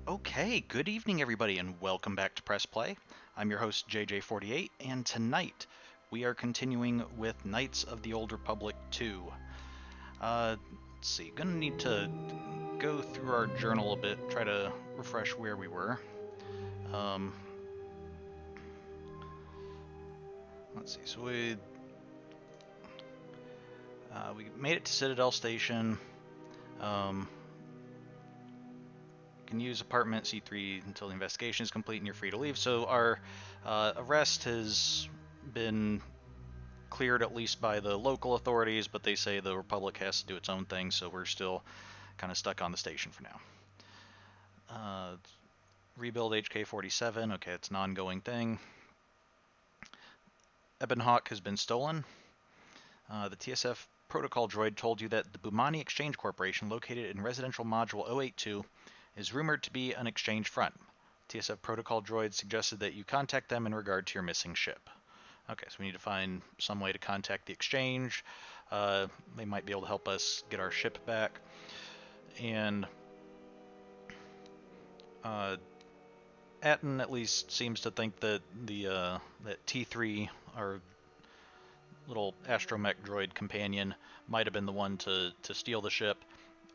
Okay, good evening, everybody, and welcome back to Press Play. I'm your host, JJ48, and tonight we are continuing with Knights of the Old Republic 2. Let's see, gonna need to go through our journal a bit, try to refresh where we were. Um, let's see, so we made it to Citadel Station. Can use apartment C3 until the investigation is complete and you're free to leave. So our arrest has been cleared at least by the local authorities, but they say the Republic has to do its own thing, so we're still kind of stuck on the station for now. Rebuild HK47, okay, it's an ongoing thing. Ebonhawk has been stolen. The TSF protocol droid told you that the Bumani Exchange Corporation, located in residential module 082, is rumored to be an exchange front. TSF protocol droid suggested that you contact them in regard to your missing ship. Okay, so we need to find some way to contact the exchange. They might be able to help us get our ship back. And Atten at least seems to think that that T3, our little astromech droid companion, might have been the one to steal the ship.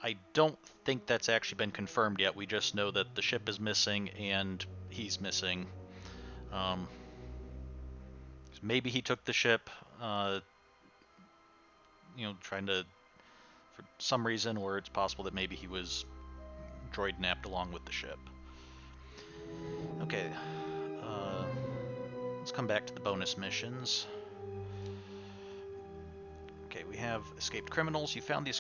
I don't think that's actually been confirmed yet. We just know that the ship is missing and he's missing. Maybe he took the ship, trying to, for some reason, or it's possible that maybe he was droid napped along with the ship. Okay, let's come back to the bonus missions. Okay, we have escaped criminals. You found the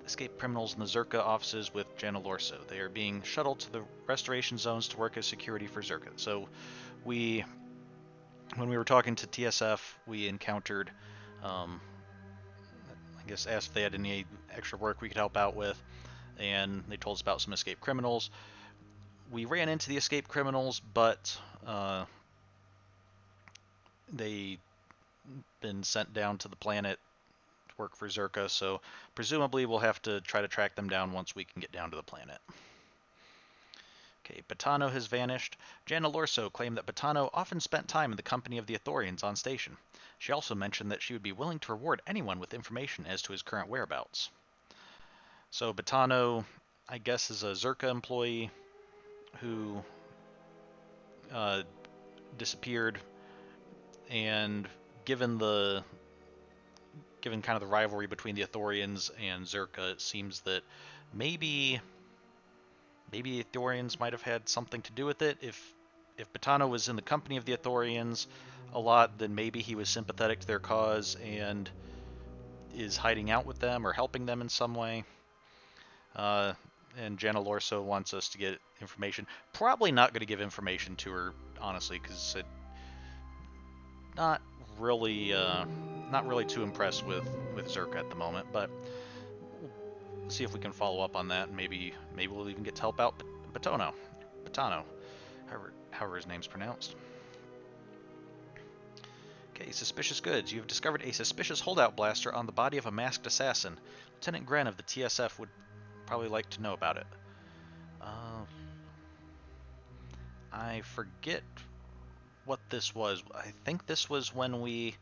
escaped criminals in the Zerka offices with Jana Lorso. They are being shuttled to the restoration zones to work as security for Zerka. So when we were talking to TSF, we encountered, I guess, asked if they had any extra work we could help out with, and they told us about some escaped criminals. We ran into the escaped criminals, but they've been sent down to the planet to work for Zerka, so presumably we'll have to try to track them down once we can get down to the planet. Okay, Batano has vanished. Jana Lorso claimed that Batano often spent time in the company of the Ithorians on station. She also mentioned that she would be willing to reward anyone with information as to his current whereabouts. So Batano, I guess, is a Zerka employee who disappeared, and given kind of the rivalry between the Ithorians and Zerka, it seems that maybe the Ithorians might have had something to do with it. If Batano was in the company of the Ithorians a lot, then maybe he was sympathetic to their cause and is hiding out with them or helping them in some way. And Jana Lorso wants us to get information. Probably not going to give information to her, honestly, because not really too impressed with Zerka at the moment. But we'll see if we can follow up on that, and maybe we'll even get to help out Batano, however his name's pronounced. Okay, suspicious goods. You have discovered a suspicious holdout blaster on the body of a masked assassin. Lieutenant Gren of the TSF would probably like to know about it. I forget what this was. I think this was when we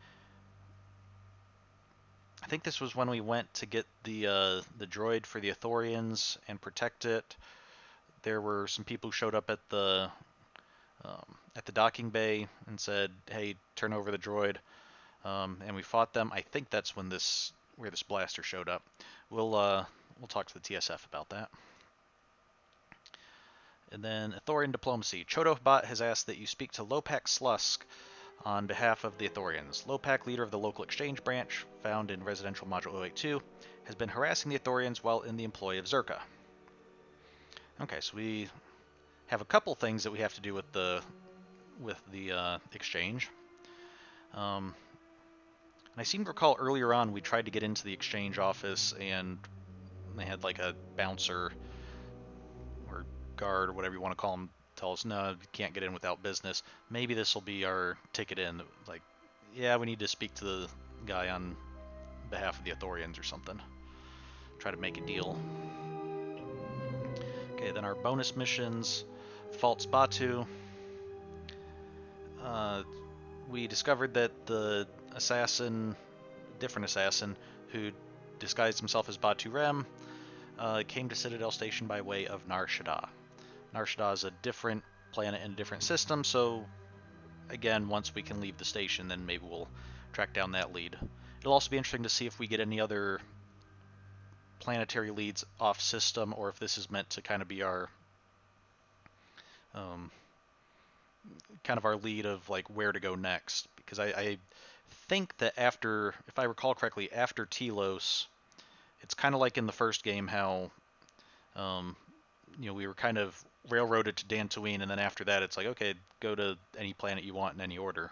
went to get the droid for the Ithorians and protect it. There were some people who showed up at the docking bay and said, "Hey, turn over the droid," and we fought them. I think that's where this blaster showed up. We'll talk to the TSF about that. And then Ithorian diplomacy. Chodovbot has asked that you speak to Lopak Slusk on behalf of the Ithorians. Lopak, leader of the local exchange branch, found in residential module 082, has been harassing the Ithorians while in the employ of Zerka. Okay, so we have a couple things that we have to do with the exchange. And I seem to recall earlier on we tried to get into the exchange office and they had like a bouncer or guard or whatever you want to call them tell us, no, you can't get in without business. Maybe this will be our ticket in. Like, yeah, we need to speak to the guy on behalf of the Ithorians or something. Try to make a deal. Okay, then our bonus missions. false Batu. We discovered that the assassin, different assassin, who disguised himself as Batu Rem, came to Citadel Station by way of Nar Shaddaa. Nar Shaddaa is a different planet in a different system, so again, once we can leave the station, then maybe we'll track down that lead. It'll also be interesting to see if we get any other planetary leads off system, or if this is meant to kind of be our kind of our lead of like where to go next. Because I think that after, if I recall correctly, after Telos, it's kind of like in the first game how we were kind of railroaded to Dantooine, and then after that it's like, okay, go to any planet you want in any order.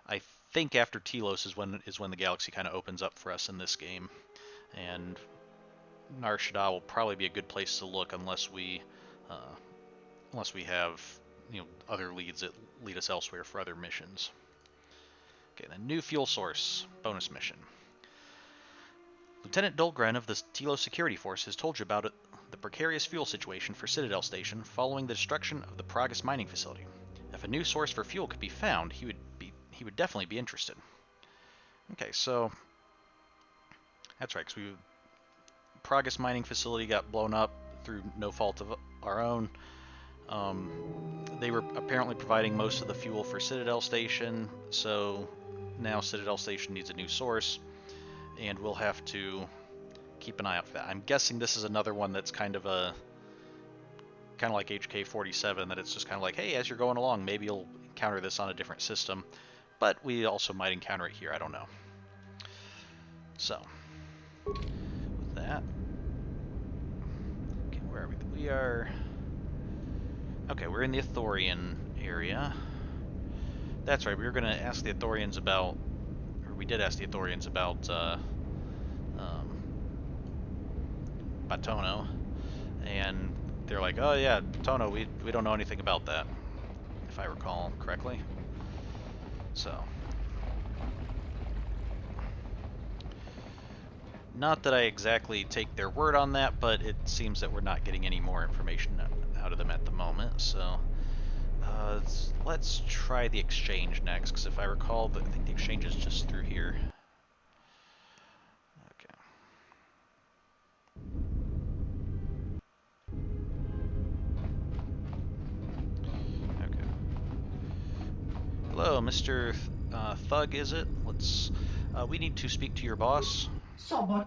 I think after Telos is when the galaxy kind of opens up for us in this game, and Nar Shaddaa will probably be a good place to look unless we have other leads that lead us elsewhere for other missions. Okay, then new fuel source bonus mission. Lieutenant Dolgren of the Telos Security Force has told you about the precarious fuel situation for Citadel Station following the destruction of the Pragus mining facility. If a new source for fuel could be found, he would definitely be interested. Okay, so that's right, because Pragus mining facility got blown up through no fault of our own. They were apparently providing most of the fuel for Citadel Station, so now Citadel Station needs a new source, and we'll have to keep an eye out for that. I'm guessing this is another one that's kind of like JJ47, that it's just kind of like, hey, as you're going along, maybe you'll encounter this on a different system, but we also might encounter it here, I don't know. So, with that, okay, where are we? We are... Okay, we're in the Ithorian area. That's right, we were going to ask the Ithorians about... Or we did ask the Ithorians about Batono. And they're like, oh yeah, Tono, we don't know anything about that, if I recall correctly. So... Not that I exactly take their word on that, but it seems that we're not getting any more information out of them at the moment, so let's try the exchange next, because if I recall, I think the exchange is just through here. Okay. Okay. Hello, Mr. Thug, is it? We need to speak to your boss. You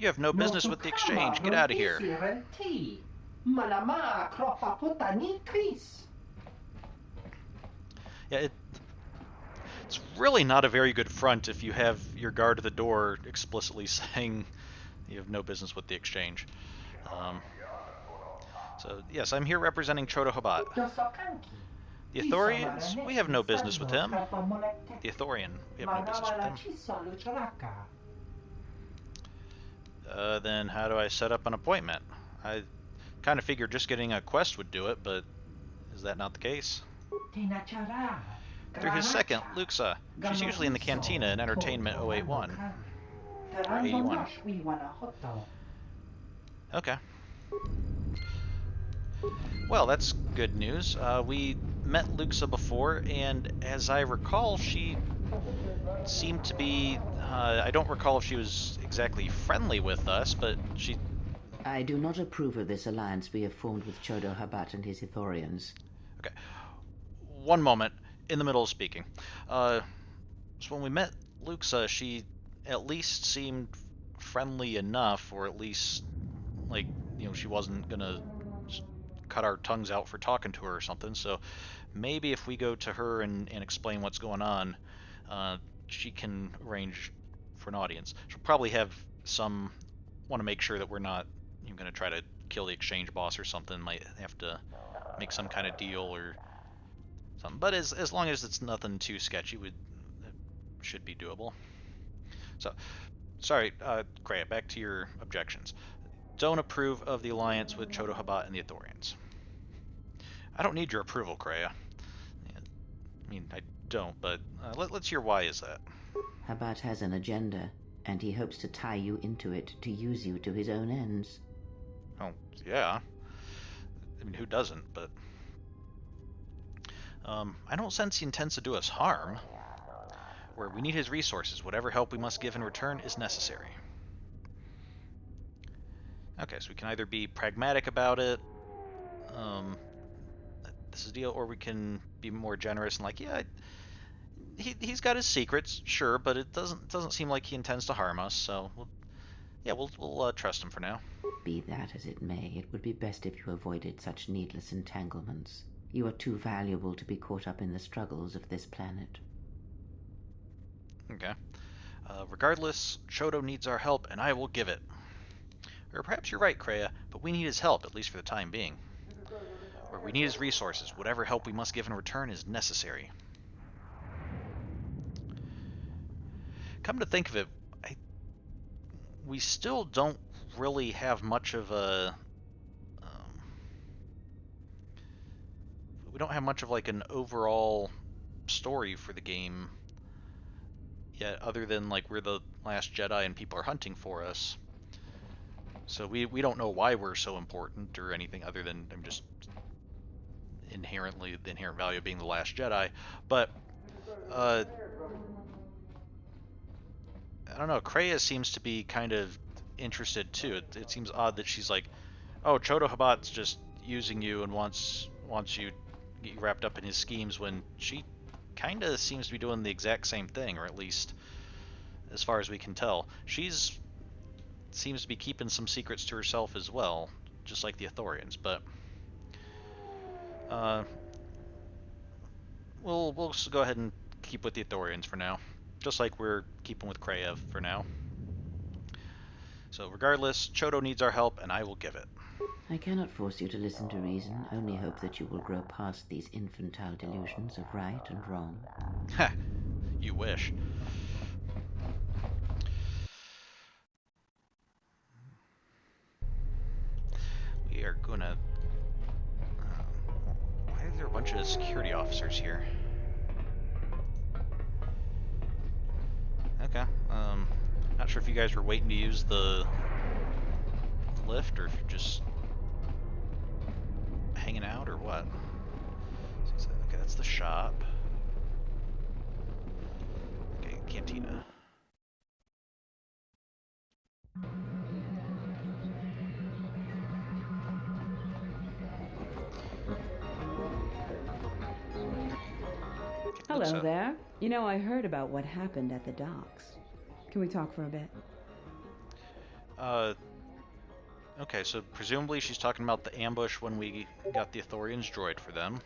have no business with the exchange. Get out of here. Yeah, it's really not a very good front if you have your guard at the door explicitly saying you have no business with the exchange. So, yes, I'm here representing Chodo Habat. The Ithorians? We have no business with him. The Ithorian? We have no business with him. Then how do I set up an appointment? I kind of figured just getting a quest would do it, but is that not the case? Through his second, Luxa. She's usually in the cantina in Entertainment 081. Or 81. Okay. Well, that's good news. We met Luxa before, and as I recall, she seemed to be... I don't recall if she was exactly friendly with us, but she... I do not approve of this alliance we have formed with Chodo Habat and his Ithorians. Okay. One moment, in the middle of speaking. So when we met Luxa, she at least seemed friendly enough, or at least, like, she wasn't gonna cut our tongues out for talking to her or something, so maybe if we go to her and explain what's going on, she can arrange for an audience. She'll probably want to make sure that we're not going to try to kill the exchange boss or something, might have to make some kind of deal or something, but as long as it's nothing too sketchy, it should be doable. So, sorry, Kreia, back to your objections. Don't approve of the alliance with Chodo Habat and the Ithorians. I don't need your approval, Kreia. I mean, I don't, but let's hear why is that. Habat has an agenda, and he hopes to tie you into it to use you to his own ends. Oh, yeah. I mean, who doesn't? But I don't sense he intends to do us harm. Where we need his resources, whatever help we must give in return is necessary. Okay, so we can either be pragmatic about it, this is a deal, or we can be more generous and like, yeah, he's got his secrets, sure, but it doesn't seem like he intends to harm us. So we'll trust him for now. Be that as it may, it would be best if you avoided such needless entanglements. You are too valuable to be caught up in the struggles of this planet. Okay. Regardless, Chodo needs our help, and I will give it. Or perhaps you're right, Kreia, but we need his help, at least for the time being. Or we need his resources. Whatever help we must give in return is necessary. Come to think of it, we still don't really have much of a... we don't have much of like an overall story for the game yet, other than like we're the last Jedi and people are hunting for us. So we don't know why we're so important or anything other than just inherently the inherent value of being the last Jedi. But I don't know. Kreia seems to be kind of interested too. It seems odd that she's like, "Oh, Chodo Habat's just using you and wants you get you wrapped up in his schemes," when she kind of seems to be doing the exact same thing, or at least as far as we can tell. She's seems to be keeping some secrets to herself as well, just like the Ithorians. But we'll just go ahead and keep with the Ithorians for now, just like we're keeping with Kreia for now. So regardless, Chodo needs our help, and I will give it. I cannot force you to listen to reason, only hope that you will grow past these infantile delusions of right and wrong. Ha! You wish. We are gonna... why are there a bunch of security officers here? Okay, not sure if you guys were waiting to use the lift, or if you're just hanging out, or what. Okay, that's the shop. Okay, cantina. Hello there. You know, I heard about what happened at the docks. Can we talk for a bit? Okay, so presumably she's talking about the ambush when we got the Ithorians droid for them.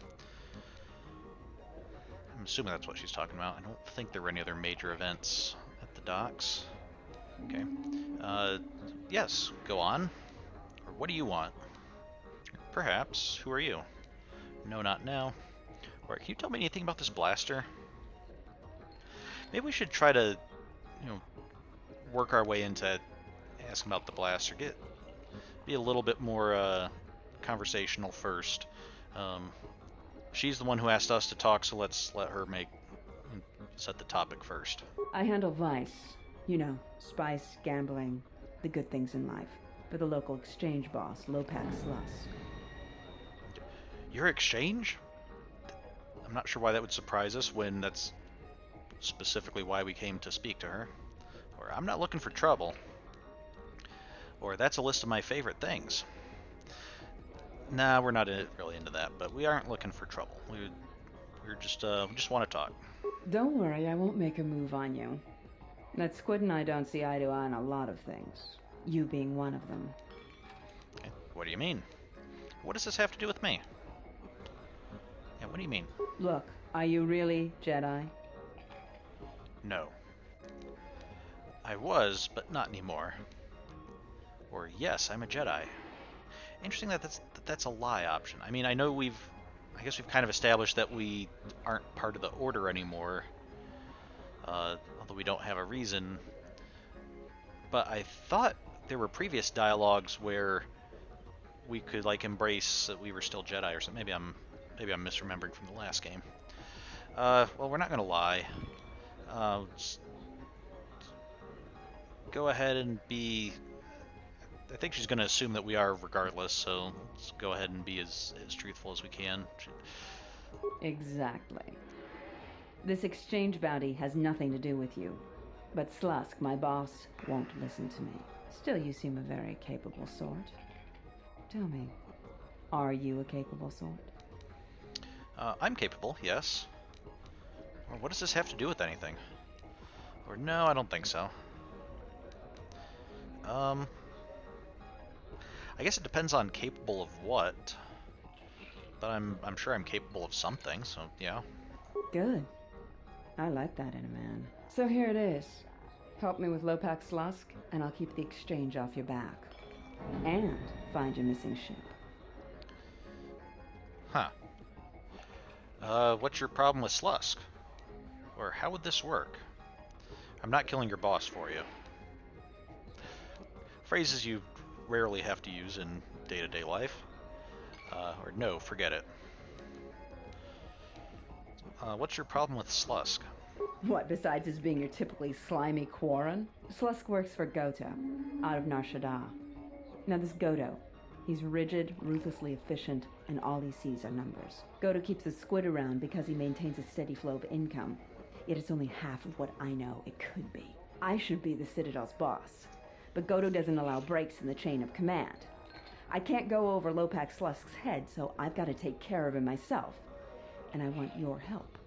I'm assuming that's what she's talking about. I don't think there were any other major events at the docks. Okay. Yes, go on. Or what do you want? Perhaps. Who are you? No, not now. Or can you tell me anything about this blaster? Maybe we should try to, work our way into asking about the blaster. Be a little bit more conversational first. She's the one who asked us to talk, so let's let her set the topic first. I handle vice. You know, spice, gambling, the good things in life. For the local exchange boss, Lopak Sluss. Your exchange? I'm not sure why that would surprise us when that's specifically why we came to speak to her. Or I'm not looking for trouble. Or that's a list of my favorite things. Nah, we're not really into that, but we aren't looking for trouble. We just want to talk. Don't worry, I won't make a move on you. That Squid and I don't see eye to eye on a lot of things. You being one of them. Okay. What do you mean? What does this have to do with me? Yeah, what do you mean? Look, are you really Jedi? No. I was, but not anymore. Or yes, I'm a Jedi. Interesting that's a lie option. I mean, I guess we've kind of established that we aren't part of the Order anymore, although we don't have a reason. But I thought there were previous dialogues where we could like embrace that we were still Jedi or something. Maybe I'm misremembering from the last game. Well, we're not gonna lie. Let's go ahead and be. I think she's going to assume that we are regardless, so let's go ahead and be as truthful as we can. Exactly. This exchange bounty has nothing to do with you. But Slusk, my boss, won't listen to me. Still, you seem a very capable sort. Tell me, are you a capable sort? I'm capable, yes. Or what does this have to do with anything? Or no, I don't think so. I guess it depends on capable of what. But I'm sure I'm capable of something, so yeah. Good. I like that in a man. So here it is. Help me with Lopax Slusk, and I'll keep the exchange off your back. And find your missing ship. Huh. What's your problem with Slusk? Or how would this work? I'm not killing your boss for you. Phrases you rarely have to use in day-to-day life. Or no, forget it. What's your problem with Slusk? What, besides his being your typically slimy Quarren? Slusk works for Goto, out of Nar Shaddaa. Now this Goto, he's rigid, ruthlessly efficient, and all he sees are numbers. Goto keeps the squid around because he maintains a steady flow of income. Yet it's only half of what I know it could be. I should be the Citadel's boss, but Goto doesn't allow breaks in the chain of command. I can't go over Lopax Slusk's head, so I've got to take care of him myself. And I want your help.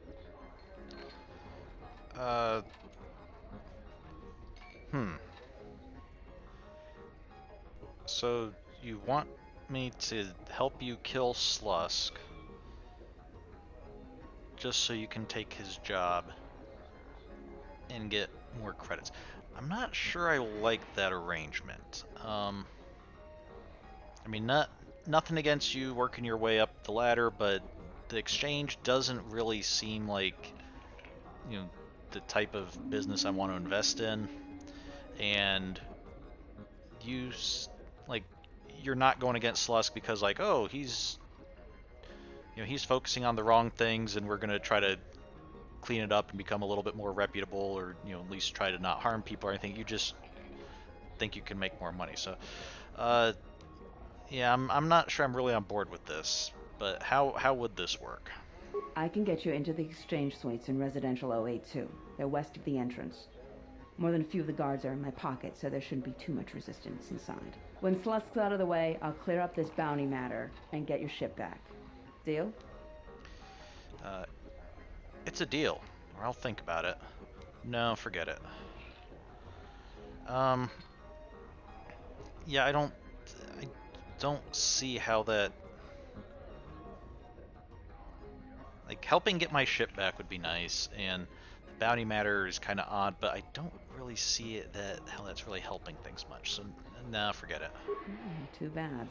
So you want me to help you kill Slusk just so you can take his job and get more credits. I'm not sure I like that arrangement. I mean, nothing against you working your way up the ladder, but the exchange doesn't really seem like, you know, the type of business I want to invest in. And you, like, you're not going against Slusk because, like, oh, he's focusing on the wrong things, and we're gonna try to clean it up and become a little bit more reputable, or at least try to not harm people or anything. You just think you can make more money. So, yeah, I'm not sure I'm really on board with this. But how would this work? I can get you into the exchange suites in residential 082. They're west of the entrance. More than a few of the guards are in my pocket, so there shouldn't be too much resistance inside. When Slusk's out of the way, I'll clear up this bounty matter and get your ship back. Deal? It's a deal, or I'll think about it. No, forget it. Yeah, I don't see how that... Like, helping get my ship back would be nice, and the bounty matter is kind of odd, but I don't really see it how that's really helping things much, so nah, forget it. Too bad.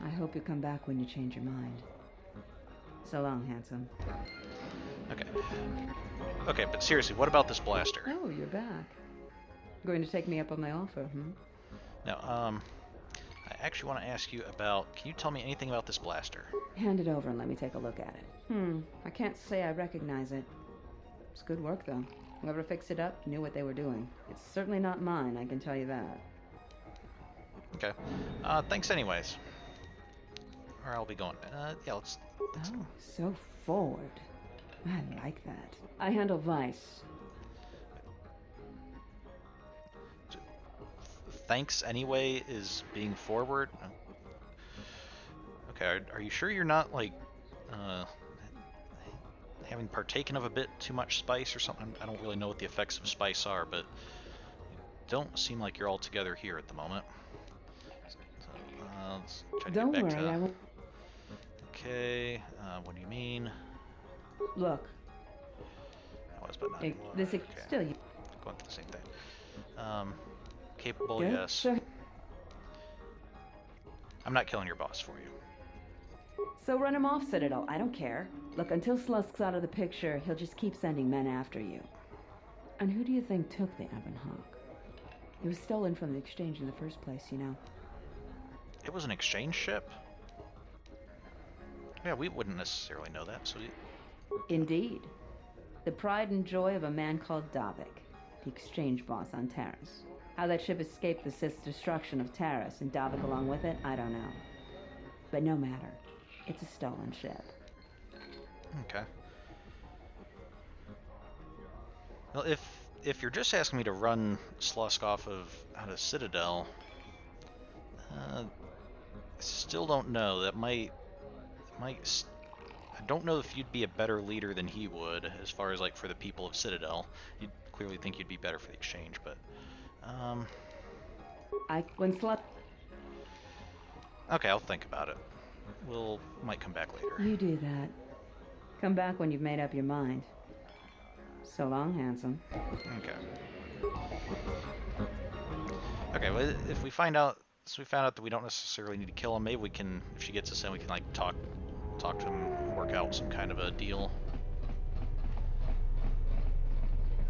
I hope you come back when you change your mind. So long, handsome. Okay, but seriously, what about this blaster? Oh, you're back. Going to take me up on my offer, No, I actually want to ask you about, can you tell me anything about this blaster? Hand it over and let me take a look at it. I can't say I recognize it. It's good work, though. Whoever fixed it up knew what they were doing. It's certainly not mine, I can tell you that. Okay. Thanks anyways. Or I'll be going. Yeah, let's... Oh, so forward. I like that. I handle Vice. Thanks anyway is being forward? Okay, are you sure you're not, like, having partaken of a bit too much spice or something? I don't really know what the effects of spice are, but you don't seem like you're all together here at the moment. So, let's try to Don't get back worry, to... I won't... Okay, what do you mean? Look. That was, but not anymore. This Okay. still you. Going through the same thing. Capable, Good? yes. So I'm not killing your boss for you. So run him off, Citadel. I don't care. Look, until Slusk's out of the picture, he'll just keep sending men after you. And who do you think took the Ebon Hawk? It was stolen from the exchange in the first place, you know. It was an exchange ship? Yeah, we wouldn't necessarily know that, so... Indeed. The pride and joy of a man called Davik, the exchange boss on Terrace. How that ship escaped the Sith's destruction of Taris and Davik along with it, I don't know. But no matter. It's a stolen ship. Okay. Well, if you're just asking me to run Slusk out of Citadel, I still don't know. That might. I don't know if you'd be a better leader than he would, as far as like for the people of Citadel. You'd clearly think you'd be better for the exchange, but okay, I'll think about it. Might come back later. You do that. Come back when you've made up your mind. So long, handsome. Okay. Okay, well, if we find out, that we don't necessarily need to kill him, maybe we can, if she gets us in, we can like talk to him and work out some kind of a deal.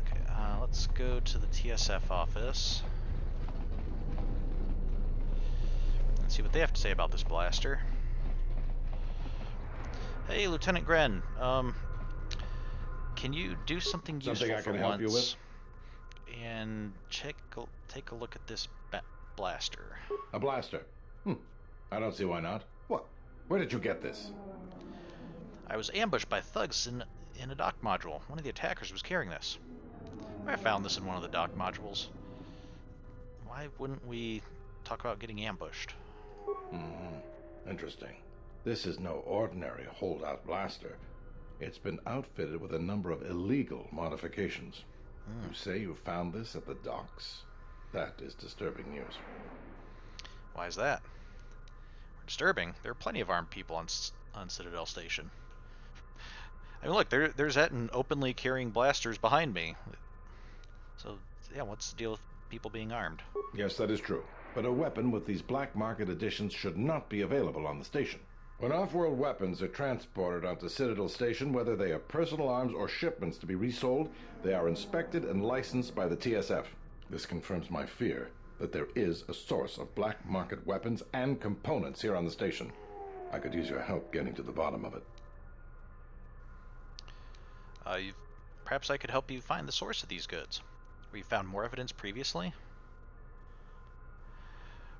Okay, let's go to the TSF office and see what they have to say about this blaster. Hey, Lieutenant Gren, can you do something useful I can for help you once? with? And take a look at this blaster. A blaster? I don't see why not. What? Where did you get this? I was ambushed by thugs in a dock module. One of the attackers was carrying this. I found this in one of the dock modules. Why wouldn't we talk about getting ambushed? Interesting. This is no ordinary holdout blaster. It's been outfitted with a number of illegal modifications. You say you found this at the docks? That is disturbing news. Why is that? Disturbing? There are plenty of armed people on Citadel Station. I mean, look, there's Etten openly carrying blasters behind me. So, yeah, what's the deal with people being armed? Yes, that is true. But a weapon with these black market editions should not be available on the station. When off-world weapons are transported onto Citadel Station, whether they are personal arms or shipments to be resold, they are inspected and licensed by the TSF. This confirms my fear that there is a source of black market weapons and components here on the station. I could use your help getting to the bottom of it. Perhaps I could help you find the source of these goods. Where you found more evidence previously?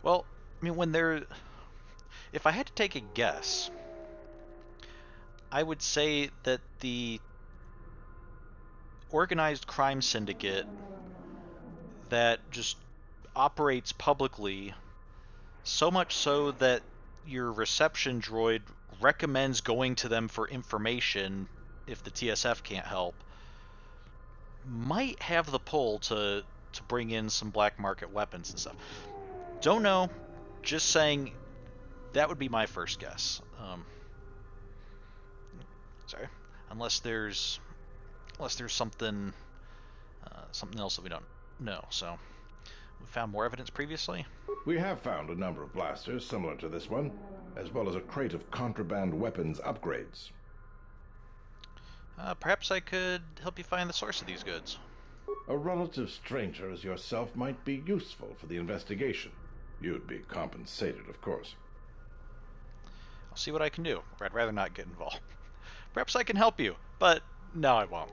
Well, I mean, if I had to take a guess, I would say that the organized crime syndicate that just operates publicly, so much so that your reception droid recommends going to them for information if the TSF can't help, might have the pull to bring in some black market weapons and stuff. Don't know, just saying that would be my first guess. Sorry, unless there's something else that we don't know. So we found more evidence previously. We have found a number of blasters similar to this one, as well as a crate of contraband weapons upgrades. Perhaps I could help you find the source of these goods. A relative stranger as yourself might be useful for the investigation. You'd be compensated, of course. I'll see what I can do, or I'd rather not get involved. Perhaps I can help you, but no, I won't.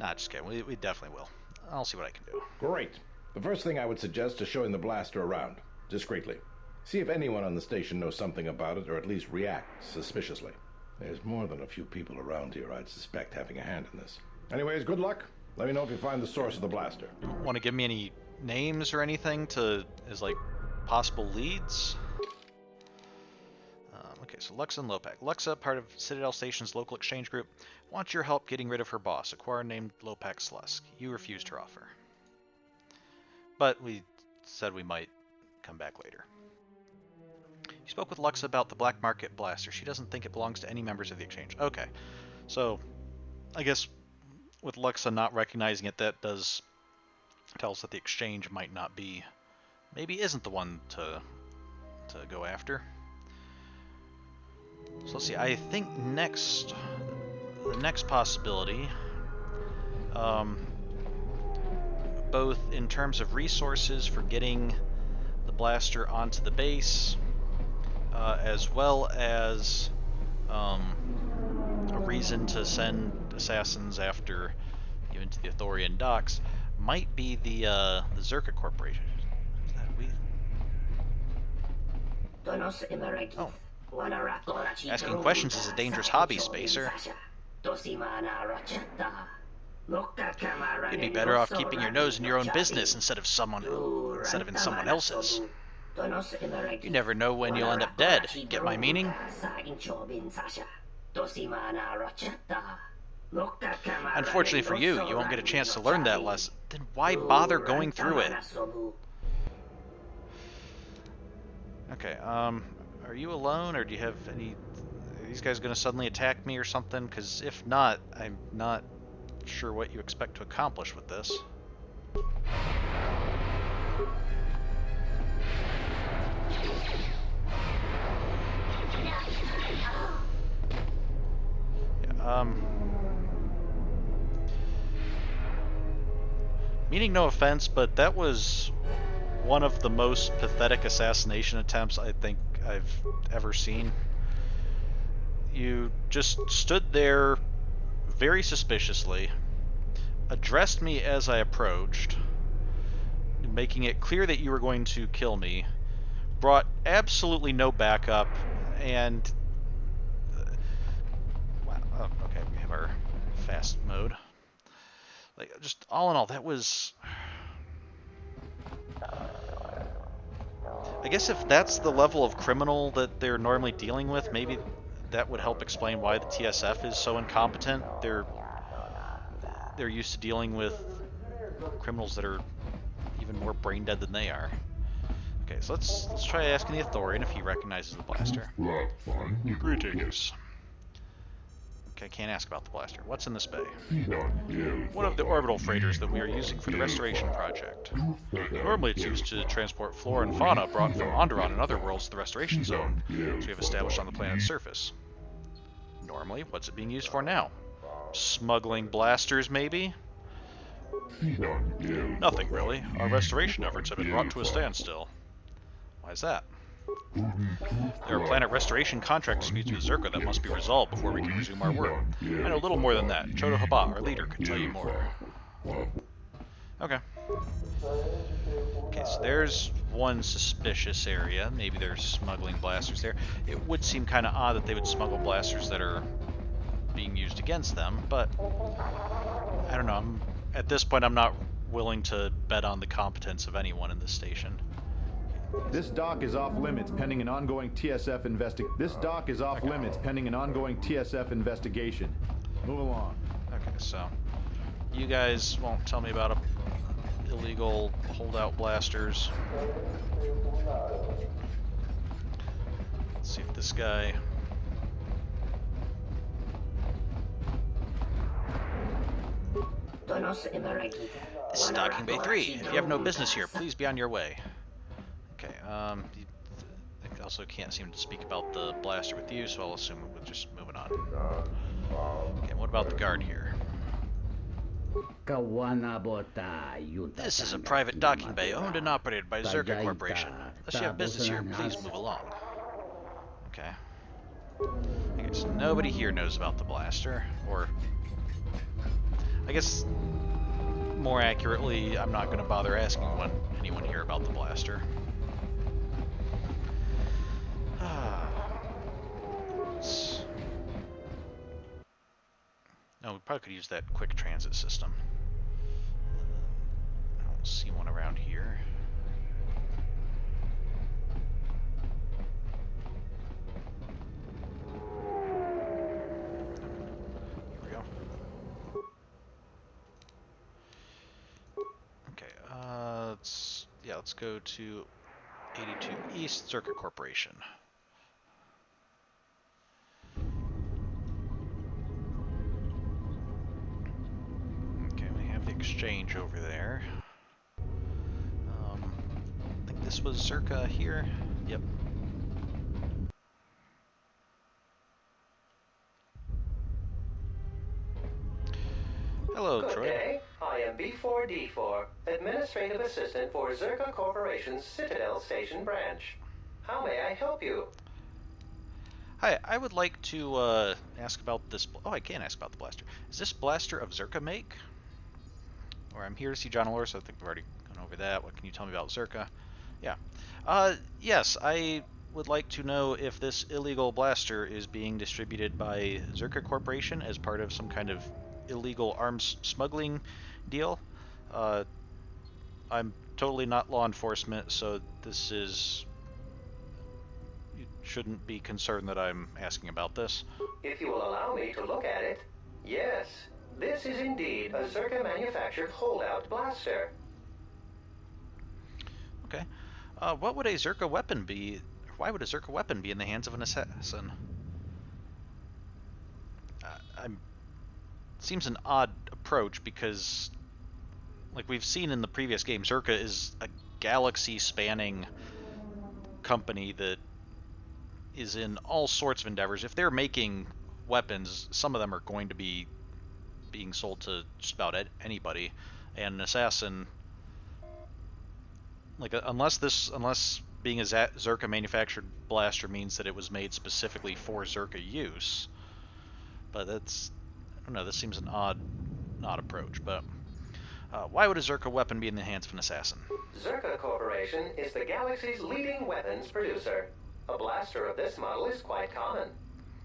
Nah, just kidding. We definitely will. I'll see what I can do. Great. The first thing I would suggest is showing the blaster around, discreetly. See if anyone on the station knows something about it, or at least reacts suspiciously. There's more than a few people around here I'd suspect having a hand in this. Anyways, good luck. Let me know if you find the source of the blaster. Want to give me any names or anything as like possible leads? Okay, so Luxa and Lopak. Luxa, part of Citadel Station's local exchange group, wants your help getting rid of her boss, a Quar named Lopak Slusk. You refused her offer. But we said we might come back later. You spoke with Luxa about the black market blaster. She doesn't think it belongs to any members of the exchange. Okay, so I guess with Luxa not recognizing it, that does tell us that the exchange might not be, maybe isn't the one to go after. So let's see, I think the next possibility, both in terms of resources for getting the blaster onto the base, as well as a reason to send assassins after you into the Athorian docks, might be the Zerka Corporation. Is that we? Oh. Asking questions is a dangerous hobby, Spacer. You'd be better off keeping your nose in your own business instead of in someone else's. You never know when you'll end up dead. Get my meaning? Unfortunately for you, you won't get a chance to learn that lesson. Then why bother going through it? Okay, are you alone, or do you have any... Are these guys going to suddenly attack me or something? Because if not, I'm not sure what you expect to accomplish with this. Yeah, meaning no offense, but that was one of the most pathetic assassination attempts I think I've ever seen. You just stood there very suspiciously, addressed me as I approached, making it clear that you were going to kill me, brought absolutely no backup, and... wow, oh, okay, we have our fast mode. Like, just all in all, that was... I guess if that's the level of criminal that they're normally dealing with, maybe that would help explain why the TSF is so incompetent. They're used to dealing with criminals that are even more brain dead than they are. Okay, so let's try asking the Authorian if he recognizes the blaster. Greetings. Okay, can't ask about the blaster. What's in this bay? One of the orbital freighters that we are using for the restoration project. Normally it's used to transport flora and fauna brought from Onderon and other worlds to the restoration zone, which we have established on the planet's surface. Normally, what's it being used for now? Smuggling blasters, maybe? Nothing, really. Our restoration efforts have been brought to a standstill. Why is that? There are planet restoration contract disputes with Zerka that must be resolved before we can resume our work. I know little more than that. Chodo Haba, our leader, could tell you more. Okay. Okay, so there's one suspicious area. Maybe they're smuggling blasters there. It would seem kind of odd that they would smuggle blasters that are being used against them, but I don't know. At this point, I'm not willing to bet on the competence of anyone in this station. This dock is off limits pending an ongoing TSF investigation. Move along. Okay, so you guys won't tell me about illegal holdout blasters. Let's see if this guy... This is Docking Bay 3. If you have no business here, please be on your way. Okay, I also can't seem to speak about the blaster with you, so I'll assume we're just moving on. Okay, what about the guard here? This is a private docking bay owned and operated by Zerka Corporation. Unless you have business here, please move along. Okay. I guess nobody here knows about the blaster, or... I guess, more accurately, I'm not going to bother asking anyone here about the blaster. No, we probably could use that quick transit system. I don't see one around here. Here we go. Okay, let's go to 82 East Circuit Corporation. Exchange over there. I think this was Zerka here. Yep. Hello, Good droid. day. I am B4D4, Administrative Assistant for Zerka Corporation's Citadel Station branch. How may I help you? Hi, I would like to ask about this... Oh, I can ask about the blaster. Is this blaster of Zerka make? Or I'm here to see John Allure, so I think we've already gone over that. What can you tell me about Zerka? Yeah. Yes, I would like to know if this illegal blaster is being distributed by Zerka Corporation as part of some kind of illegal arms smuggling deal. I'm totally not law enforcement, so this is... You shouldn't be concerned that I'm asking about this. If you will allow me to look at it, yes, this is indeed a Zerka manufactured holdout blaster. Okay. What would a Zerka weapon be? Why would a Zerka weapon be in the hands of an assassin? Seems an odd approach because, like we've seen in the previous game, Zerka is a galaxy-spanning company that is in all sorts of endeavors. If they're making weapons, some of them are going to be being sold to just about anybody, and an assassin, like unless being a Zerka manufactured blaster means that it was made specifically for Zerka use, but that's, I don't know, this seems an odd approach. But why would a Zerka weapon be in the hands of an assassin? Zerka Corporation is the galaxy's leading weapons producer. A blaster of this model is quite common.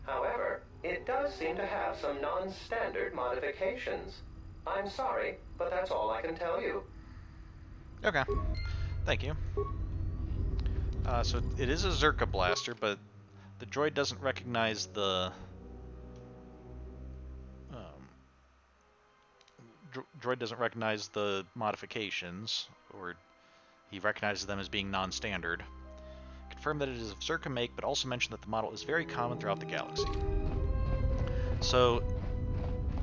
However, it does seem to have some non-standard modifications. I'm sorry, but that's all I can tell you. Okay, thank you. So it is a Zerka blaster, but the droid doesn't recognize the... droid doesn't recognize the modifications, or he recognizes them as being non-standard. Confirm that it is of Zerka make, but also mention that the model is very common throughout the galaxy. So,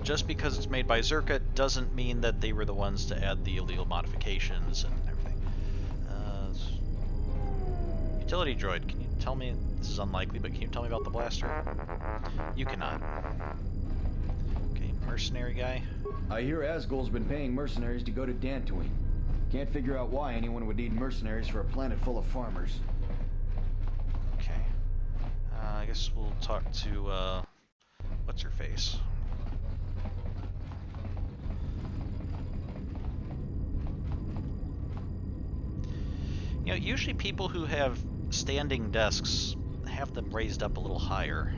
just because it's made by Zerka doesn't mean that they were the ones to add the illegal modifications and everything. Utility droid, can you tell me, this is unlikely, but can you tell me about the blaster? You cannot. Okay, mercenary guy. I hear Asgul's been paying mercenaries to go to Dantooine. Can't figure out why anyone would need mercenaries for a planet full of farmers. Okay. I guess we'll talk to, what's her face? You know, usually people who have standing desks have them raised up a little higher.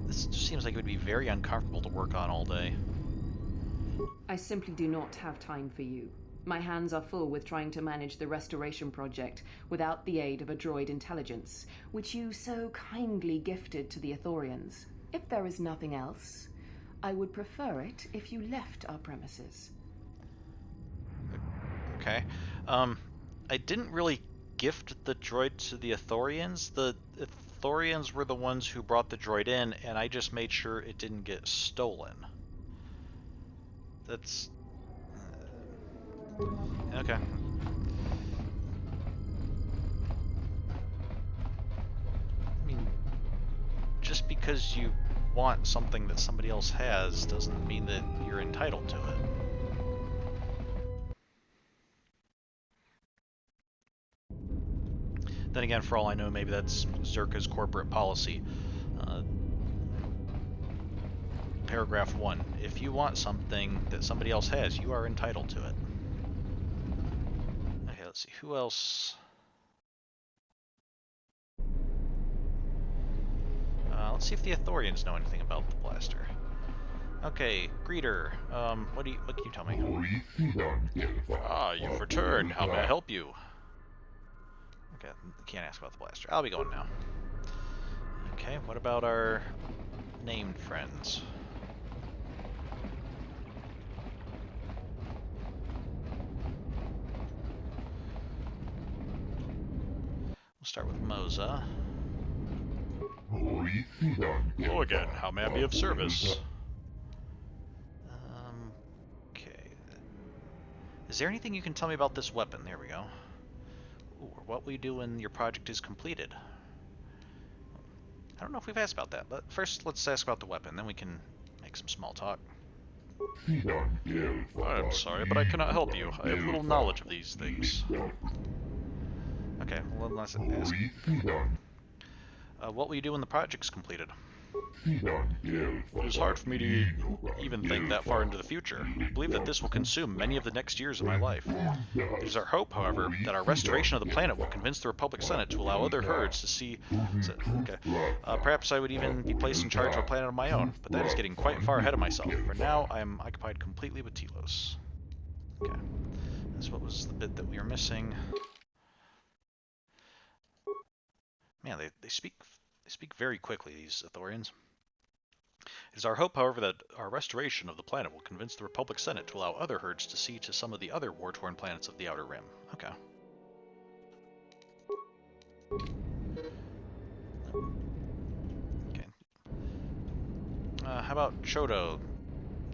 This just seems like it would be very uncomfortable to work on all day. I simply do not have time for you. My hands are full with trying to manage the restoration project without the aid of a droid intelligence, which you so kindly gifted to the Ithorians. If there is nothing else, I would prefer it if you left our premises. Okay. I didn't really gift the droid to the Ithorians. The Ithorians were the ones who brought the droid in, and I just made sure it didn't get stolen. That's... okay. I mean, just because you want something that somebody else has doesn't mean that you're entitled to it. Then again, for all I know, maybe that's Zerka's corporate policy. Paragraph 1. If you want something that somebody else has, you are entitled to it. Okay, let's see. Who else? Let's see if the Ithorians know anything about the blaster. Okay, Greeter. What can you tell me? Ah, you've returned. How may I help you? Okay, can't ask about the blaster. I'll be going now. Okay, what about our named friends? We'll start with Moza. Hello again. How may I be of service? Okay. Is there anything you can tell me about this weapon? There we go. Or what will you do when your project is completed? I don't know if we've asked about that, but first let's ask about the weapon, then we can make some small talk. I'm sorry, but I cannot help you. I have little knowledge of these things. Okay, well, let's ask. What will you do when the project's completed? It is hard for me to even think that far into the future. I believe that this will consume many of the next years of my life. It is our hope, however, that our restoration of the planet will convince the Republic Senate to allow other herds to see... Okay. Perhaps I would even be placed in charge of a planet of my own, but that is getting quite far ahead of myself. For now, I am occupied completely with Telos. Okay. That's what was the bit that we were missing. Man, they speak very quickly, these Ithorians. It is our hope, however, that our restoration of the planet will convince the Republic Senate to allow other herds to see to some of the other war-torn planets of the Outer Rim. Okay. Okay. How about Chodo?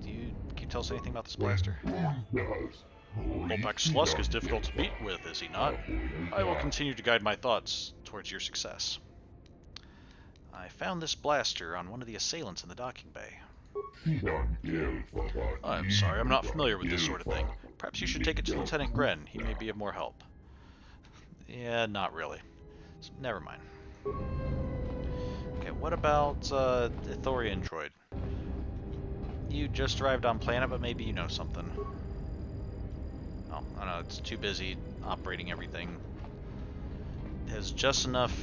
Can you tell us anything about this blaster? Volpax Slusk is difficult to beat with, is he not? I will continue to guide my thoughts towards your success. I found this blaster on one of the assailants in the docking bay. I'm sorry, I'm not familiar with this sort of thing. Perhaps you should take it to Lieutenant Gren. He may be of more help. Yeah, not really. So, never mind. Okay, what about Ithorian droid? You just arrived on planet, but maybe you know something. Oh, I don't know, it's too busy operating everything. It has just enough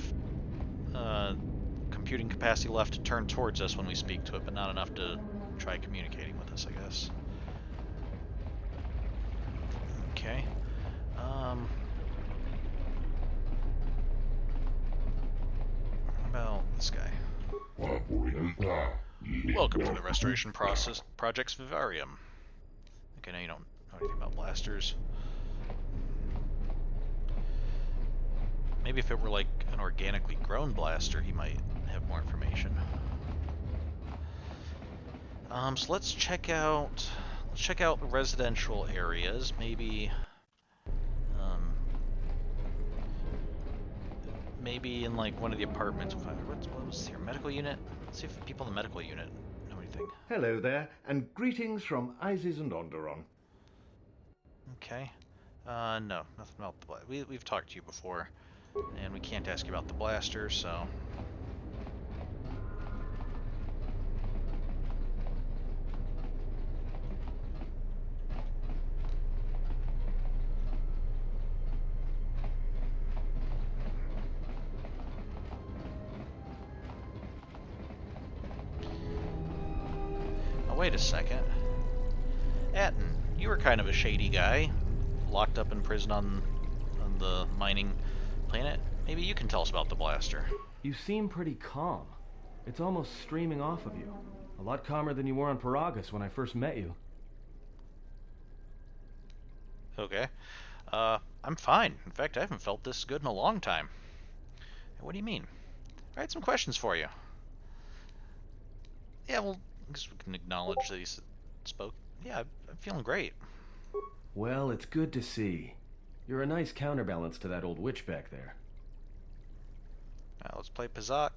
computing capacity left to turn towards us when we speak to it, but not enough to try communicating with us, I guess. Okay. How about this guy? Welcome to the restoration project's Vivarium. Okay, now you don't know anything about blasters. Maybe if it were like an organically grown blaster, he might have more information. So let's check out residential areas. Maybe maybe in like one of the apartments. What was here? Medical unit? Let's see if people in the medical unit know anything. Hello there, and greetings from Isis and Onderon. Okay. No, nothing about the blaster. We've talked to you before, and we can't ask you about the blaster, so. Wait a second. Atten, you were kind of a shady guy, locked up in prison on the mining planet. Maybe you can tell us about the blaster. You seem pretty calm. It's almost streaming off of you. A lot calmer than you were on Paragus when I first met you. Okay. I'm fine. In fact, I haven't felt this good in a long time. What do you mean? I had some questions for you. Yeah, well, I guess we can acknowledge that he spoke. Yeah, I'm feeling great. Well, it's good to see. You're a nice counterbalance to that old witch back there. Let's play Pazak.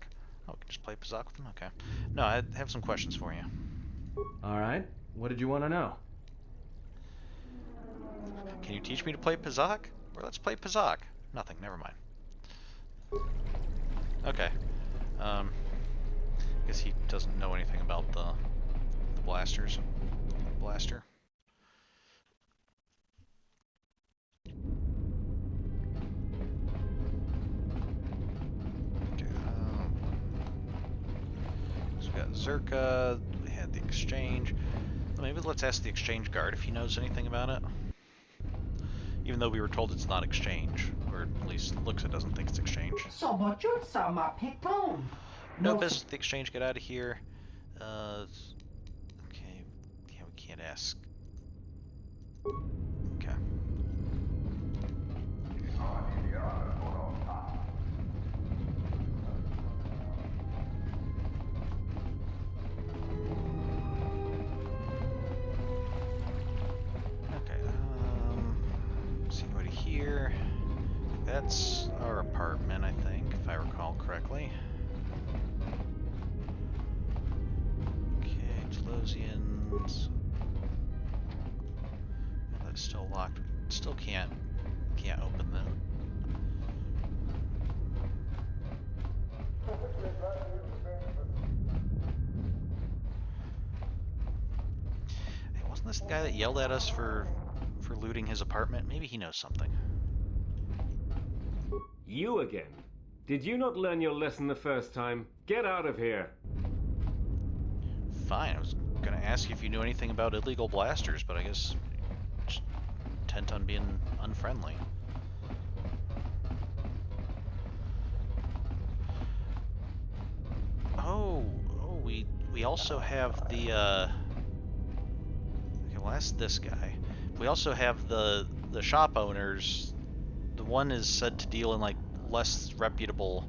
Oh, we can just play Pazak with him? Okay. No, I have some questions for you. Alright, what did you want to know? Can you teach me to play Pazak? Or let's play Pazak. Nothing, never mind. Okay. Guess he doesn't know anything about the blasters. Blaster. Okay. So we got Zerka. We had the exchange. Maybe let's ask the exchange guard if he knows anything about it. Even though we were told it's not exchange, or at least looks it doesn't think it's exchange. No business with the exchange, get out of here. Okay, yeah, we can't ask. Okay. Okay, see anybody here? That's our apartment, I think, if I recall correctly. Telosians. That's still locked. Still can't open them. this the guy that yelled at us for looting his apartment? Maybe he knows something. You again? Did you not learn your lesson the first time? Get out of here! Fine, I was gonna ask you if you knew anything about illegal blasters, but I guess just intent on being unfriendly. Oh, we also have the okay, well that's this guy. We also have the shop owners. The one is said to deal in like less reputable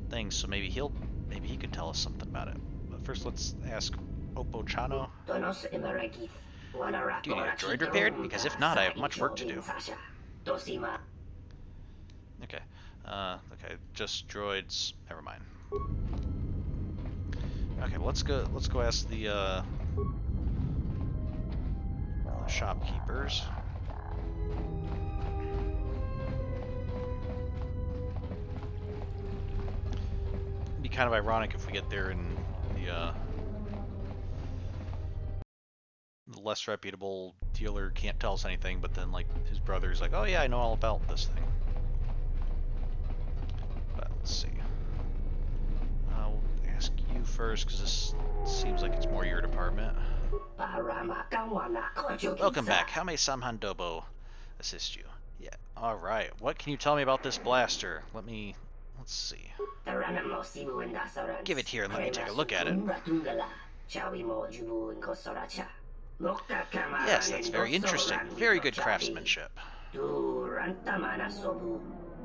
things, so maybe he could tell us something about it. But first let's ask Oppo Chano. Do you need a droid repaired? Because if not, I have much work to do. Okay. Okay, just droids. Never mind. Okay, well, let's go ask the shopkeepers. It'd be kind of ironic if we get there and the less reputable dealer can't tell us anything, but then like his brother's like, oh yeah, I know all about this thing. But let's see. I'll ask you first because this seems like it's more your department. Welcome back. How may Samhan Dobo assist you? Yeah. All right. What can you tell me about this blaster? Let's see. Give it here and let me take a look at it. Yes, that's very interesting. Very good craftsmanship.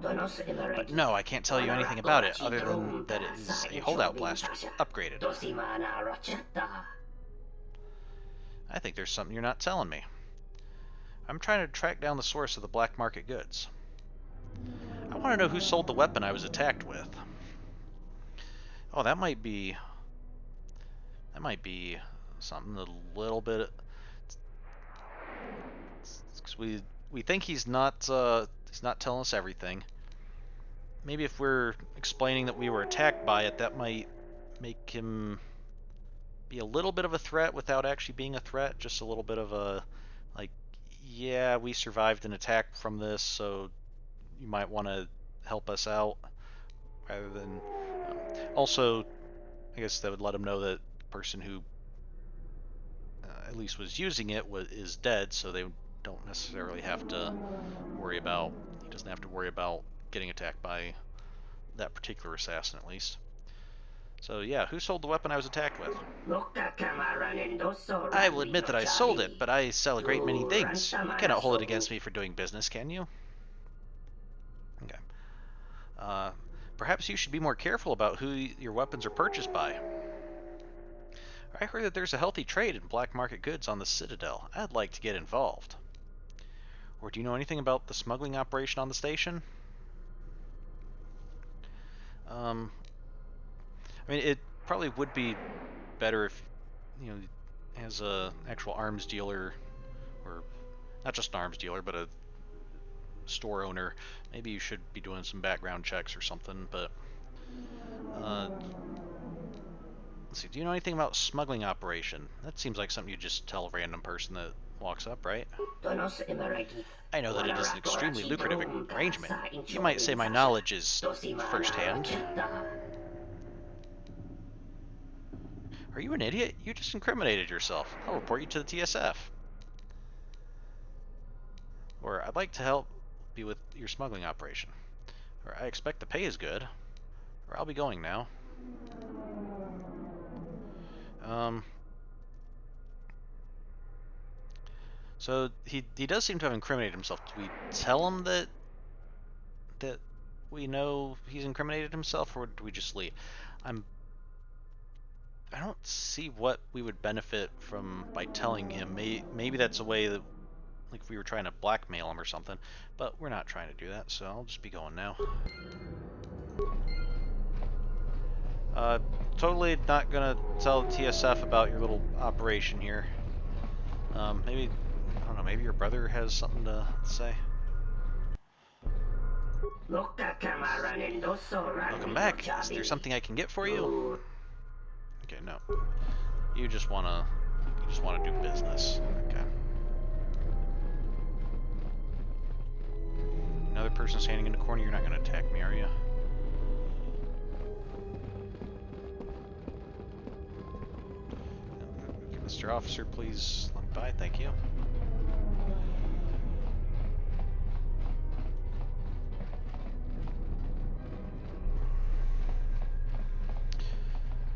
But no, I can't tell you anything about it other than that it is a holdout blaster, upgraded. I think there's something you're not telling me. I'm trying to track down the source of the black market goods. I want to know who sold the weapon I was attacked with. Oh, that might be something a little bit. Cause we think he's not telling us everything. Maybe if we're explaining that we were attacked by it, that might make him be a little bit of a threat without actually being a threat. Just a little bit of a, like, yeah, we survived an attack from this, so you might want to help us out. Rather than, also, I guess that would let him know that the person who at least was using it is dead, so they don't necessarily have to worry about. He doesn't have to worry about getting attacked by that particular assassin, at least. So yeah, who sold the weapon I was attacked with? I will admit that I sold it, but I sell a great many things. You cannot hold it against me for doing business, can you? Okay. Perhaps you should be more careful about who your weapons are purchased by. I heard that there's a healthy trade in black market goods on the Citadel. I'd like to get involved. Or do you know anything about the smuggling operation on the station? I mean, it probably would be better if, as a actual arms dealer, or not just an arms dealer, but a store owner, maybe you should be doing some background checks or something, but let's see, do you know anything about smuggling operation? That seems like something you just tell a random person that walks up, right? I know that it is an extremely lucrative arrangement. You might say my knowledge is first-hand. Are you an idiot? You just incriminated yourself. I'll report you to the TSF. Or I'd like to help you with your smuggling operation. Or I expect the pay is good. Or I'll be going now. So he does seem to have incriminated himself. Do we tell him that we know he's incriminated himself, or do we just leave? I don't see what we would benefit from by telling him. Maybe that's a way that, like, if we were trying to blackmail him or something, but we're not trying to do that, so I'll just be going now. Totally not gonna tell the TSF about your little operation here. Maybe, I don't know, maybe your brother has something to say? Welcome back. Is there something I can get for you? Okay, no. You just wanna do business. Okay. person standing in the corner, you're not going to attack me, are you? Mr. Officer, please let me by. Thank you.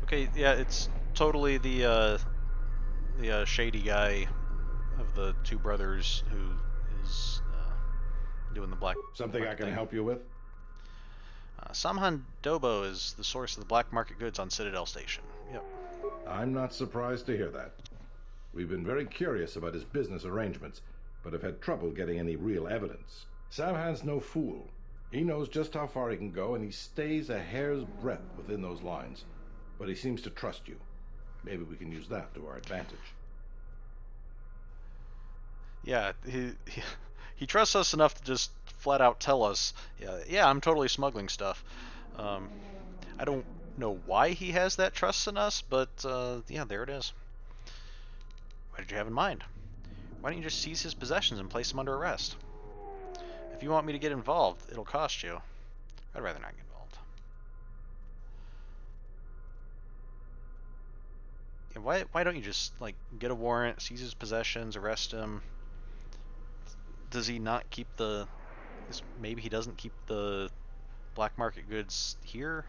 Okay, yeah, it's totally the shady guy of the two brothers who is doing the black. Something I can help you with? Samhan Dobo is the source of the black market goods on Citadel Station. Yep. I'm not surprised to hear that. We've been very curious about his business arrangements, but have had trouble getting any real evidence. Samhan's no fool. He knows just how far he can go, and he stays a hair's breadth within those lines. But he seems to trust you. Maybe we can use that to our advantage. Yeah, he trusts us enough to just flat out tell us, yeah, I'm totally smuggling stuff. I don't know why he has that trust in us, but yeah, there it is. What did you have in mind? Why don't you just seize his possessions and place him under arrest? If you want me to get involved, it'll cost you. I'd rather not get involved. Yeah, why don't you just, like, get a warrant, seize his possessions, arrest him? Does he not keep the... Maybe he doesn't keep the black market goods here?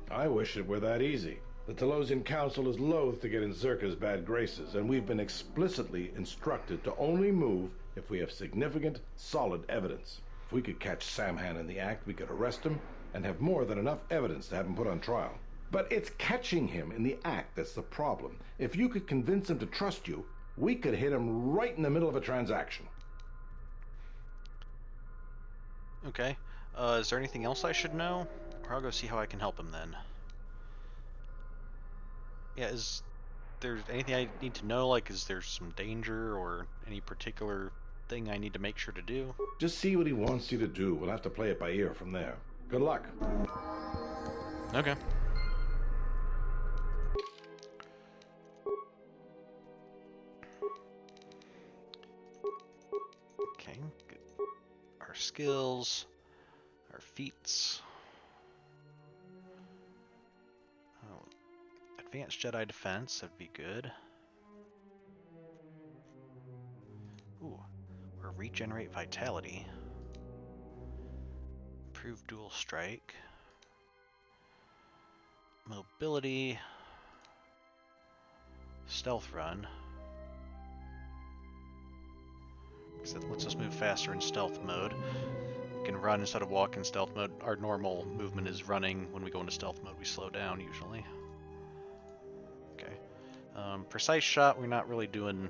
I wish it were that easy. The Telosian Council is loath to get in Zerka's bad graces, and we've been explicitly instructed to only move if we have significant, solid evidence. If we could catch Samhan in the act, we could arrest him and have more than enough evidence to have him put on trial. But it's catching him in the act that's the problem. If you could convince him to trust you, we could hit him right in the middle of a transaction. Okay. Is there anything else I should know? Or I'll go see how I can help him then. Yeah, is there anything I need to know? Like, is there some danger or any particular thing I need to make sure to do? Just see what he wants you to do. We'll have to play it by ear from there. Good luck. Okay. Okay, good. Our skills, our feats. Advanced Jedi Defense, that'd be good. Ooh, or Regenerate Vitality. Improve Dual Strike. Mobility. Stealth Run. Because that lets us move faster in stealth mode. We can run instead of walk in stealth mode. Our normal movement is running. When we go into stealth mode, we slow down usually. Precise shot, we're not really doing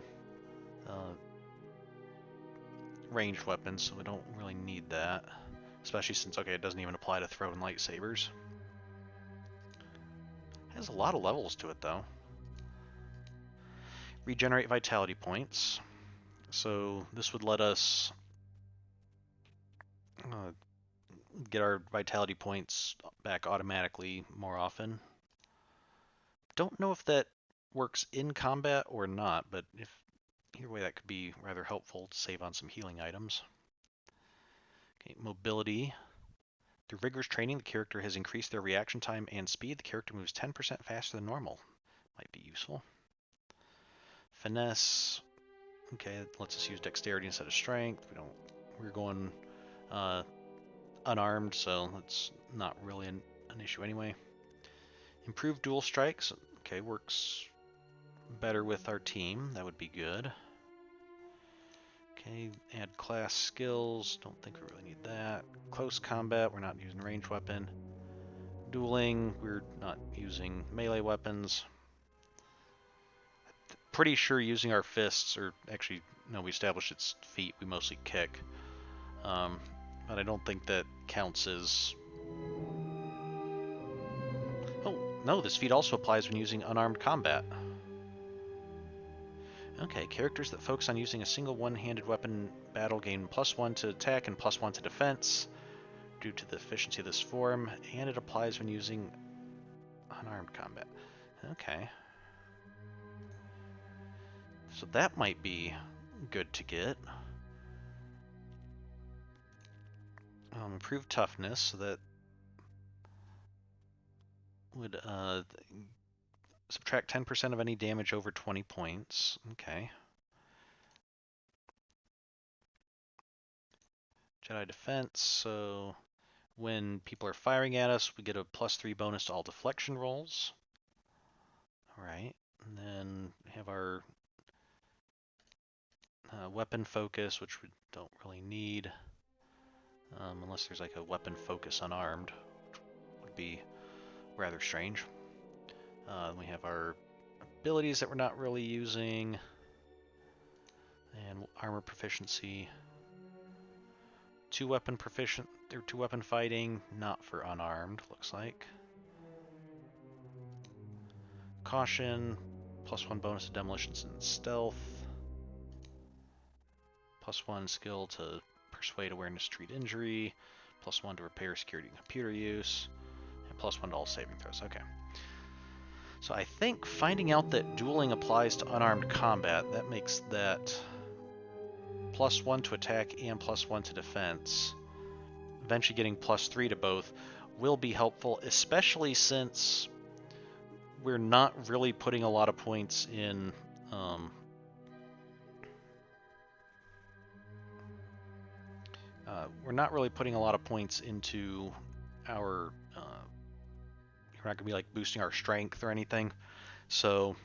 ranged weapons, so we don't really need that. Especially since, okay, it doesn't even apply to throwing lightsabers. It has a lot of levels to it, though. Regenerate vitality points. So this would let us get our vitality points back automatically more often. Don't know if that works in combat or not, but if either way that could be rather helpful to save on some healing items. Okay, mobility. Through rigorous training, the character has increased their reaction time and speed. The character moves 10% faster than normal. Might be useful. Finesse. Okay, it lets us use dexterity instead of strength. We're going unarmed, so that's not really an issue anyway. Improved dual strikes. Okay, works better with our team. That would be good. Okay, add class skills. Don't think we really need that. Close combat, we're not using ranged weapon. Dueling, we're not using melee weapons. Pretty sure using our fists, or actually, no, we established it's feet, we mostly kick. But I don't think that counts as... Oh, no, this feat also applies when using unarmed combat. Okay, characters that focus on using a single one-handed weapon battle gain +1 to attack and +1 to defense due to the efficiency of this form, and it applies when using unarmed combat. Okay. So that might be good to get. Improved toughness, so that would subtract 10% of any damage over 20 points. Okay. Jedi defense, so when people are firing at us, we get a +3 bonus to all deflection rolls. Alright, and then we have our weapon focus, which we don't really need. Unless there's like a weapon focus unarmed, which would be rather strange. We have our abilities that we're not really using, and armor proficiency. 2-weapon proficient, or 2-weapon fighting, not for unarmed, looks like. Caution, +1 bonus to demolitions and stealth. +1 skill to persuade awareness, treat injury. +1 to repair security and computer use. And +1 to all saving throws. Okay. So I think finding out that dueling applies to unarmed combat, that makes that +1 to attack and +1 to defense. Eventually getting +3 to both will be helpful, especially since we're not really putting a lot of points in we're not really putting a lot of points into our we're not going to be like boosting our strength or anything, so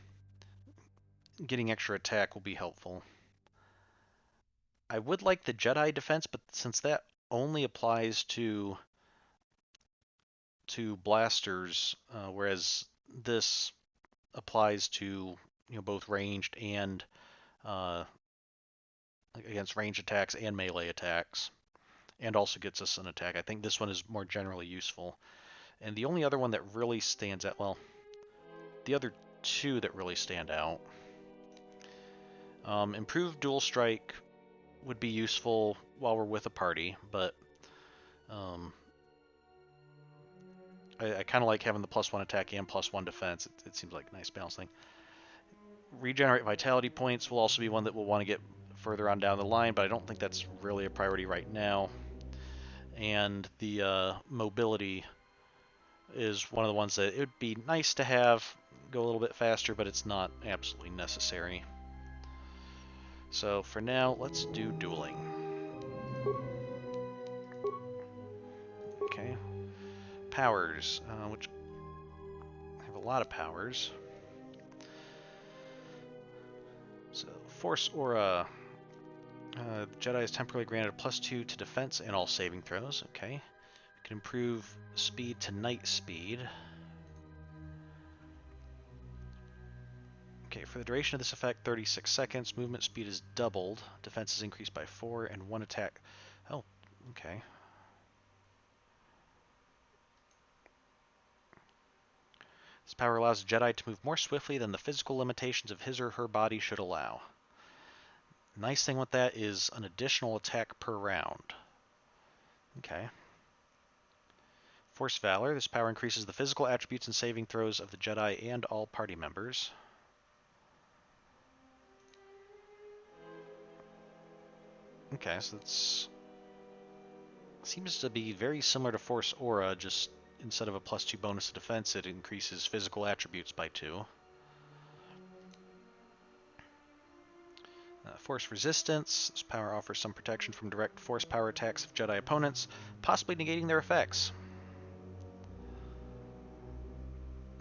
getting extra attack will be helpful. I would like the Jedi defense, but since that only applies to blasters, whereas this applies to both ranged and against ranged attacks and melee attacks, and also gets us an attack. I think this one is more generally useful. And the only other one that really stands out, well, the other two that really stand out, improved dual strike would be useful while we're with a party, but I kind of like having the +1 attack and +1 defense. It seems like a nice balance thing. Regenerate vitality points will also be one that we'll want to get further on down the line, but I don't think that's really a priority right now. And the mobility is one of the ones that it would be nice to have go a little bit faster, but it's not absolutely necessary. So for now, let's do dueling. Okay. Powers, which I have a lot of powers. So Force Aura. The Jedi is temporarily granted a +2 to defense and all saving throws. Okay. We can improve speed to night speed. Okay, for the duration of this effect, 36 seconds. Movement speed is doubled. Defense is increased by 4, and 1 attack. Oh, okay. This power allows a Jedi to move more swiftly than the physical limitations of his or her body should allow. Nice thing with that is an additional attack per round. Okay. Force Valor. This power increases the physical attributes and saving throws of the Jedi and all party members. Okay, so that's seems to be very similar to Force Aura, just instead of a +2 bonus to defense, it increases physical attributes by 2. Force Resistance. This power offers some protection from direct force power attacks of Jedi opponents, possibly negating their effects.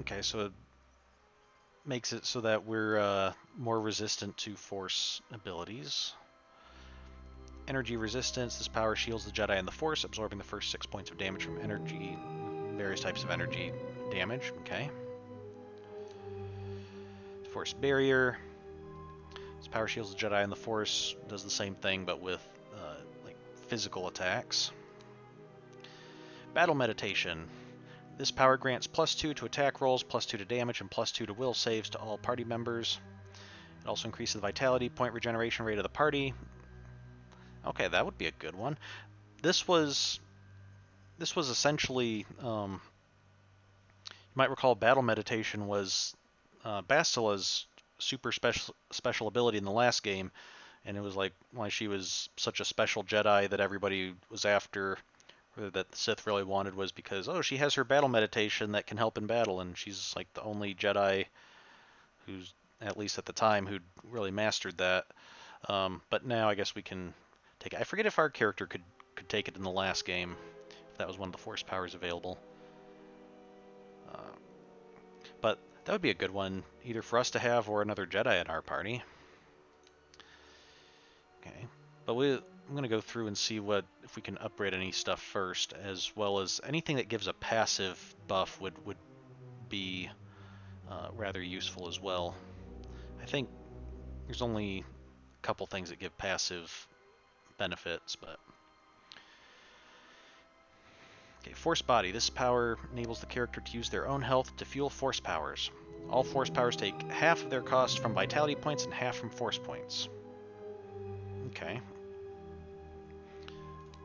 Okay, so it makes it so that we're more resistant to force abilities. Energy Resistance. This power shields the Jedi and the Force, absorbing the first 6 points of damage from energy, various types of energy damage. Okay. Force Barrier. This power shields the Jedi and the Force, does the same thing, but with like physical attacks. Battle Meditation. This power grants +2 to attack rolls, +2 to damage, and +2 to will saves to all party members. It also increases the vitality point regeneration rate of the party. Okay, that would be a good one. This was essentially, you might recall, Battle Meditation was Bastila's super special ability in the last game, and it was like why she was such a special Jedi that everybody was after or that the Sith really wanted was because, oh, she has her battle meditation that can help in battle, and she's like the only Jedi who's, at least at the time, who'd really mastered that. But now I guess we can take it. I forget if our character could take it in the last game, if that was one of the Force powers available. But that would be a good one, either for us to have or another Jedi in our party. Okay, but I'm going to go through and see if we can upgrade any stuff first, as well as anything that gives a passive buff would be rather useful as well. I think there's only a couple things that give passive benefits, but... Okay, Force Body. This power enables the character to use their own health to fuel Force powers. All Force powers take half of their cost from Vitality points and half from Force points. Okay.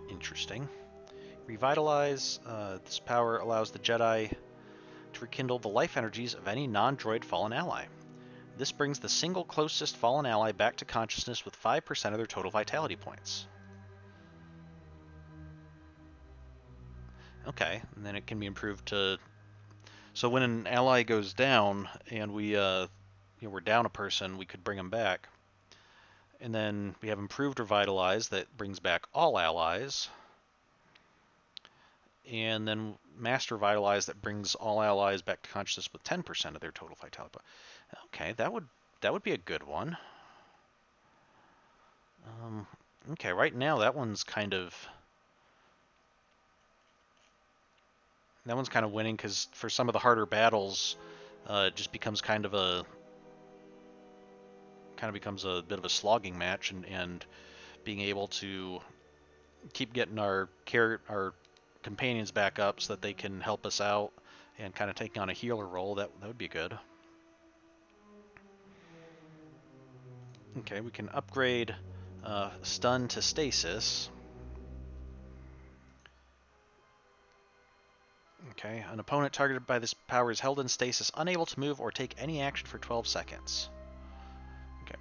Interesting. Revitalize. This power allows the Jedi to rekindle the life energies of any non-droid fallen ally. This brings the single closest fallen ally back to consciousness with 5% of their total Vitality points. Okay, and then it can be improved to... So when an ally goes down and we're down a person, we could bring them back. And then we have improved Revitalize that brings back all allies. And then Master Vitalize that brings all allies back to consciousness with 10% of their total Vitality. Okay, that would be a good one. Okay, right now that one's kind of winning, because for some of the harder battles, it just becomes becomes a bit of a slogging match, and being able to keep getting our companions back up so that they can help us out and kind of taking on a healer role, that would be good. Okay, we can upgrade stun to stasis. Okay, an opponent targeted by this power is held in stasis, unable to move or take any action for 12 seconds. Okay.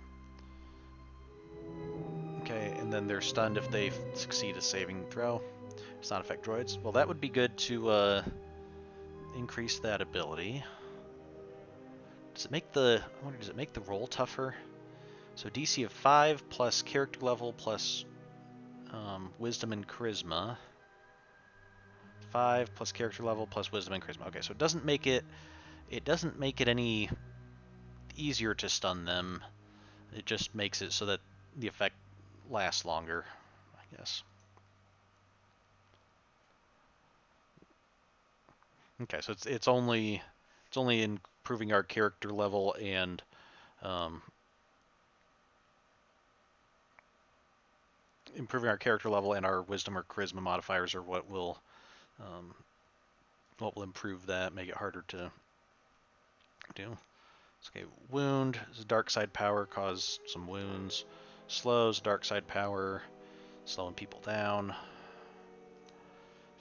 Okay, and then they're stunned if they succeed a saving throw. Does not affect droids. Well, that would be good to increase that ability. Does it make the roll tougher? So DC of 5 plus character level plus wisdom and charisma. 5 plus character level plus wisdom and charisma. Okay, so it doesn't make it any easier to stun them. It just makes it so that the effect lasts longer, I guess. Okay, so it's only improving our character level, and our wisdom or charisma modifiers are what will improve that, make it harder to do. Okay, wound is a dark side power, cause some wounds. Slows, dark side power, slowing people down.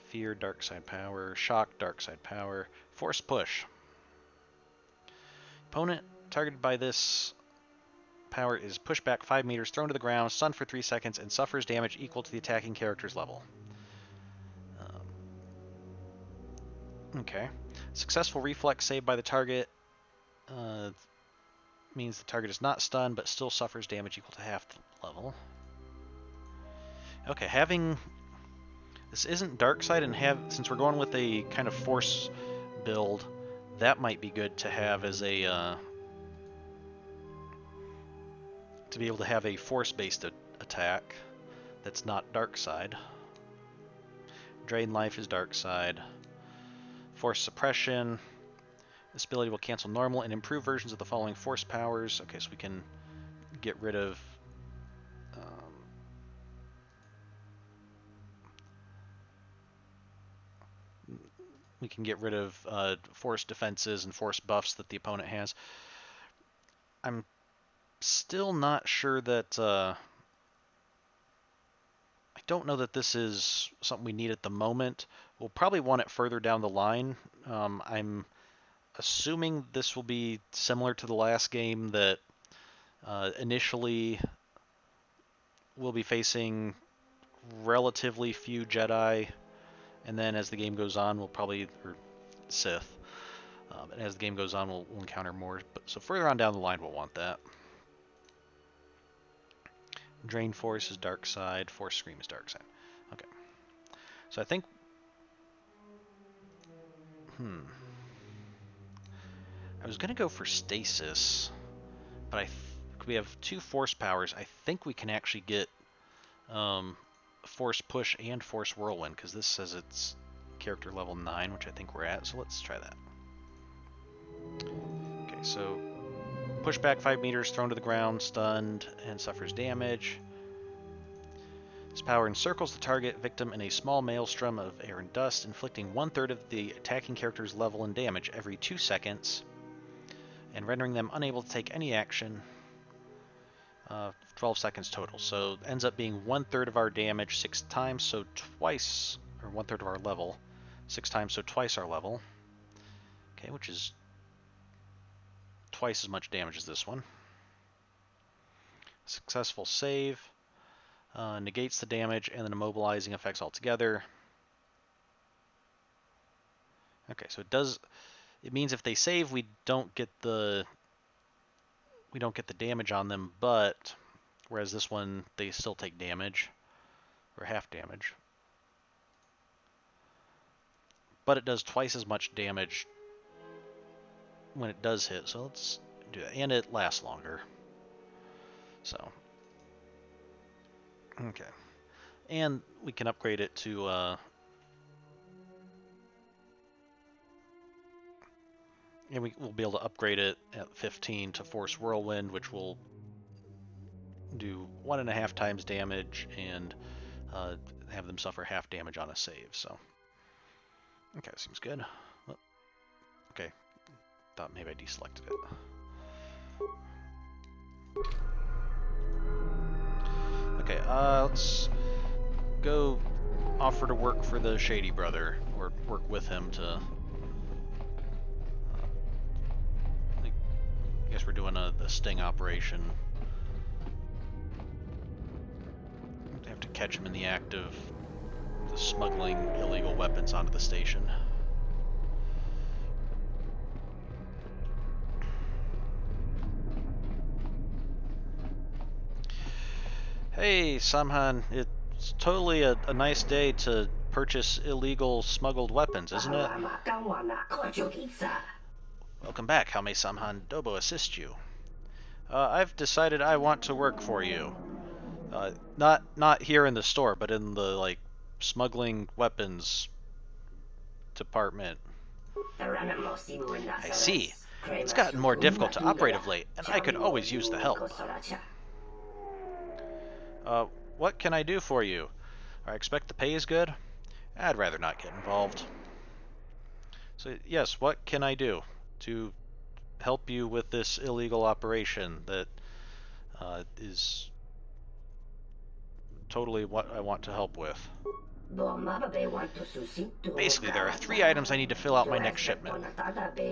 Fear, dark side power. Shock, dark side power. Force push. Opponent targeted by this power is pushed back 5 meters, thrown to the ground, stunned for 3 seconds, and suffers damage equal to the attacking character's level. Okay. Successful reflex save by the target means the target is not stunned, but still suffers damage equal to half the level. Okay, this isn't dark side, and since we're going with a kind of force build, that might be good to have as a to be able to have a force-based attack that's not dark side. Drain life is dark side. Force suppression. This ability will cancel normal and improved versions of the following force powers. Okay, so we can get rid of force defenses and force buffs that the opponent has. I'm still not sure that I don't know that this is something we need at the moment. We'll probably want it further down the line. I'm assuming this will be similar to the last game, that initially we'll be facing relatively few Jedi And then as the game goes on, we'll probably, or Sith, and as the game goes on, we'll encounter more. But so further on down the line, we'll want that. Drain Force is Dark Side. Force Scream is Dark Side. Okay. So I think... I was going to go for Stasis, but we have 2 Force powers. I think we can actually get Force Push and Force Whirlwind, because this says it's character level 9, which I think we're at, so let's try that. Okay, so push back 5 meters, thrown to the ground, stunned, and suffers damage. This power encircles the target victim in a small maelstrom of air and dust, inflicting 1/3 of the attacking character's level and damage every 2 seconds, and rendering them unable to take any action. 12 seconds total. So it ends up being 1/3 of our damage 6 times, so twice, or 1/3 of our level 6 times, so twice our level. Okay, which is twice as much damage as this one. Successful save. Negates the damage and then immobilizing effects altogether. Okay, so it means if they save, we don't get the damage on them, but whereas this one they still take damage, or half damage. But it does twice as much damage when it does hit, so let's do that. And it lasts longer. So okay. And we can upgrade it to and we'll be able to upgrade it at 15 to Force Whirlwind, which will do 1.5 times damage and have them suffer half damage on a save. So, okay, seems good. Oh, okay, thought maybe I deselected it. Okay, let's go offer to work for the Shady Brother, or work with him to... I guess we're doing a sting operation. Have to catch him in the act of smuggling illegal weapons onto the station. Hey, Samhan, it's totally a nice day to purchase illegal smuggled weapons, isn't it? Welcome back. How may Samhan Dobo assist you? I've decided I want to work for you. Not here in the store, but in the, smuggling weapons department. I see. It's gotten more difficult to operate of late, and I could always use the help. What can I do for you? I expect the pay is good? I'd rather not get involved. So, yes, what can I do to help you with this illegal operation that is totally what I want to help with? Basically, there are 3 items I need to fill out my next shipment.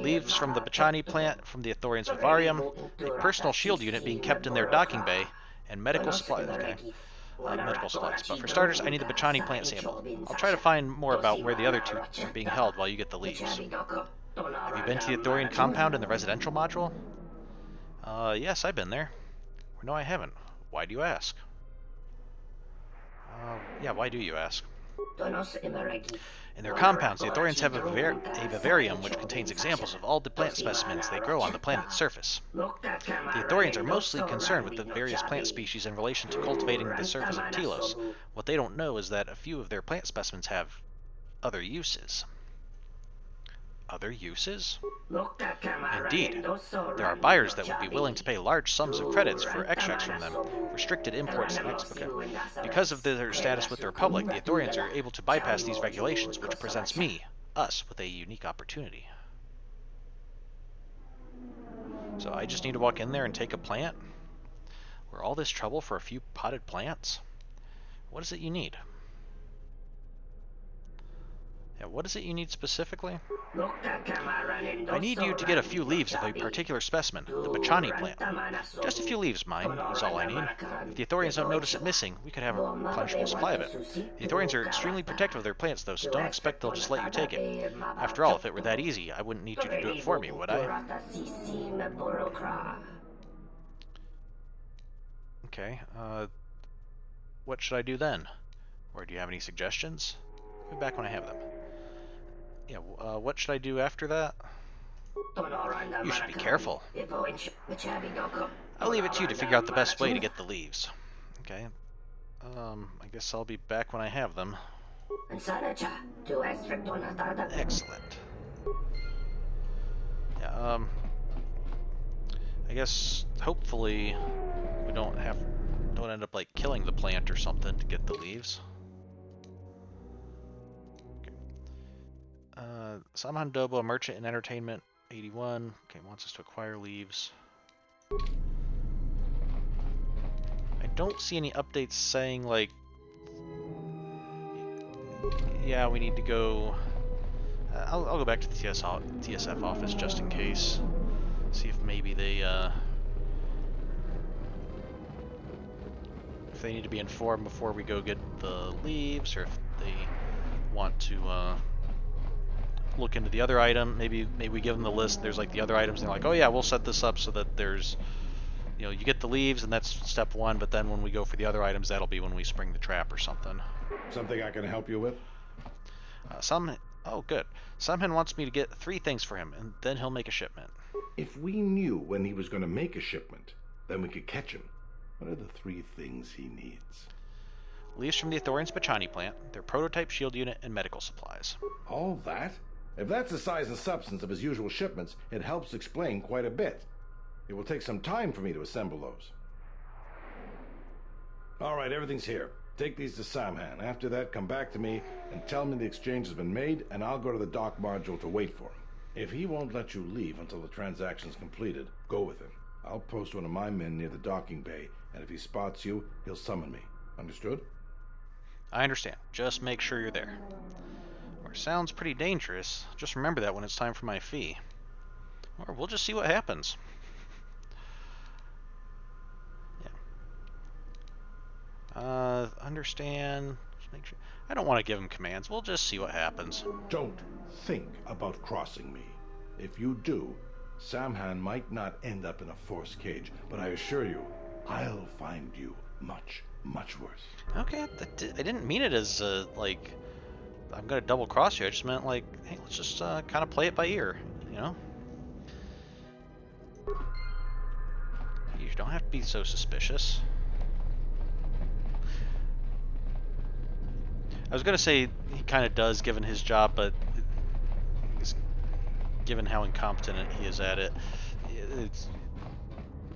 Leaves from the Bachani plant from the Ithorian's vivarium, a personal shield unit being kept in their docking bay, and medical supplies. Okay. Medical supplies. But for starters, I need the Bachani plant sample. I'll try to find more about where the other 2 are being held while you get the leaves. Have you been to the Ithorian compound in the residential module? Yes, I've been there. No, I haven't. Why do you ask? Yeah, why do you ask? In their compounds, the Ithorians have a vivarium which contains examples of all the plant specimens they grow on the planet's surface. The Ithorians are mostly concerned with the various plant species in relation to cultivating the surface of Telos. What they don't know is that a few of their plant specimens have other uses. Other uses? Indeed. There are buyers that would be willing to pay large sums of credits for extracts from them, restricted imports and exports. Because of their status with the Republic, the Ithorians are able to bypass these regulations, which presents us, with a unique opportunity. So I just need to walk in there and take a plant? Were all this trouble for a few potted plants? What is it you need? Yeah, what is it you need specifically? I need you to get a few leaves of a particular specimen, the Bachani plant. Just a few leaves, mind, is all I need. If the Ithorians don't notice it missing, we could have a replenishable supply of it. The Ithorians are extremely protective of their plants, though, so don't expect they'll just let you take it. After all, if it were that easy, I wouldn't need you to do it for me, would I? Okay, what should I do then? Or do you have any suggestions? I'll be back when I have them. Yeah, what should I do after that? You should be careful. I'll leave it to you to figure out the best way to get the leaves. Okay. I guess I'll be back when I have them. Excellent. Yeah, I guess hopefully we don't end up like killing the plant or something to get the leaves. Samhan Dobo, a merchant in entertainment, 81. Okay, wants us to acquire leaves. I don't see any updates saying like, yeah, we need to go. I'll go back to the TSF office just in case. See if maybe they if they need to be informed before we go get the leaves, or if they want to look into the other item. Maybe we give them the list. There's like the other items, and they're like, oh yeah, we'll set this up so that there's, you know, you get the leaves, and that's step one. But then when we go for the other items, that'll be when we spring the trap or something. Something I can help you with? Oh, good. Samhin wants me to get 3 things for him, and then he'll make a shipment. If we knew when he was going to make a shipment, then we could catch him. What are the 3 things he needs? Leaves from the Ithorian's Bachani plant, their prototype shield unit, and medical supplies. All that? If that's the size and substance of his usual shipments, it helps explain quite a bit. It will take some time for me to assemble those. All right, everything's here. Take these to Samhan. After that, come back to me and tell me the exchange has been made, and I'll go to the dock module to wait for him. If he won't let you leave until the transaction's completed, go with him. I'll post one of my men near the docking bay, and if he spots you, he'll summon me. Understood? I understand. Just make sure you're there. Or sounds pretty dangerous. Just remember that when it's time for my fee. Or we'll just see what happens. Yeah. Understand. Just make sure. I don't want to give him commands. We'll just see what happens. Don't think about crossing me. If you do, Samhan might not end up in a force cage, but I assure you, I'll find you much, much worse. Okay, I didn't mean it as, like, I'm gonna double cross you. I just meant, like, hey, let's just kind of play it by ear, you know? You don't have to be so suspicious. I was gonna say he kind of does, given his job, but given how incompetent he is at it,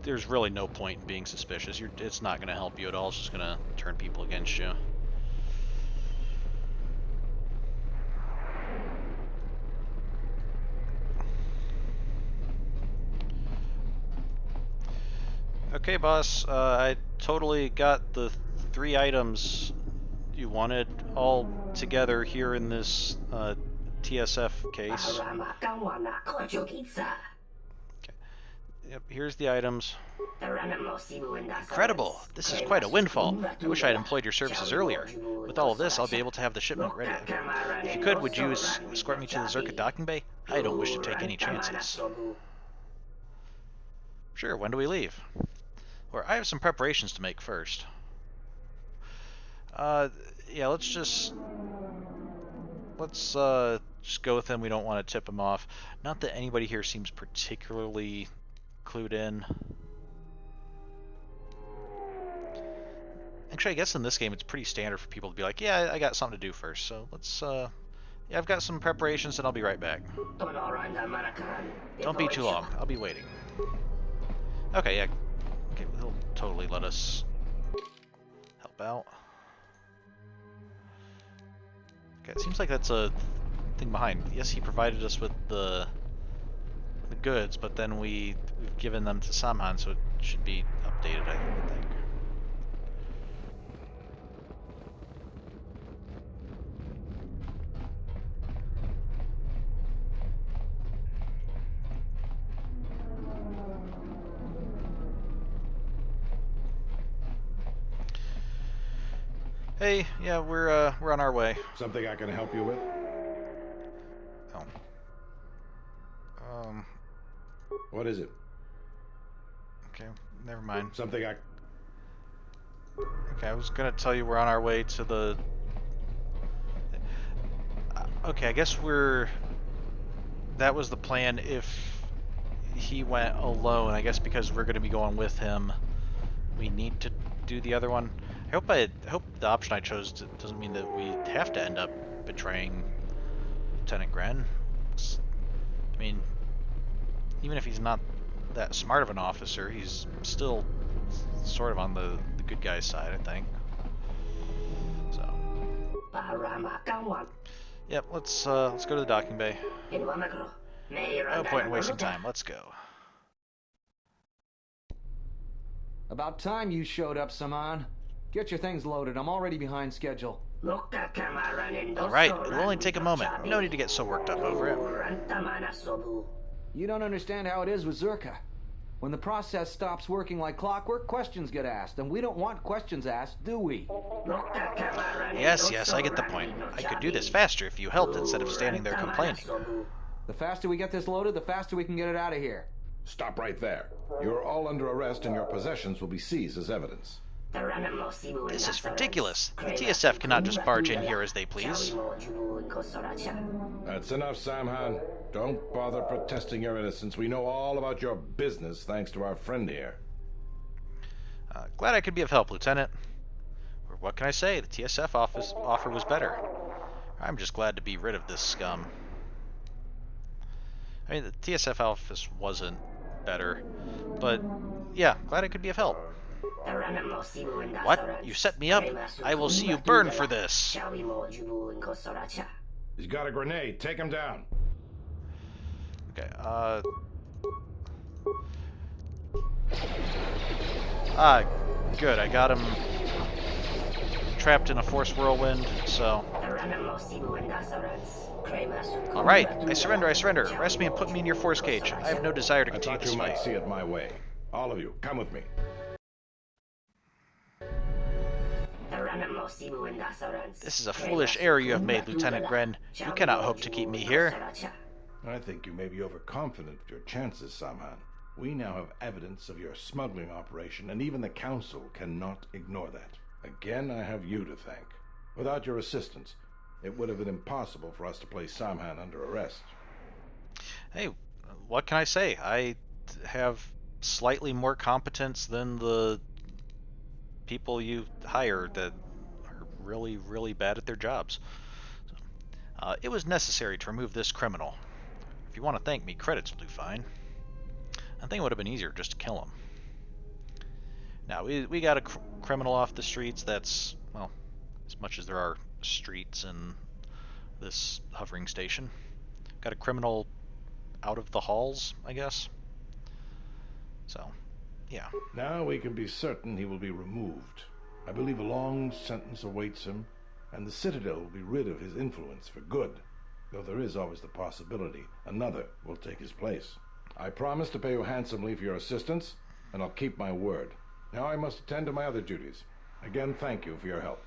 there's really no point in being suspicious. It's not going to help you at all. It's just going to turn people against you. Okay, boss. I totally got the 3 items you wanted all together here in this TSF case. Okay. Yep, here's the items. Incredible! This is quite a windfall. I wish I had employed your services earlier. With all of this, I'll be able to have the shipment ready. If you could, would you escort me to the Zerka docking bay? I don't wish to take any chances. Sure, when do we leave? Or I have some preparations to make first. Yeah, let's just go with him. We don't want to tip him off. Not that anybody here seems particularly clued in. Actually, I guess in this game it's pretty standard for people to be like, yeah, I got something to do first. So let's, yeah, I've got some preparations and I'll be right back. Don't be too long. I'll be waiting. Okay, yeah. Okay, he'll totally let us help out. Okay, it seems like that's a thing behind. Yes, he provided us with the goods, but then we've given them to Samhan, so it should be updated, I think. Hey, yeah, we're on our way. Something I can help you with? Oh. What is it? Okay, never mind. Something I... Okay, I was gonna tell you we're on our way to the... Okay, I guess that was the plan if he went alone. I guess because we're gonna be going with him, we need to do the other one. I hope the option I chose doesn't mean that we have to end up betraying Lieutenant Gren. I mean, even if he's not that smart of an officer, he's still sort of on the good guy's side, I think. So. Yep, let's go to the docking bay. No point in wasting time. Let's go. About time you showed up, Saman. Get your things loaded. I'm already behind schedule. Alright, it'll only take a moment. No need to get so worked up over it. You don't understand how it is with Zerka. When the process stops working like clockwork, questions get asked, and we don't want questions asked, do we? Yes, I get the point. I could do this faster if you helped instead of standing there complaining. The faster we get this loaded, the faster we can get it out of here. Stop right there. You're all under arrest and your possessions will be seized as evidence. This is ridiculous. The TSF cannot just barge in here as they please. That's enough, Samhan. Don't bother protesting your innocence. We know all about your business thanks to our friend here. Glad I could be of help, Lieutenant. Or what can I say? The TSF offer was better. I'm just glad to be rid of this scum. I mean, the TSF office wasn't better, but yeah, glad I could be of help. What? You set me up? I will see you burn for this. He's got a grenade. Take him down. Okay, good. I got him trapped in a force whirlwind, so... Alright, I surrender. Arrest me and put me in your force cage. I have no desire to continue this fight. I thought you might see it my way. All of you, come with me. This is a foolish error you have made, Lieutenant Gren. You cannot hope to keep me here. I think you may be overconfident of your chances, Samhan. We now have evidence of your smuggling operation, and even the Council cannot ignore that. Again, I have you to thank. Without your assistance, it would have been impossible for us to place Samhan under arrest. Hey, what can I say? I have slightly more competence than the people you hire that are really, really bad at their jobs. So, it was necessary to remove this criminal. If you want to thank me, credits will do fine. I think it would have been easier just to kill him. Now, we got a criminal off the streets that's, well, as much as there are streets in this hovering station. Got a criminal out of the halls, I guess. So, yeah. Now we can be certain he will be removed. I believe a long sentence awaits him, and the Citadel will be rid of his influence for good, though there is always the possibility another will take his place. I promise to pay you handsomely for your assistance, and I'll keep my word. Now I must attend to my other duties. Again, thank you for your help.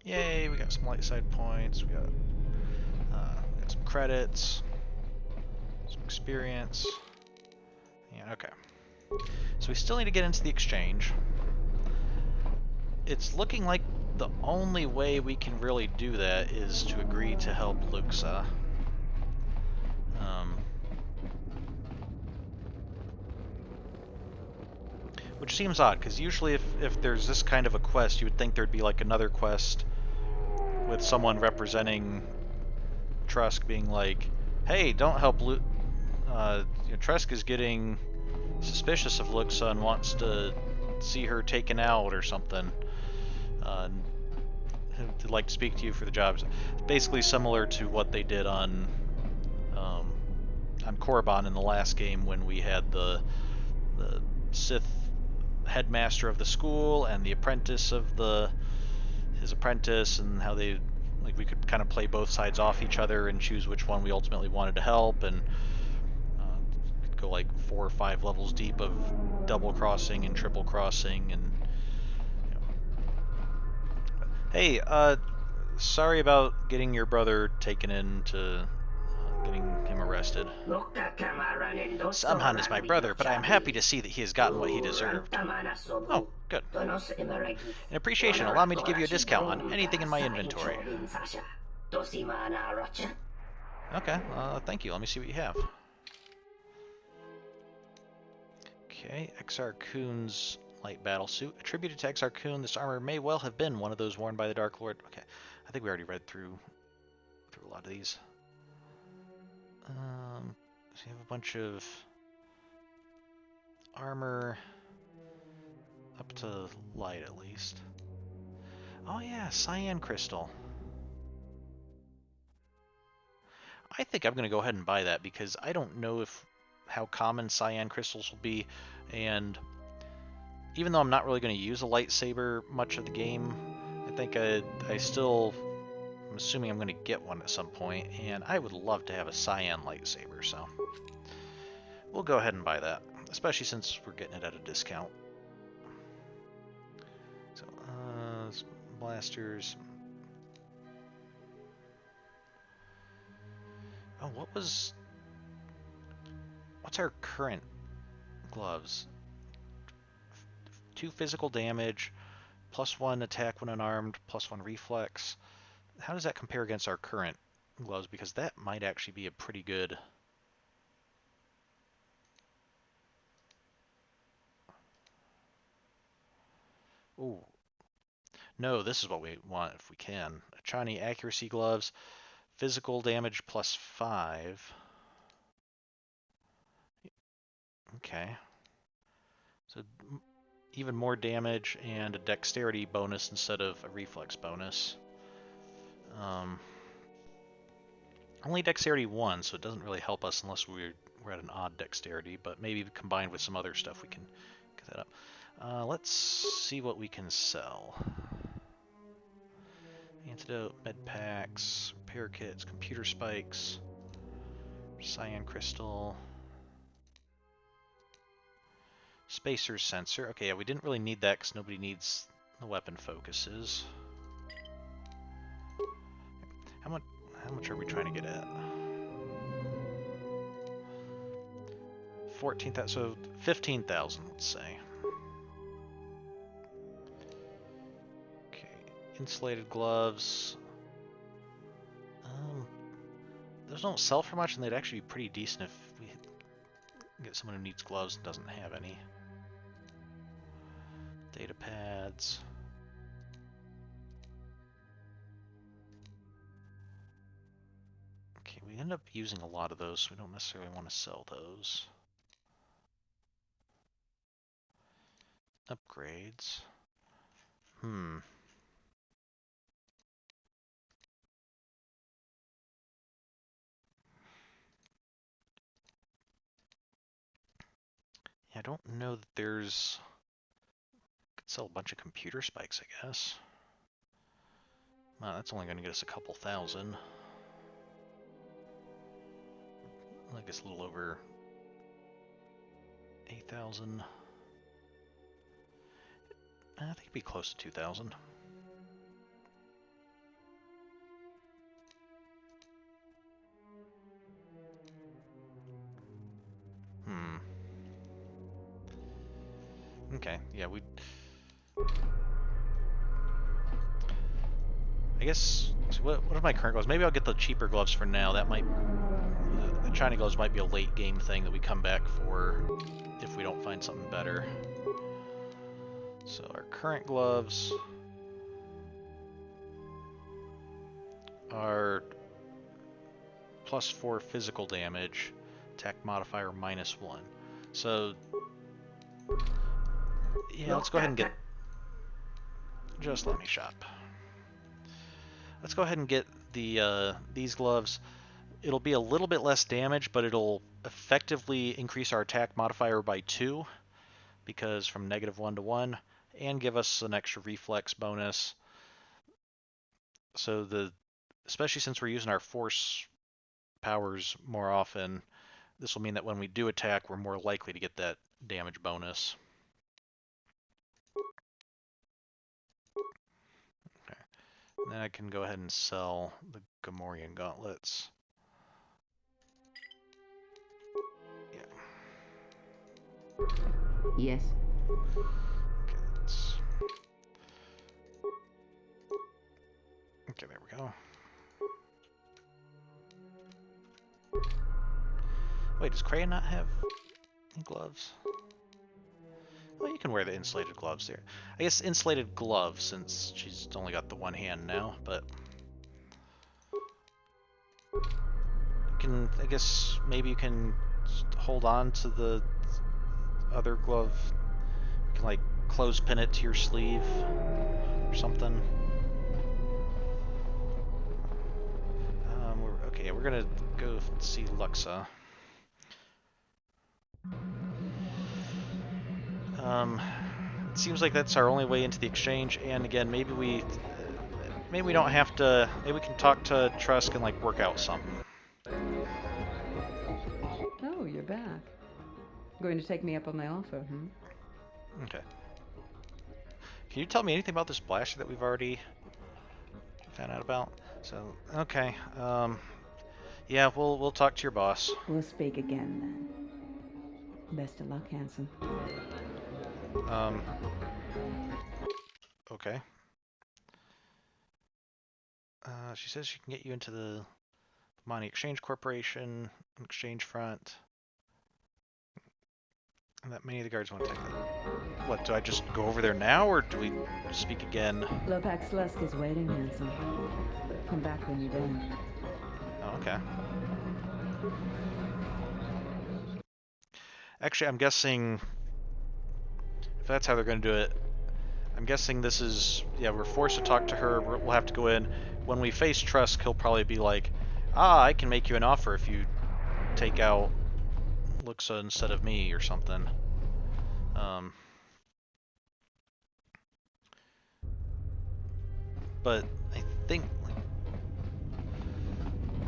Yay, we got some light side points, we got some credits, some experience. Yeah, okay. So we still need to get into the exchange. It's looking like the only way we can really do that is to agree to help Luxa. Which seems odd, because usually if there's this kind of a quest, you would think there'd be like another quest with someone representing Trusk being like, hey, don't help Trusk is getting suspicious of Luxa and wants to see her taken out or something. To like speak to you for the jobs. Basically similar to what they did on Korriban in the last game when we had the Sith headmaster of the school and the apprentice of his apprentice, and how they we could kind of play both sides off each other and choose which one we ultimately wanted to help, and could go like 4 or 5 levels deep of double crossing and triple crossing, and Hey, sorry about getting your brother taken in to getting him arrested. Samhan is my brother, but I am happy to see that he has gotten what he deserved. Oh, good. In appreciation, allow me to give you a discount on anything in my inventory. Okay, thank you. Let me see what you have. Okay, XR Kuhn's light battle suit. Attributed to XR Kuhn, this armor may well have been one of those worn by the Dark Lord. Okay, I think we already read through a lot of these. So you have a bunch of armor up to light at least. Oh yeah, cyan crystal. I think I'm gonna go ahead and buy that because I don't know how common cyan crystals will be, and even though I'm not really going to use a lightsaber much of the game, I think I'm assuming I'm going to get one at some point, and I would love to have a cyan lightsaber, so we'll go ahead and buy that, especially since we're getting it at a discount. So, blasters. Oh, what's our current gloves? 2 physical damage, +1 attack when unarmed, +1 reflex. How does that compare against our current gloves? Because that might actually be a pretty good... Ooh. No, this is what we want if we can. Achani accuracy gloves, physical damage +5. Okay. So even more damage and a dexterity bonus instead of a reflex bonus. Only dexterity 1, so it doesn't really help us unless we're at an odd dexterity, but maybe combined with some other stuff we can get that up. Let's see what we can sell. Antidote, med packs, repair kits, computer spikes, cyan crystal, spacer sensor. Okay, yeah, we didn't really need that because nobody needs the weapon focuses. How much are we trying to get at? 14,000, so 15,000, let's say. Okay, insulated gloves. Those don't sell for much, and they'd actually be pretty decent if we get someone who needs gloves and doesn't have any. Data pads. Okay, we end up using a lot of those, so we don't necessarily want to sell those. Upgrades. I don't know that there's... Could sell a bunch of computer spikes, I guess. Well, that's only going to get us a couple thousand. I guess a little over 8,000. I think it'd be close to 2,000. Okay, yeah, I guess, so what are my current gloves? Maybe I'll get the cheaper gloves for now. That might... The China gloves might be a late game thing that we come back for if we don't find something better. So our current gloves are +4 physical damage, attack modifier -1. So yeah, let's go ahead and get... Just let me shop. Let's go ahead and get these gloves. It'll be a little bit less damage, but it'll effectively increase our attack modifier by 2, because from -1 to 1, and give us an extra reflex bonus. So especially since we're using our force powers more often, this will mean that when we do attack, we're more likely to get that damage bonus. Okay. And then I can go ahead and sell the Gamorrean gauntlets. Yeah. Yes? Okay, there we go. Wait, does Kreia not have gloves? Well, you can wear the insulated gloves there. I guess insulated gloves, since she's only got the one hand now, but... I guess maybe you can hold on to the other glove. You can, like, close pin it to your sleeve or something. Okay, we're gonna go see Luxa. It seems like that's our only way into the exchange, and again, maybe we don't have to. Maybe we can talk to Trusk and like work out something. Oh, you're back. Going to take me up on my offer, Okay. Can you tell me anything about this blaster that we've already found out about? So, okay. Yeah, we'll talk to your boss. We'll speak again then. Best of luck, handsome. Okay. She says she can get you into the Money Exchange Corporation, exchange front. And that many of the guards want to take that. What, do I just go over there now, or do we speak again? Lopax Lusk is waiting, handsome. Come back when you're done. Oh, okay. Actually, I'm guessing if that's how they're going to do it, I'm guessing this is, yeah, we're forced to talk to her, we'll have to go in. When we face Trusk, he'll probably be like, I can make you an offer if you take out Luxa instead of me, or something. But I think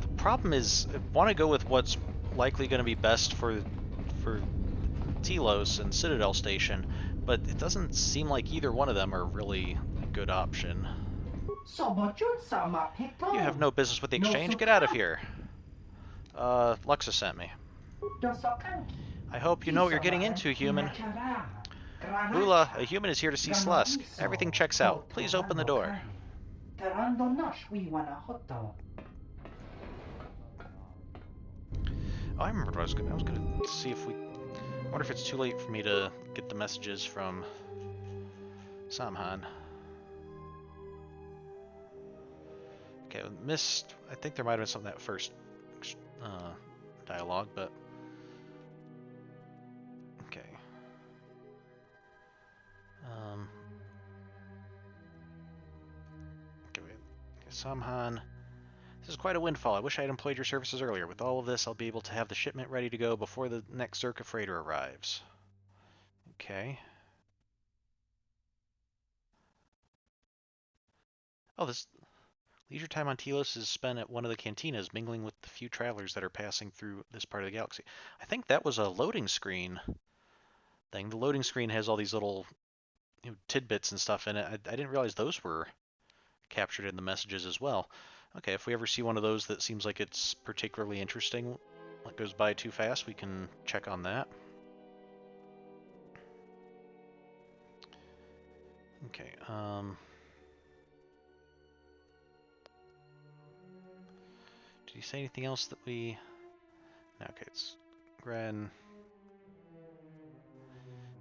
the problem is, I want to go with what's likely going to be best for Telos and Citadel Station, but it doesn't seem like either one of them are really a good option. You have no business with the exchange. Get out of here. Luxa sent me. I hope you know what you're getting into, human. Lula, a human is here to see Slusk. Everything checks out. Please open the door. Oh, I remember what I was gonna see if we... I wonder if it's too late for me to get the messages from Samhan. Okay, missed... I think there might have been some of that first dialogue, but... Okay. Okay, wait. Samhan... This is quite a windfall. I wish I had employed your services earlier. With all of this, I'll be able to have the shipment ready to go before the next Zerka freighter arrives. Okay. Oh, this leisure time on Telos is spent at one of the cantinas, mingling with the few travelers that are passing through this part of the galaxy. I think that was a loading screen thing. The loading screen has all these little tidbits and stuff in it. I didn't realize those were captured in the messages as well. Okay, if we ever see one of those that seems like it's particularly interesting, that goes by too fast, we can check on that. Okay, did you say anything else that we... No, okay, it's Gren.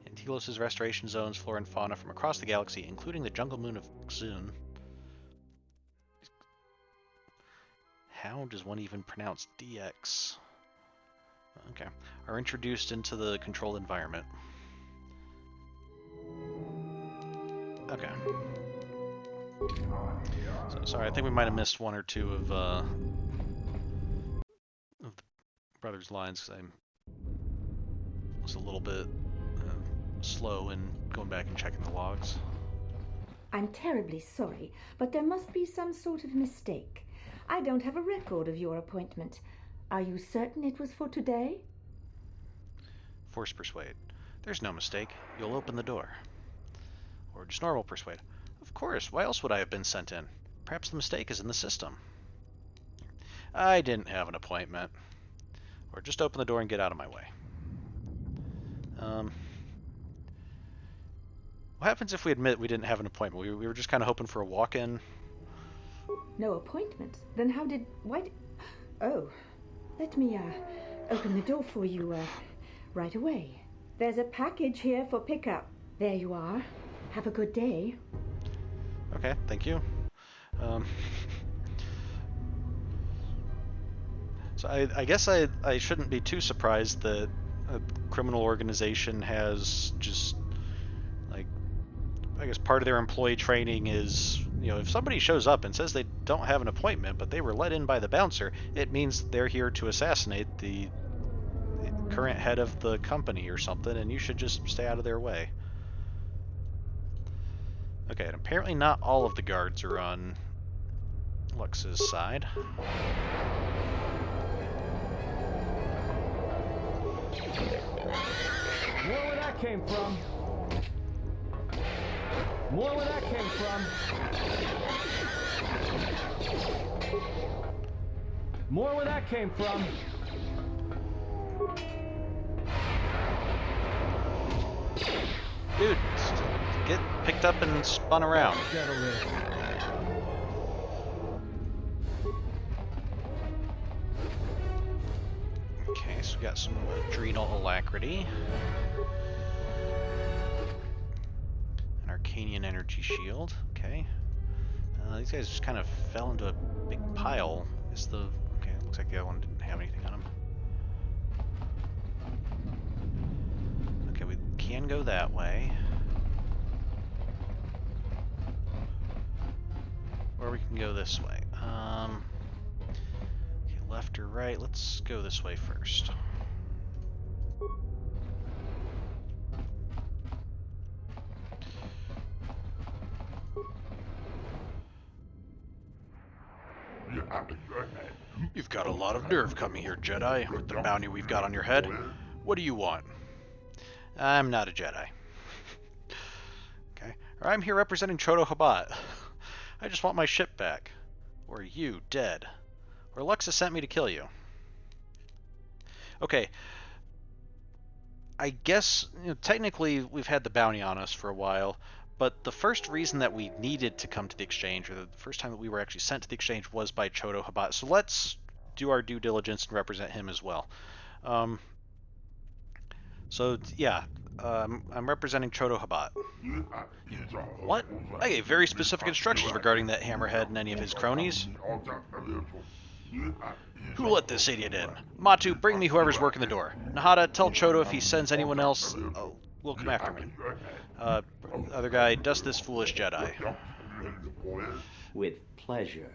In Telos' restoration zones, flora and fauna from across the galaxy, including the jungle moon of Xun. How does one even pronounce DX? Okay. Are introduced into the controlled environment. Okay. So, sorry, I think we might have missed one or two of the brothers' lines, because I was a little bit slow in going back and checking the logs. I'm terribly sorry, but there must be some sort of mistake. I don't have a record of your appointment. Are you certain it was for today? Force persuade. There's no mistake. You'll open the door. Or just normal persuade. Of course, why else would I have been sent in? Perhaps the mistake is in the system. I didn't have an appointment. Or just open the door and get out of my way. What happens if we admit we didn't have an appointment? We were just kind of hoping for a walk-in. No appointment? Then why Oh, let me, open the door for you, right away. There's a package here for pickup. There you are. Have a good day. Okay, thank you. So I guess I shouldn't be too surprised that a criminal organization has just, like, I guess part of their employee training is, if somebody shows up and says they don't have an appointment, but they were let in by the bouncer, it means they're here to assassinate the current head of the company or something, and you should just stay out of their way. Okay, and apparently not all of the guards are on Lux's side. More where that came from. More where that came from. More where that came from. Dude, get picked up and spun around. Okay, so we got some adrenal alacrity. An Arcanian energy shield. Okay. These guys just kind of fell into a big pile. Okay, it looks like the other one didn't have anything on him. Okay, we can go that way. Or we can go this way. Okay, left or right? Let's go this way first. You've got a lot of nerve coming here, Jedi, with the bounty we've got on your head. What do you want? I'm not a Jedi. Okay. Or I'm here representing KotOR2. I just want my ship back. Or you, dead. Or Lux has sent me to kill you. Okay. I guess, technically we've had the bounty on us for a while, but the first reason that we needed to come to the exchange, or the first time that we were actually sent to the exchange, was by KotOR2. So let's do our due diligence and represent him as well. So yeah, I'm representing KotOR2. What? I gave very specific instructions regarding that hammerhead and any of his cronies. Who let this idiot in? Matu, bring me whoever's working the door. Nahada, tell Chodo if he sends anyone else, we'll come after him. Other guy, dust this foolish Jedi. With pleasure.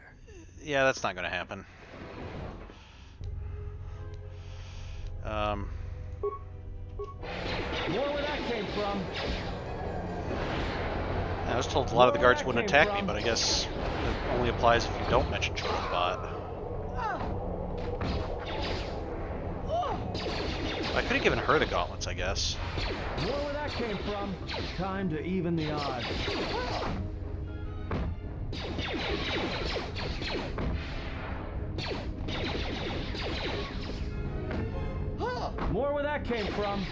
Yeah, that's not gonna happen. More where that came from. I was told a lot of the guards wouldn't attack me, but I guess it only applies if you don't mention KotOR2. I could have given her the gauntlets, I guess. More where that came from. Time to even the odds. More where that came from.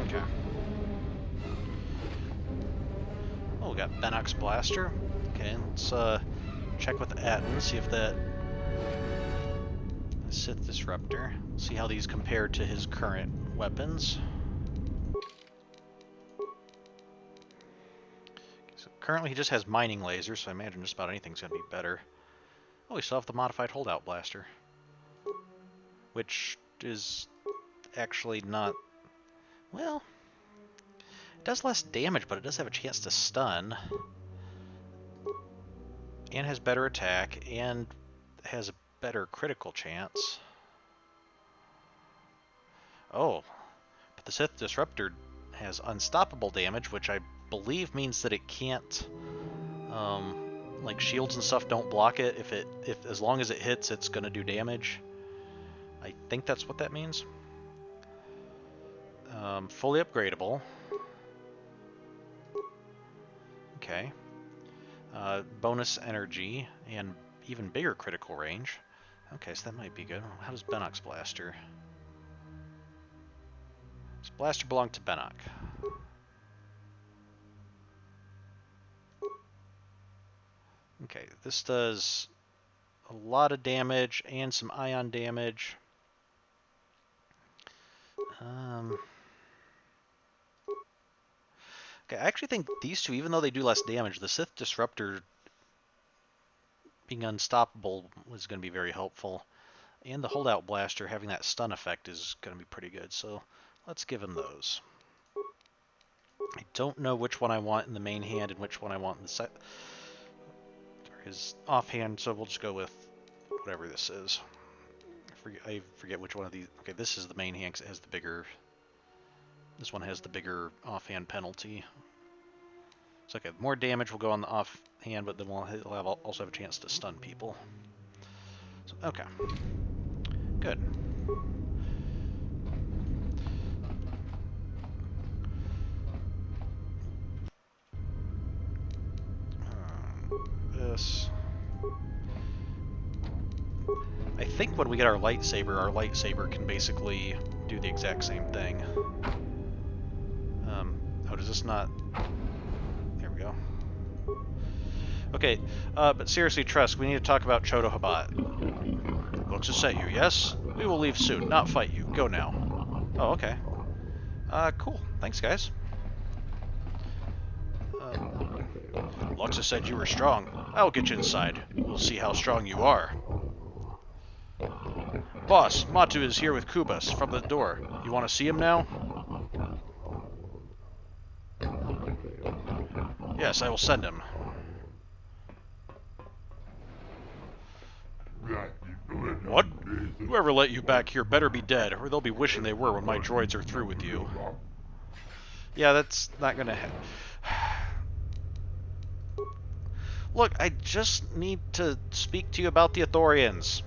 Okay. Oh, we got Bennock's blaster. Okay, let's check with Atten, see if that Sith disruptor. See how these compare to his current weapons. So currently he just has mining lasers, so I imagine just about anything's gonna be better. Oh, we still have the modified holdout blaster, which is actually not, well, it does less damage, but it does have a chance to stun, and has better attack, and has a better critical chance. Oh, but the Sith Disruptor has unstoppable damage, which I believe means that it can't, like shields and stuff don't block it. If as long as it hits, it's gonna do damage. I think that's what that means. Fully upgradable. Okay. Bonus energy and even bigger critical range. Okay, so that might be good. How does Bennock's blaster? Does blaster belong to Bennock? Okay, this does a lot of damage and some ion damage. Okay, I actually think these two, even though they do less damage, the Sith Disruptor being unstoppable was going to be very helpful. And the Holdout Blaster having that stun effect is going to be pretty good, so let's give him those. I don't know which one I want in the main hand and which one I want in the set. His offhand, so we'll just go with whatever this is. I forget which one of these. Okay, this is the main hand because it has the bigger. This one has the bigger offhand penalty. So okay, more damage will go on the offhand, but then we'll also have a chance to stun people. So, okay, good. This. I think when we get our lightsaber can basically do the exact same thing. Oh, does this not? There we go. Okay, but seriously, Trusk, we need to talk about Chodo Habat. Looks to set you, yes? We will leave soon, not fight you. Go now. Oh, okay. Cool. Thanks, guys. Luxa said you were strong. I'll get you inside. We'll see how strong you are. Boss, Matu is here with Kubas from the door. You want to see him now? Yes, I will send him. What? Whoever let you back here better be dead, or they'll be wishing they were when my droids are through with you. Yeah, that's not gonna Look, I just need to speak to you about the Ithorians.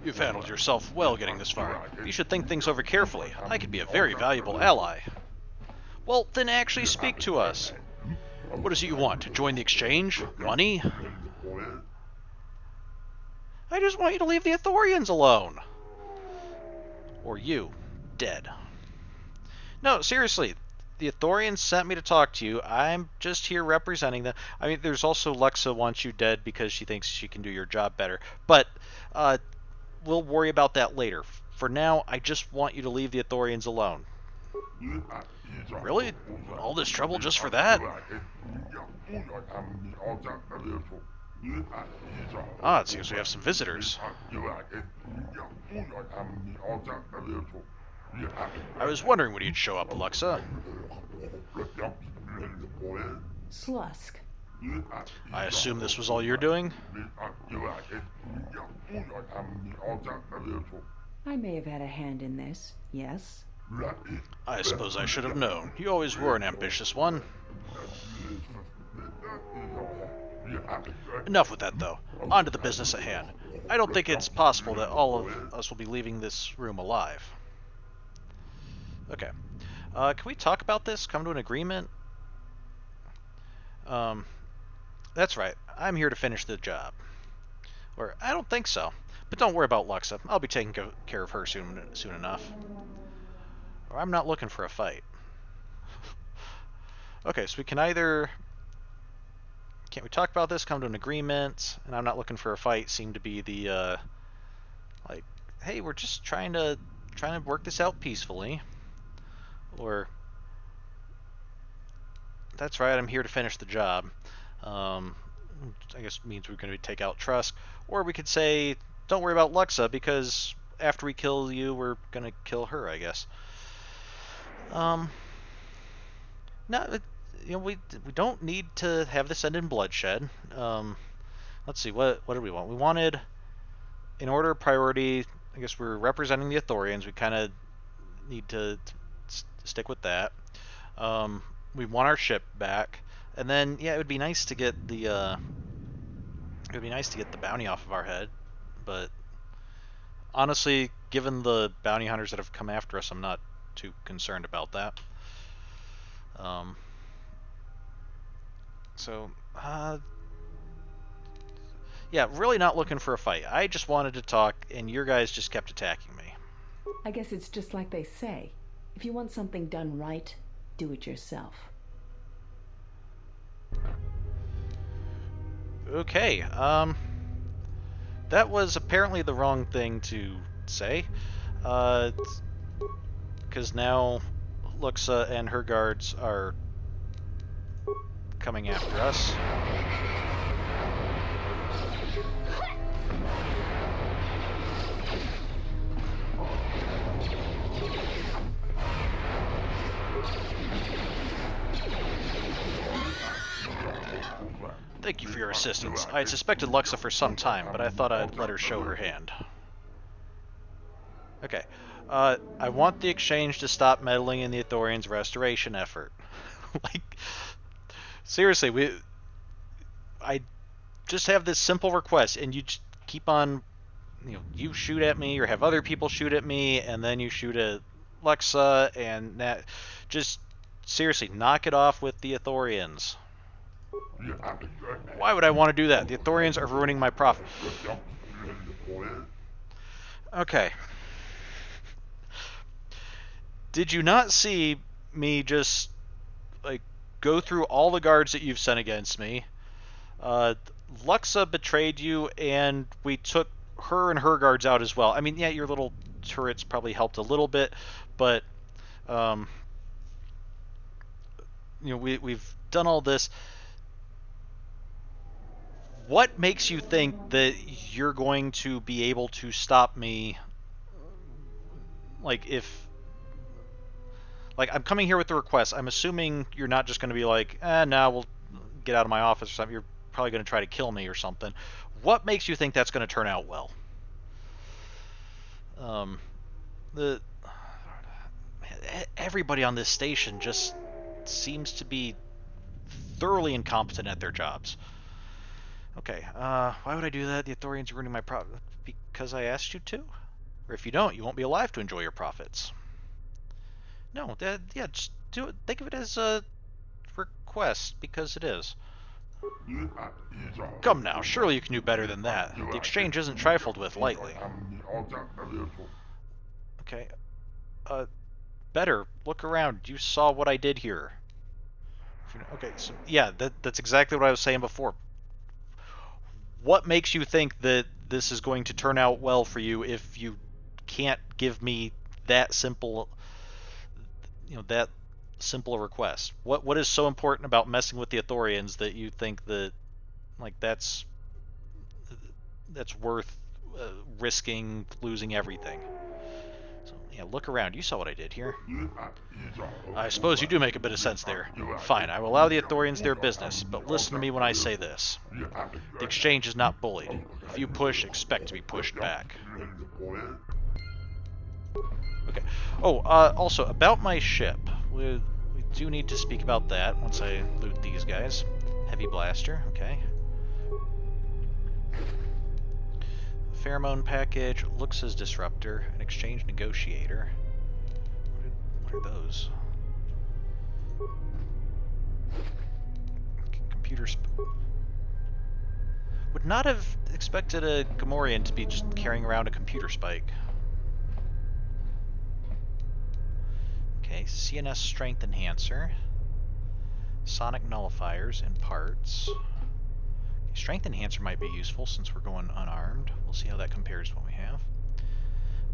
You've handled yourself well getting this far. You should think things over carefully. I could be a very valuable ally. Well, then actually speak to us. What is it you want? To join the exchange? Money? I just want you to leave the Ithorians alone. Or you. Dead. No, seriously. The Ithorians sent me to talk to you. I'm just here representing them. I mean, there's also Luxa wants you dead because she thinks she can do your job better. But, we'll worry about that later. For now, I just want you to leave the Ithorians alone. Really? All this trouble just for that? Ah, it seems we have some visitors. I was wondering when you'd show up, Alexa. Slusk. I assume this was all you're doing? I may have had a hand in this, yes. I suppose I should have known. You always were an ambitious one. Enough with that, though. On to the business at hand. I don't think it's possible that all of us will be leaving this room alive. Okay. Can we talk about this? Come to an agreement? That's right. I'm here to finish the job. Or, I don't think so. But don't worry about Luxa. I'll be taking care of her soon enough. Or I'm not looking for a fight. Okay, so we can either... Can't we talk about this? Come to an agreement? And I'm not looking for a fight seem to be the, like, hey, we're just trying to work this out peacefully. Or, that's right, I'm here to finish the job. I guess means we're going to take out Trusk. Or we could say, don't worry about Luxa, because after we kill you, we're going to kill her, I guess. No, we don't need to have this end in bloodshed. Let's see, what did we want? We wanted, in order of priority, I guess we're representing the Ithorians. We kind of need to stick with that. we want our ship back, and then yeah, it would be nice to get the bounty off of our head, but honestly, given the bounty hunters that have come after us, I'm not too concerned about that. Yeah, really not looking for a fight. I just wanted to talk, and your guys just kept attacking me. I guess it's just like they say. If you want something done right, do it yourself. Okay, that was apparently the wrong thing to say, because now Luxa and her guards are coming after us. Thank you for your assistance. I had suspected Luxa for some time, but I thought I'd let her show her hand. Okay. I want the Exchange to stop meddling in the Ithorians' restoration effort. Like, seriously, I just have this simple request, and you just keep on, you shoot at me, or have other people shoot at me, and then you shoot at Luxa, and that, just, seriously, knock it off with the Ithorians. Why would I want to do that? The Ithorians are ruining my profit. Okay. Did you not see me just, like, go through all the guards that you've sent against me? Luxa betrayed you, and we took her and her guards out as well. I mean, yeah, your little turrets probably helped a little bit, but, we've done all this. What makes you think that you're going to be able to stop me? Like, I'm coming here with the request. I'm assuming you're not just going to be like, no, we'll get out of my office or something. You're probably going to try to kill me or something. What makes you think that's going to turn out well? Everybody on this station just seems to be thoroughly incompetent at their jobs. Okay, why would I do that? The Ithorians are ruining my profit. Because I asked you to? Or if you don't, you won't be alive to enjoy your profits. No, yeah, just do it. Think of it as a request, because it is. Come now, surely you can do better than that. The Exchange isn't trifled with lightly. Okay, better. Look around. You saw what I did here. Okay, so yeah, that's exactly what I was saying before. What makes you think that this is going to turn out well for you if you can't give me that simple, that simple a request? What is so important about messing with the Ithorians that you think that, like, that's worth risking losing everything? So, yeah, look around. You saw what I did here. I suppose you do make a bit of sense there. Fine, I will allow the Ithorians their business, but listen to me when I say this. The Exchange is not bullied. If you push, expect to be pushed back. Okay. Oh, also, about my ship. We do need to speak about that once I loot these guys. Heavy blaster, okay. Pheromone package, Luxa's disruptor, an exchange negotiator. What are those? Computer would not have expected a Gamorrean to be just carrying around a computer spike. Okay, CNS strength enhancer, sonic nullifiers and parts. Strength enhancer might be useful since we're going unarmed. We'll see how that compares to what we have.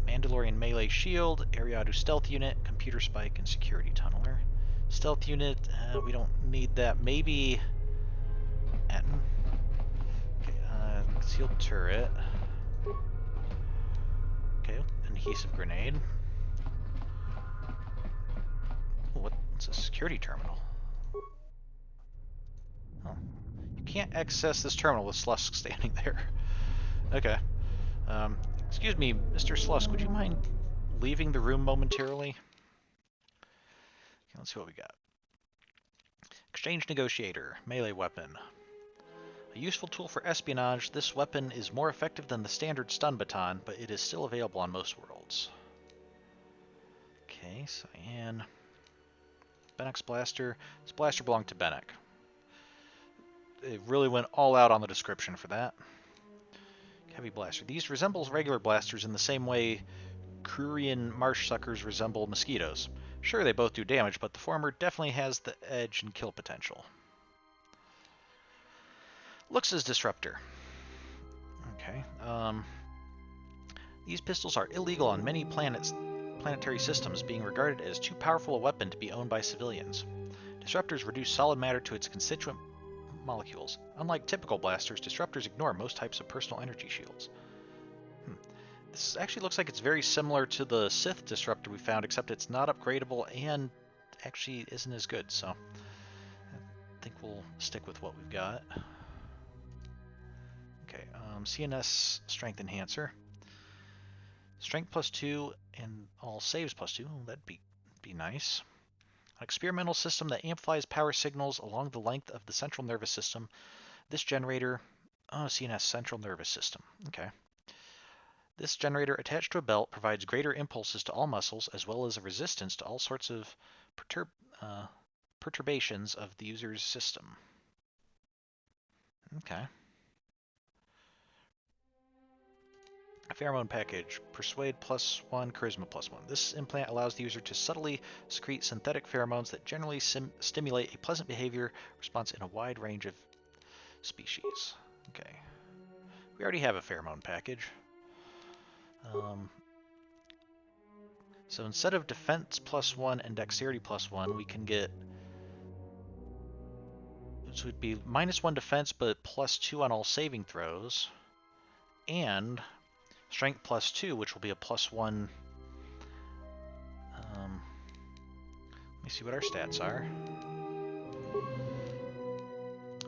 Mandalorian melee shield, Ariadu stealth unit, computer spike, and security tunneler. Stealth unit, we don't need that. Maybe Etten. Okay, concealed turret. Okay, adhesive grenade. Oh, what's a security terminal? Oh. Can't access this terminal with Slusk standing there. Okay. Excuse me, Mr. Slusk, would you mind leaving the room momentarily? Okay, let's see what we got. Exchange Negotiator, melee weapon. A useful tool for espionage, this weapon is more effective than the standard stun baton, but it is still available on most worlds. Okay, Cyan. Benek's blaster. This blaster belonged to Benek. It really went all out on the description for that. Heavy blaster. These resemble regular blasters in the same way Krurian marsh suckers resemble mosquitoes. Sure, they both do damage, but the former definitely has the edge and kill potential. Looks as disruptor. Okay. These pistols are illegal on many planetary systems, being regarded as too powerful a weapon to be owned by civilians. Disruptors reduce solid matter to its constituent molecules. Unlike typical blasters, disruptors ignore most types of personal energy shields. This actually looks like it's very similar to the Sith disruptor we found, except it's not upgradable and actually isn't as good, so I think we'll stick with what we've got. Okay, CNS Strength Enhancer. Strength +2 and all saves +2. Oh, that'd be nice. An experimental system that amplifies power signals along the length of the central nervous system. This generator... Oh, CNS Central Nervous System. Okay. This generator attached to a belt provides greater impulses to all muscles as well as a resistance to all sorts of perturbations of the user's system. Okay. Pheromone package. Persuade +1, Charisma +1. This implant allows the user to subtly secrete synthetic pheromones that generally stimulate a pleasant behavior response in a wide range of species. Okay. We already have a pheromone package. So instead of defense +1 and dexterity +1, we can get... So it would be -1 defense, but +2 on all saving throws. And... Strength +2, which will be a +1. Let me see what our stats are.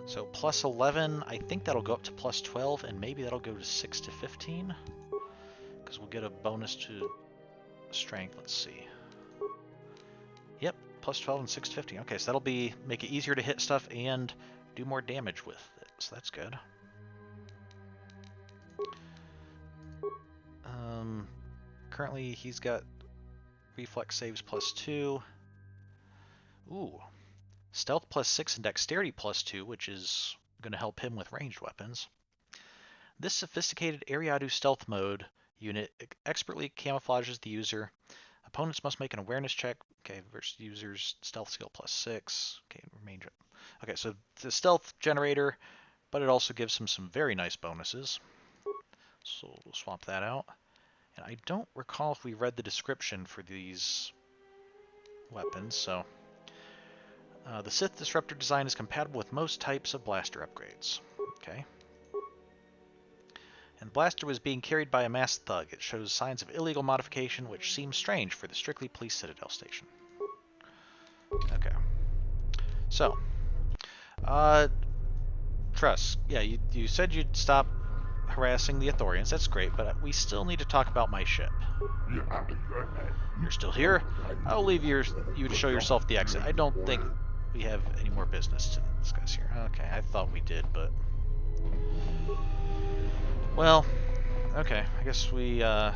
So +11, I think that'll go up to +12, and maybe that'll go to 6 to 15. Because we'll get a bonus to strength. Let's see. Yep, +12 and 6 to 15. Okay, so that'll make it easier to hit stuff and do more damage with it. So that's good. Currently, he's got reflex saves +2. Ooh. Stealth +6 and dexterity +2, which is going to help him with ranged weapons. This sophisticated Ariadu stealth mode unit expertly camouflages the user. Opponents must make an awareness check. Okay, versus user's stealth skill +6. Okay, range up. Okay, so the stealth generator, but it also gives him some very nice bonuses. So we'll swap that out. And I don't recall if we read the description for these weapons, so... the Sith Disruptor design is compatible with most types of blaster upgrades. Okay. And the blaster was being carried by a masked thug. It shows signs of illegal modification, which seems strange for the strictly police Citadel station. Okay. So. Truss. Yeah, you said you'd stop harassing the Ithorians. That's great, but we still need to talk about my ship. You're still here? I'll leave you to show yourself the exit. I don't think we have any more business to discuss here. Okay, I thought we did, but... Well, okay. I guess we, at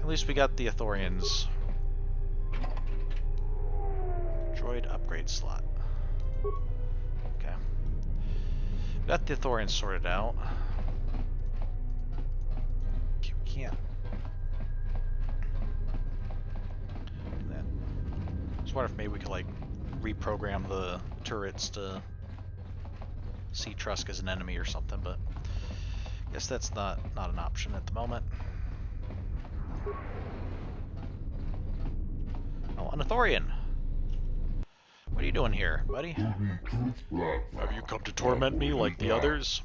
least we got the Ithorians. Droid upgrade slot. Okay. Got the Ithorians sorted out. We can't. I just wonder if maybe we could, like, reprogram the turrets to see Trusk as an enemy or something, but I guess that's not an option at the moment. Oh, an Ithorian! What are you doing here, buddy? Have you come to torment me like the others?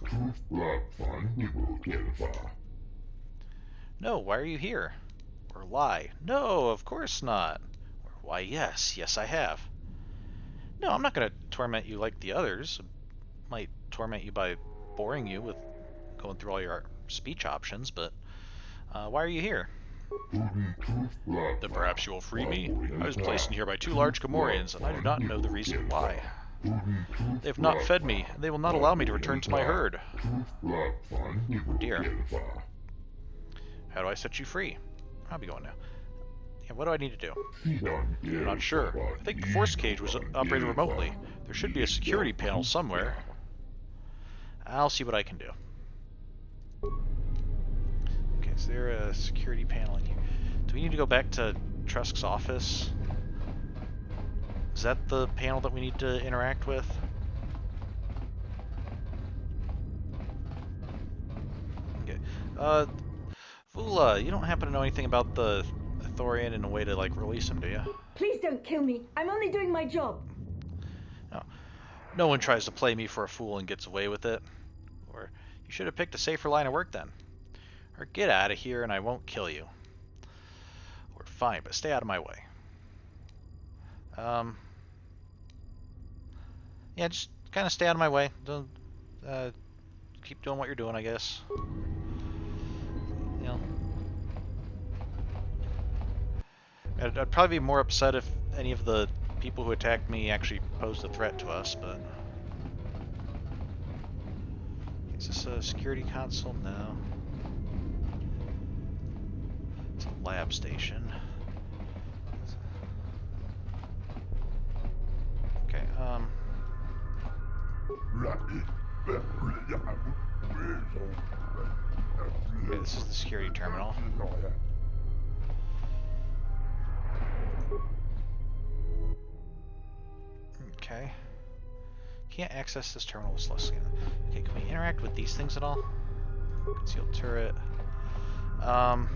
No, why are you here? Or lie? No, of course not. Or why, yes, I have. No, I'm not going to torment you like the others. Might torment you by boring you with going through all your speech options, but why are you here? Then perhaps you will free me. I was placed in here by 2 large Gamorreans, and I do not know the reason why. They have not fed me, and they will not allow me to return to my herd. Oh dear. How do I set you free? I'll be going now. Yeah, what do I need to do? I'm not sure. I think the force cage was operated remotely. There should be a security panel somewhere. I'll see what I can do. Okay, is there a security panel in here? Do we need to go back to Trusk's office? Is that the panel that we need to interact with? Okay. Vula, you don't happen to know anything about the Thorian and a way to, like, release him, do you? Please don't kill me. I'm only doing my job. No. No one tries to play me for a fool and gets away with it. Or you should have picked a safer line of work then. Or get out of here and I won't kill you. Or fine, but stay out of my way. Yeah, just kind of stay out of my way. Don't, keep doing what you're doing, I guess. You know. I'd probably be more upset if any of the people who attacked me actually posed a threat to us, but... Is this a security console? No. It's a lab station. Okay, okay, this is the security terminal. Okay. Can't access this terminal with Celestia. Okay, can we interact with these things at all? Concealed turret. Can't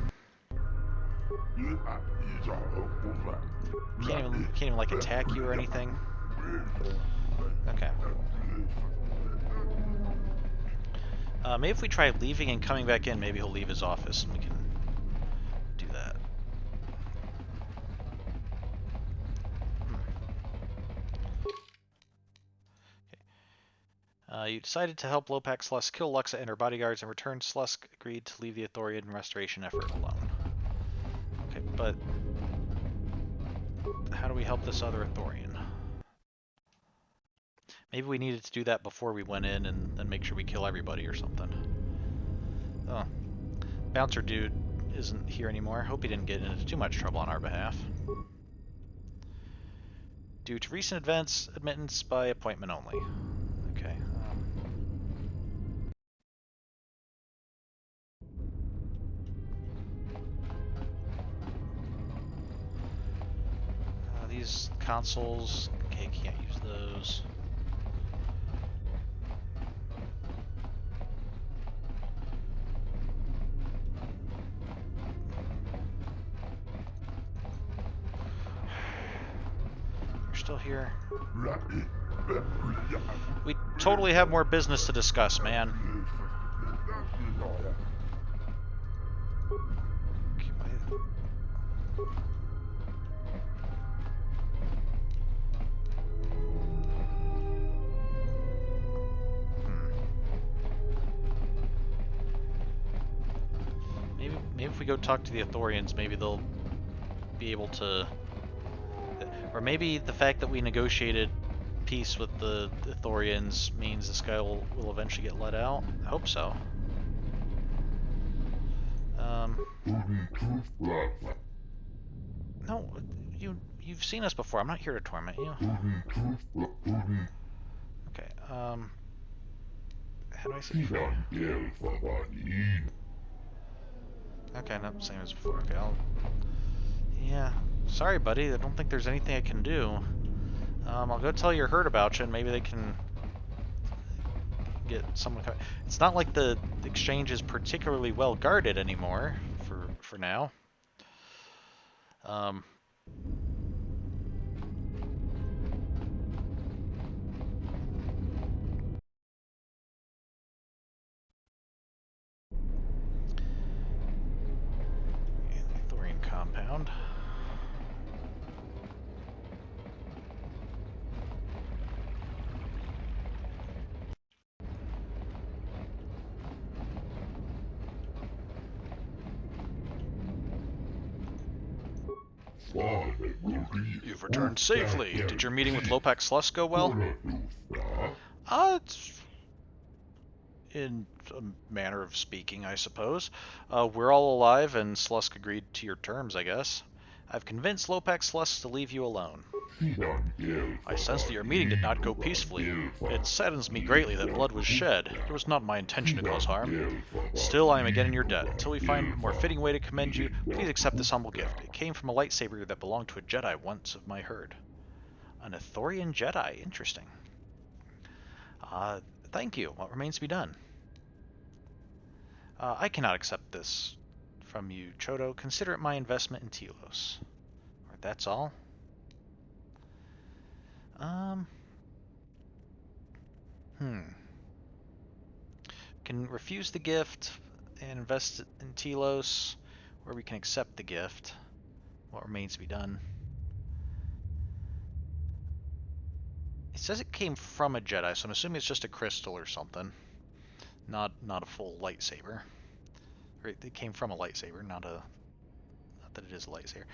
even like attack you or anything. Okay. Maybe if we try leaving and coming back in, maybe he'll leave his office and we can do that. You decided to help Lopak Slusk kill Luxa and her bodyguards. In return, Slusk agreed to leave the Athorian restoration effort alone. Okay, but how do we help this other Athorian? Maybe we needed to do that before we went in and then make sure we kill everybody or something. Oh. Bouncer dude isn't here anymore. Hope he didn't get into too much trouble on our behalf. Due to recent events, admittance by appointment only. Okay. These consoles, okay, can't use those. You're still here. We totally have more business to discuss, man. Maybe if we go talk to the Athorians, maybe they'll be able to... Or maybe the fact that we negotiated peace with the Athorians means this guy will eventually get let out. I hope so. No, you've seen us before. I'm not here to torment you. Okay, how do I say free? Okay, no, same as before. Okay, yeah, sorry, buddy. I don't think there's anything I can do. I'll go tell your herd about you, and maybe they can get someone. It's not like the exchange is particularly well guarded anymore. For now. Thorian compound. You've returned safely. Did your meeting with Lopak Slus go well? It's in a manner of speaking, I suppose. We're all alive, and Slusk agreed to your terms, I guess. I've convinced Lopak Slus to leave you alone. I sense that your meeting did not go peacefully. It saddens me greatly that blood was shed. It was not my intention to cause harm. Still, I am again in your debt. Until we find a more fitting way to commend you, please accept this humble gift. It came from a lightsaber that belonged to a Jedi once of my herd. An Ithorian Jedi. Interesting. Thank you. What remains to be done? I cannot accept this from you, Chodo. Consider it my investment in Telos. Or that's all? Can refuse the gift and invest it in Telos, or we can accept the gift. What remains to be done? It says it came from a Jedi, so I'm assuming it's just a crystal or something. Not a full lightsaber. Or it came from a lightsaber, not that it is a lightsaber.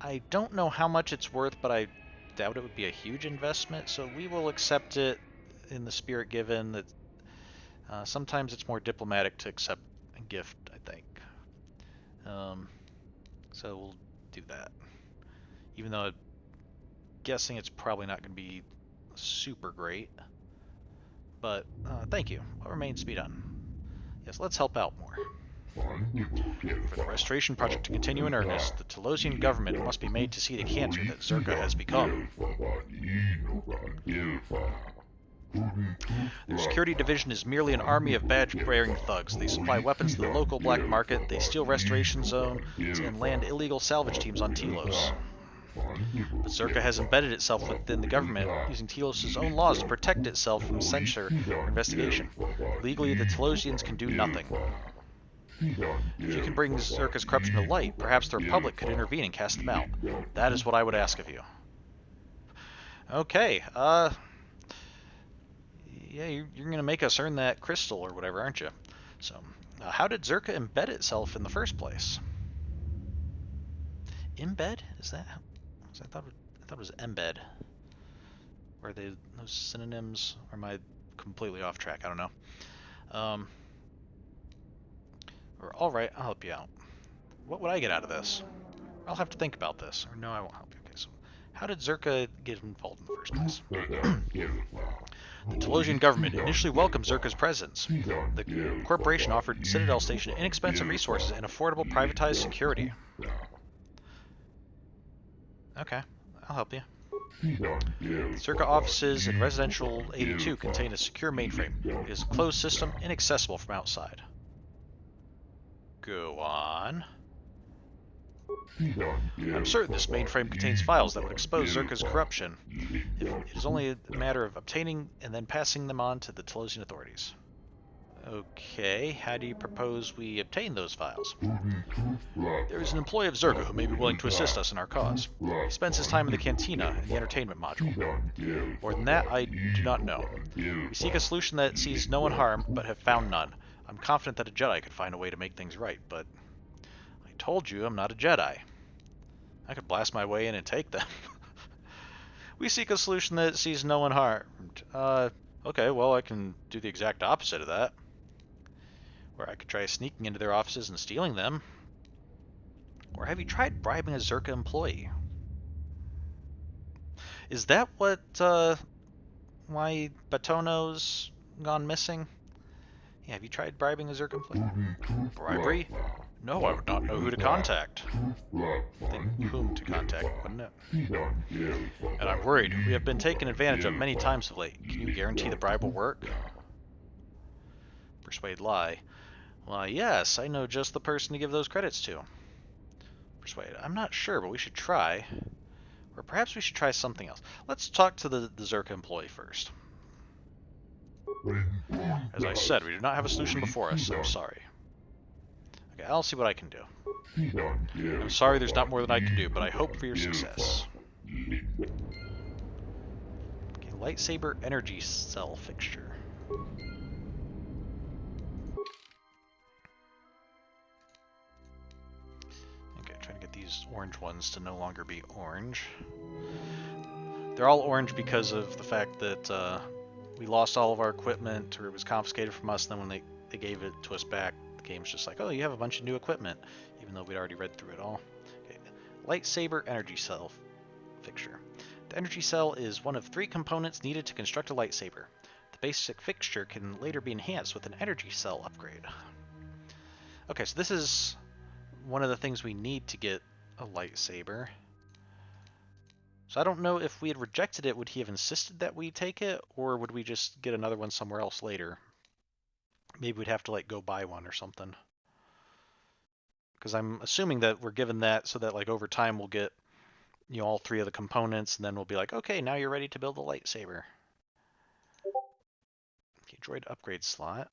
I don't know how much it's worth, but I doubt it would be a huge investment, so we will accept it in the spirit given that sometimes it's more diplomatic to accept a gift, I think. So we'll do that. Even though I'm guessing it's probably not going to be super great. But thank you. What remains to be done? Yes, let's help out more. For the restoration project to continue in earnest, the Telosian government must be made to see the cancer that Zerka has become. Their security division is merely an army of badge-bearing thugs. They supply weapons to the local black market, they steal restoration zones, and land illegal salvage teams on Telos. But Zerka has embedded itself within the government, using Telos' own laws to protect itself from censure or investigation. Legally, the Telosians can do nothing. If you can bring Zerka's corruption to light, perhaps the Republic could intervene and cast them out. That is what I would ask of you. Okay, yeah, you're going to make us earn that crystal or whatever, aren't you? So, how did Zerka embed itself in the first place? Embed? Is that how? I thought it was embed. Or are they those synonyms? Or am I completely off track? I don't know. All right, I'll help you out. What would I get out of this? I'll have to think about this. Or no, I won't help you. Okay, so how did Zerka get involved in the first place? The Telosian government initially welcomed Zerka's presence. The corporation offered Citadel Station inexpensive resources and affordable privatized security. Okay, I'll help you. Zerka offices in Residential 82 contain a secure mainframe. It is a closed system, inaccessible from outside. Go on. I'm certain this mainframe contains files that would expose Zerka's corruption. It is only a matter of obtaining and then passing them on to the Telosian authorities. Okay, how do you propose we obtain those files? There is an employee of Zerka who may be willing to assist us in our cause. He spends his time in the cantina in the entertainment module. More than that, I do not know. We seek a solution that sees no one harmed, but have found none. I'm confident that a Jedi could find a way to make things right, but I told you I'm not a Jedi. I could blast my way in and take them. We seek a solution that sees no one harmed. Okay, well, I can do the exact opposite of that. Or I could try sneaking into their offices and stealing them. Or have you tried bribing a Zerka employee? Is that what, why Batono's gone missing? Yeah, have you tried bribing a Zerka employee? Bribery? No, I would not know who to contact. Think whom to contact, wouldn't it? And I'm worried. We have been taken advantage of many times of late. Can you guarantee the bribe will work? Persuade lie. Why, yes, I know just the person to give those credits to. Persuade. I'm not sure, but we should try. Or perhaps we should try something else. Let's talk to the Zerka employee first. As I said, we do not have a solution before us. I'm sorry. Okay, I'll see what I can do. I'm sorry there's not more than I can do, but I hope for your success. Okay, lightsaber energy cell fixture. Okay, trying to get these these orange ones to no longer be orange. They're all orange because of the fact that we lost all of our equipment, or it was confiscated from us, and then when they gave it to us back, the game's just like, oh, you have a bunch of new equipment, even though we'd already read through it all. Okay. Lightsaber energy cell fixture. The energy cell is one of 3 components needed to construct a lightsaber. The basic fixture can later be enhanced with an energy cell upgrade. Okay, so this is one of the things we need to get a lightsaber. So I don't know if we had rejected it, would he have insisted that we take it, or would we just get another one somewhere else later? Maybe we'd have to like go buy one or something. Because I'm assuming that we're given that so that like over time we'll get, you know, all 3 of the components, and then we'll be like, okay, now you're ready to build a lightsaber. Okay, droid upgrade slot.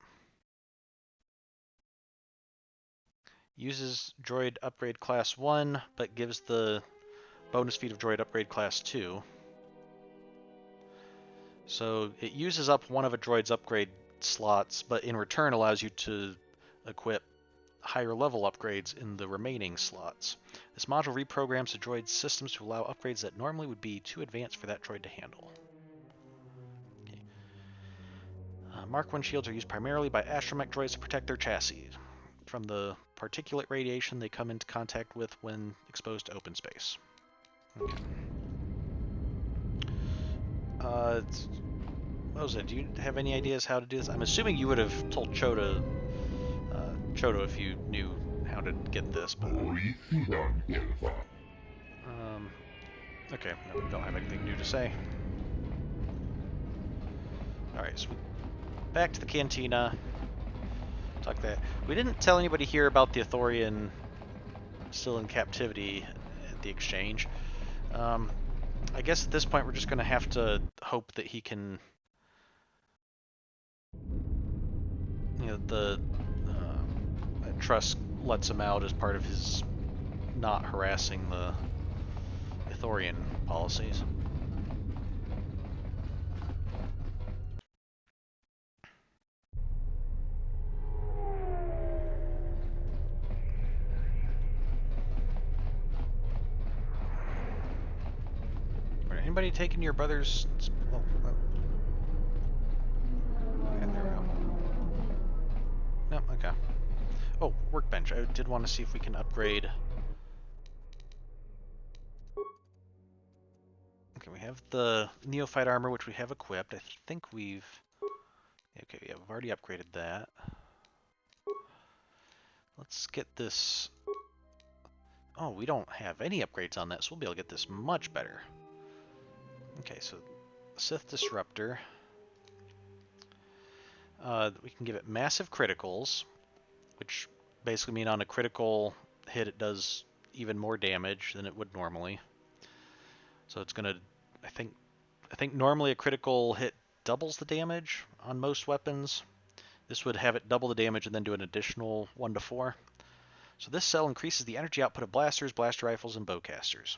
Uses droid upgrade class 1, but gives the bonus feat of droid upgrade class 2. So it uses up one of a droid's upgrade slots, but in return allows you to equip higher level upgrades in the remaining slots. This module reprograms the droid's systems to allow upgrades that normally would be too advanced for that droid to handle. Okay. Mark 1 shields are used primarily by astromech droids to protect their chassis from the particulate radiation they come into contact with when exposed to open space. Okay. Oza, do you have any ideas how to do this? I'm assuming you would have told Chodo if you knew how to get this, but... okay, no, we don't have anything new to say. Alright, so back to the cantina. Talk that. We didn't tell anybody here about the Ithorian still in captivity at the exchange. I guess at this point we're just going to have to hope that he can... You know, the Trusk lets him out as part of his not harassing the Ithorian policies. Anybody taking your brother's... Oh, oh. Okay, there we go. No, okay. Oh, workbench. I did want to see if we can upgrade... Okay, we have the neophyte armor, which we have equipped. I think we've... Okay, yeah, we've already upgraded that. Let's get this... Oh, we don't have any upgrades on that, so we'll be able to get this much better. Okay, so Sith Disruptor. We can give it massive criticals, which basically mean on a critical hit it does even more damage than it would normally. So it's gonna, I think normally a critical hit doubles the damage on most weapons. This would have it double the damage and then do an additional 1 to 4. So this cell increases the energy output of blasters, blaster rifles, and bowcasters.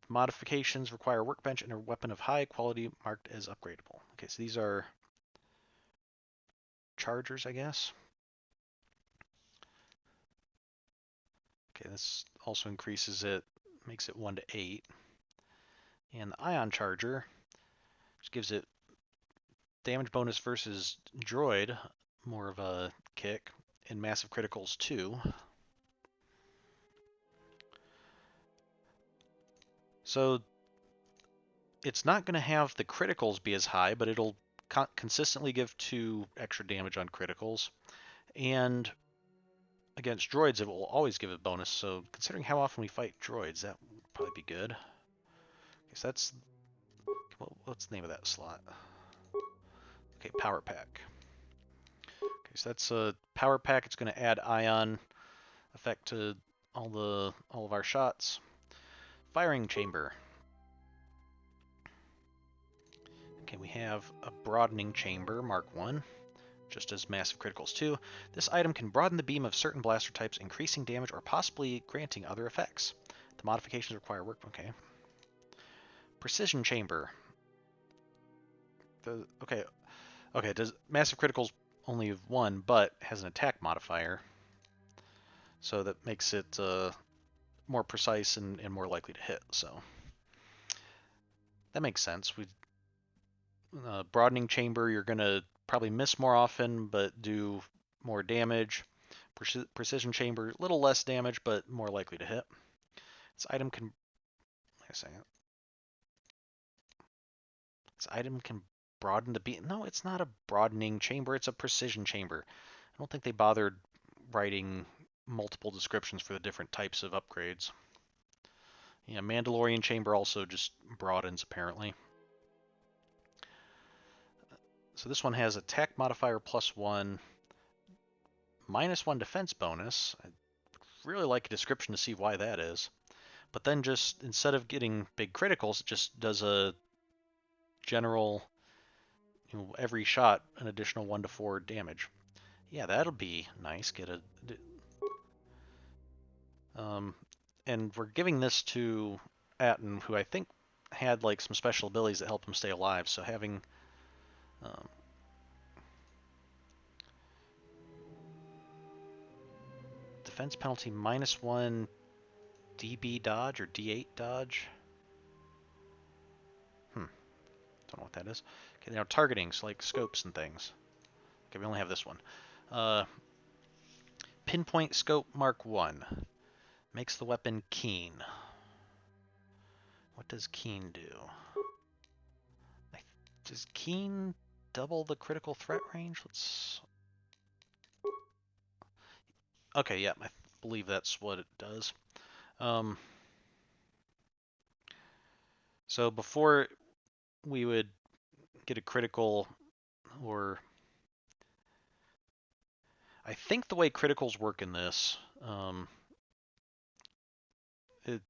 Modifications require a workbench and a weapon of high quality marked as upgradable. Okay, so these are chargers, I guess. Okay, this also increases it, makes it 1 to 8. And the ion charger, which gives it damage bonus versus droid, more of a kick, and massive criticals too. So it's not going to have the criticals be as high, but it'll consistently give 2 extra damage on criticals. And against droids, it will always give a bonus. So considering how often we fight droids, that would probably be good. Okay, so that's... Well, what's the name of that slot? Okay, power pack. Okay, so that's a power pack. It's going to add ion effect to all of our shots. Firing chamber. Okay, we have a broadening chamber, Mark 1, just as massive criticals too. This item can broaden the beam of certain blaster types, increasing damage or possibly granting other effects. The modifications require work. Okay. Precision chamber. Okay, does massive criticals only have 1, but has an attack modifier. So that makes it more precise and more likely to hit. So that makes sense. Broadening chamber, you're going to probably miss more often, but do more damage. Precision chamber, a little less damage, but more likely to hit. This item can... Wait a second. This item can broaden the beam. No, it's not a broadening chamber. It's a precision chamber. I don't think they bothered writing multiple descriptions for the different types of upgrades. Yeah, Mandalorian chamber also just broadens, apparently. So this one has attack modifier +1, -1 defense bonus. I'd really like a description to see why that is. But then just, instead of getting big criticals, it just does a general, every shot an additional 1 to 4 damage. Yeah, that'll be nice. Get a... and we're giving this to Atten, who I think had like some special abilities that help him stay alive, so having... defense penalty -1 DB dodge or D8 dodge. Don't know what that is. Okay, now targeting, so like scopes and things. Okay, we only have this one. Pinpoint scope Mark 1. Makes the weapon keen. What does keen do? Does keen double the critical threat range? Let's... Okay, yeah, I believe that's what it does. So before we would get a critical, or... I think the way criticals work in this, it's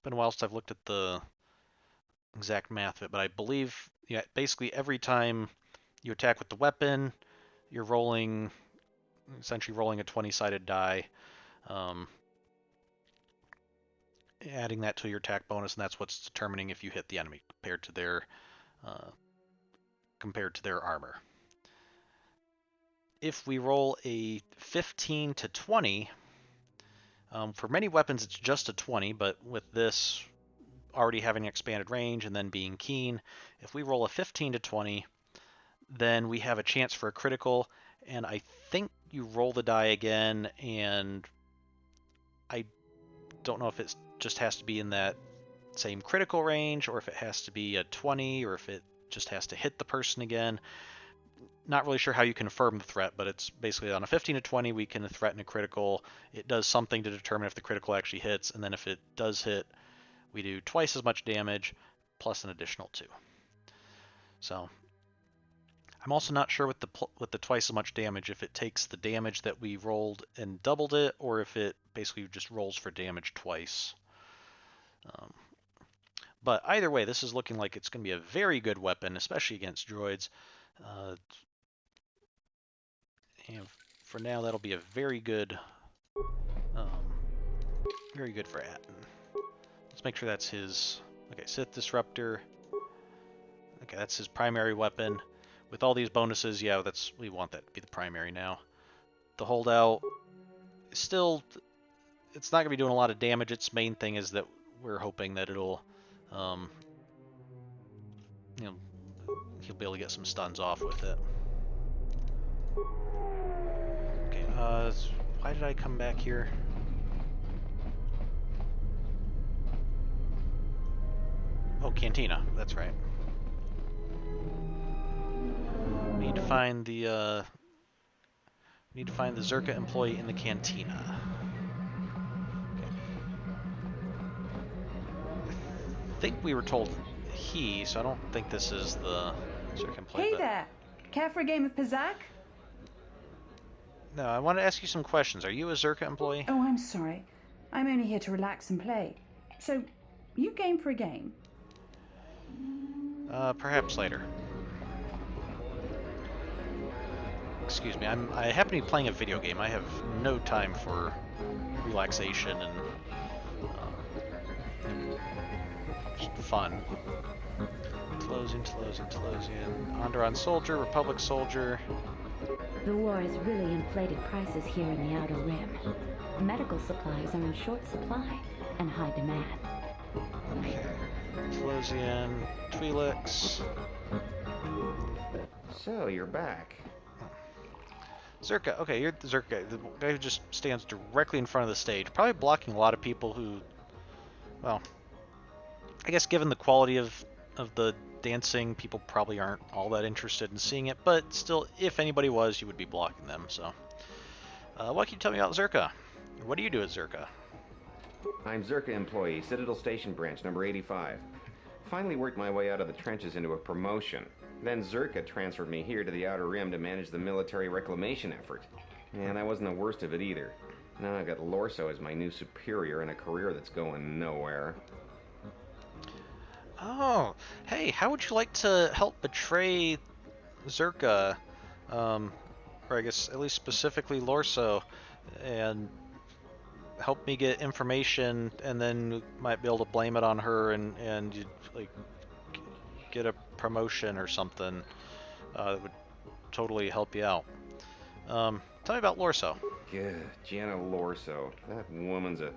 been a while since I've looked at the exact math of it, but I believe basically every time you attack with the weapon, you're essentially rolling a 20-sided die, adding that to your attack bonus, and that's what's determining if you hit the enemy compared to their armor. If we roll a 15 to 20, for many weapons it's just a 20, but with this already having expanded range and then being keen, if we roll a 15 to 20, then we have a chance for a critical, and I think you roll the die again, and I don't know if it just has to be in that same critical range, or if it has to be a 20, or if it just has to hit the person again. Not really sure how you confirm the threat, but it's basically on a 15 to 20, we can threaten a critical. It does something to determine if the critical actually hits, and then if it does hit, we do twice as much damage, plus an additional 2. So, I'm also not sure with the twice as much damage, if it takes the damage that we rolled and doubled it, or if it basically just rolls for damage twice. But either way, this is looking like it's going to be a very good weapon, especially against droids. And for now, that'll be a very good for Atten. Let's make sure that's his. Okay, Sith Disruptor. Okay, that's his primary weapon. With all these bonuses, yeah, we want that to be the primary now. The holdout is still, it's not going to be doing a lot of damage. Its main thing is that we're hoping that it'll, he'll be able to get some stuns off with it. Okay, why did I come back here? Oh, Cantina, that's right. We need to find the Zerka employee in the cantina. Okay. I think we were told he, so I don't think this is the Zerka employee. Hey there! Care for a game of Pizzak? No, I want to ask you some questions. Are you a Zerka employee? Oh, I'm sorry. I'm only here to relax and play. So, you game for a game? Perhaps later. Excuse me, I happen to be playing a video game. I have no time for relaxation and just fun. Tlosian. Onderon soldier, Republic soldier. The war has really inflated prices here in the Outer Rim. Medical supplies are in short supply and high demand. Okay. Flosian, Twi'leks. So, you're back. Zerka. Okay, you're Zerka, the guy who just stands directly in front of the stage. Probably blocking a lot of people who, well, I guess given the quality of the dancing, people probably aren't all that interested in seeing it, but still, if anybody was, you would be blocking them, so. What can you tell me about Zerka? What do you do at Zerka? I'm Zerka employee, Citadel Station Branch, number 85. Finally worked my way out of the trenches into a promotion. Then Zerka transferred me here to the Outer Rim to manage the military reclamation effort. And that wasn't the worst of it either. Now I've got Lorso as my new superior in a career that's going nowhere. Oh, hey, how would you like to help betray Zerka? Or I guess at least specifically Lorso, and help me get information, and then we might be able to blame it on her, and you'd, like, get a promotion or something that would totally help you out. Tell me about Lorso. Yeah, Jana Lorso. That woman's a...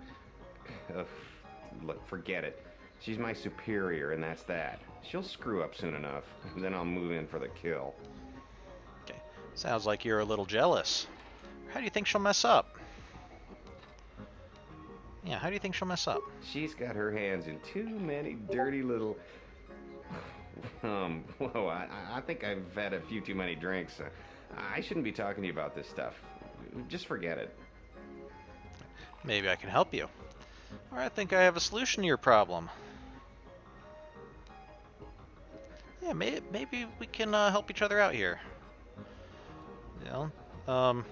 Look, forget it. She's my superior, and that's that. She'll screw up soon enough, and then I'll move in for the kill. Okay, sounds like you're a little jealous. How do you think she'll mess up? Yeah, how do you think she'll mess up? She's got her hands in too many dirty little... whoa, I think I've had a few too many drinks. I shouldn't be talking to you about this stuff. Just forget it. Maybe I can help you. Or I think I have a solution to your problem. Yeah, maybe we can help each other out here. You know,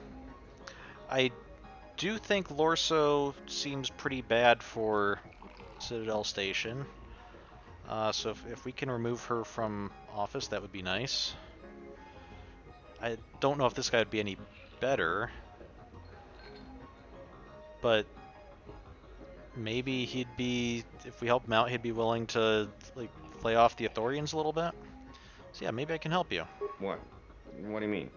I do think Lorso seems pretty bad for Citadel Station. So if we can remove her from office, that would be nice. I don't know if this guy would be any better, but maybe he'd be, if we help him out, he'd be willing to, like, lay off the Ithorians a little bit. So yeah, maybe I can help you. What? What do you mean?